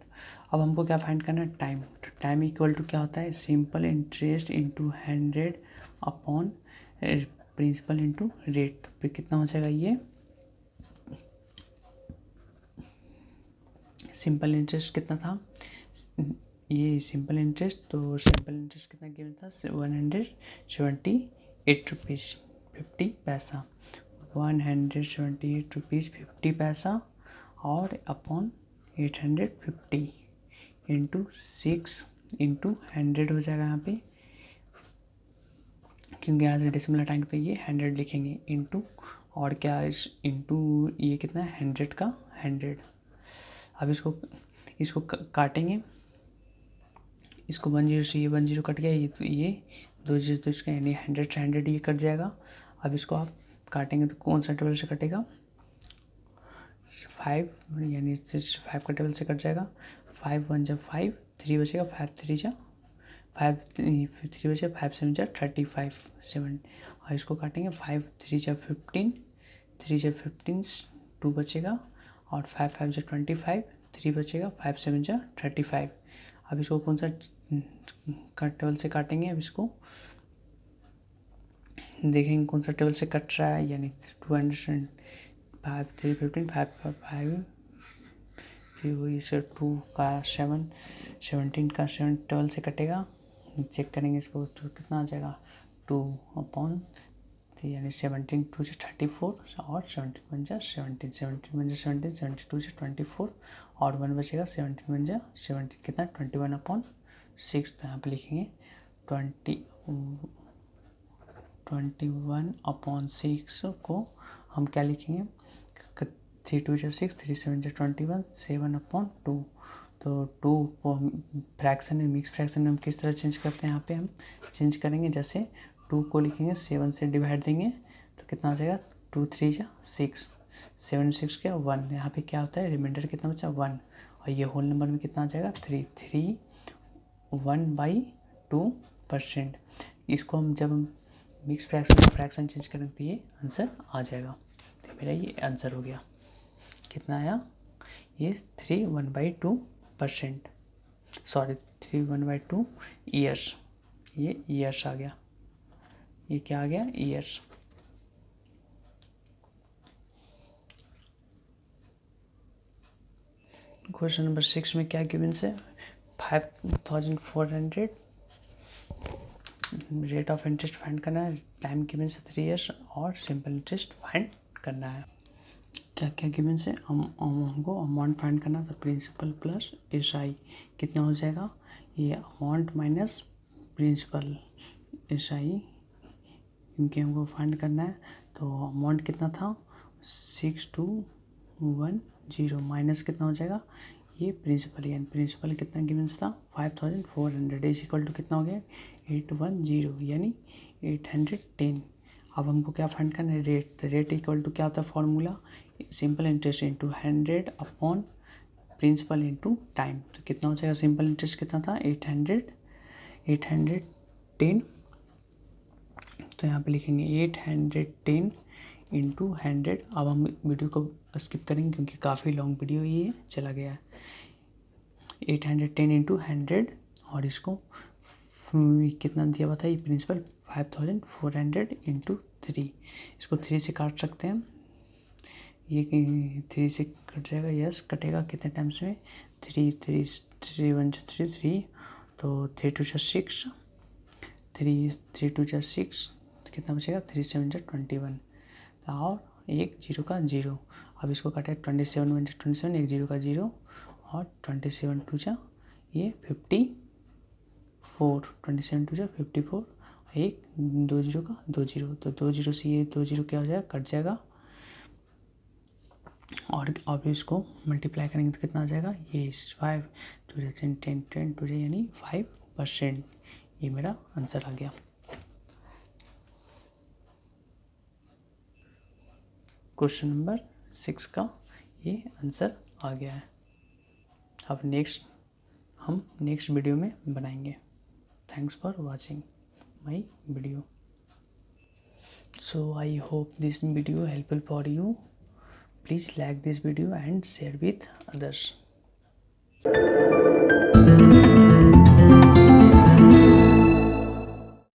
अब हमको क्या फाइंड करना है टाइम, तो टाइम इक्वल टू क्या होता है simple interest into 100 upon principal into rate. तो फिर कितना हो जाएगा ये सिंपल इंटरेस्ट कितना था ये सिंपल इंटरेस्ट, तो सिंपल इंटरेस्ट कितना गिवन था 178 रुपीज़ 50 पैसा, 178 रुपीज़ 50 पैसा, और अपॉन 850 इंटू 6 इंटू 100 हो जाएगा यहाँ पे, क्योंकि यहाँ से डेसिमल हटाएंगे तो ये 100 लिखेंगे इंटू, और क्या इस इंटू ये कितना है 100 का 100। अब इसको काटेंगे, इसको 10 से ये 10 कट गया, ये तो ये 2 0 तो इसका यानी 100 से 100 ये कट जाएगा। अब इसको आप काटेंगे तो कौन सा टेबल से कटेगा 5, यानी 5 का टेबल से कट जाएगा, 5 1 जा 5, 3 बचेगा 5 3 जा 5 3 बचेगा 5 7 जा 35 7, और इसको काटेंगे 5 3 जा 15, 3 जा 15 2 बचेगा, और 5 5 जा 25, 3 बचेगा 5 7 जा 35। अब इसको कौन सा टेबल से काटेंगे, अब इसको देखेंगे कौन सा टेबल से कट रहा है, यानी 200 5 3 15 5 5 3 हुई से 2 का 7 17 का 7 टेबल से कटेगा, चेक करेंगे इसको तो कितना आ जाएगा 2 अपॉन, यानी 17 2 से 34, और 17 1 जा 17, 17 1 जा 17, 72 से 24, और 1 बचेगा 17 1 जा 17 कितना 21 अपॉन 6। तो यहाँ पे लिखेंगे 21/6 को हम क्या लिखेंगे, 3 2 जा 6, 3 7 जा 21, 7/2। तो 2 को हम फ्रैक्शन में, मिक्स फ्रैक्शन में हम किस तरह चेंज करते हैं, यहाँ पे हम चेंज करेंगे, जैसे 2 को लिखेंगे 7 से डिवाइड देंगे तो कितना आ जाएगा, 2 3 जा 6, 7 6 क्या 1, यहाँ पे क्या होता है रिमाइंडर कितना बचा 1, और ये होल नंबर में कितना आ जाएगा 3 3 1/2%। इसको हम जब मिक्स फ्रैक्शन चेंज करेंगे तो ये आंसर आ जाएगा। तो मेरा ये आंसर हो गया, कितना आया, ये 3 1/2%, सॉरी 3 1/2 ईयर्स, ये ईयर्स आ गया, ये क्या आ गया ईयर्स। क्वेश्चन नंबर 6 में क्या गिवन है, 5400 रेट ऑफ इंटरेस्ट फाइंड करना है, टाइम गिवन से 3 ईयर्स और सिंपल इंटरेस्ट फाइंड करना है। क्या क्या गिवन से, हमको अमाउंट फाइंड करना था, प्रिंसिपल प्लस SI कितना हो जाएगा, ये अमाउंट माइनस प्रिंसिपल SI, इनके हमको फाइंड करना है। तो अमाउंट कितना था 6210 माइनस कितना हो जाएगा, ये प्रिंसिपल, यानी प्रिंसिपल कितना गिवन था 5400 इज इक्वल टू कितना हो गया 810 यानी 810। अब हमको क्या फाइंड करना है, रेट, तो रेट इक्वल टू क्या होता है formula, simple interest into 100 upon principal into time. तो कितना हो जाएगा, सिंपल इंटरेस्ट कितना था 810, तो यहाँ पे लिखेंगे 810 इंटू 100। अब हम वीडियो को स्किप करेंगे क्योंकि काफ़ी लॉन्ग वीडियो ये चला गया है। 810 इंटू 100 और इसको कितना दिया हुआ था, ये प्रिंसिपल 5400 इंटू 3, इसको 3 से काट सकते हैं, ये 3 से कट जाएगा, यस कटेगा, कितने टाइम्स में 3 3 3 1 3 3, तो 3 2 6, 3 3 2 6, तो कितना बचेगा 3 7 21, और एक जीरो का जीरो। अब इसको काटे 27 1 27, एक जीरो का जीरो, और 27 2 जा ये 54, 27 2 जा 54, एक 2 जीरो का 2 जीरो, तो 2 जीरो से ये 2 जीरो क्या हो जाएगा कट जाएगा, और अब इसको मल्टीप्लाई करेंगे तो कितना आ जाएगा, ये 5 2 10 10 10 2 यानी 5%, ये मेरा आंसर आ गया। क्वेश्चन नंबर 6 का ये आंसर आ गया है। अब हम नेक्स्ट वीडियो में बनाएंगे। Thanks for watching my video. So I hope this video helpful for you. Please like this video and share with others.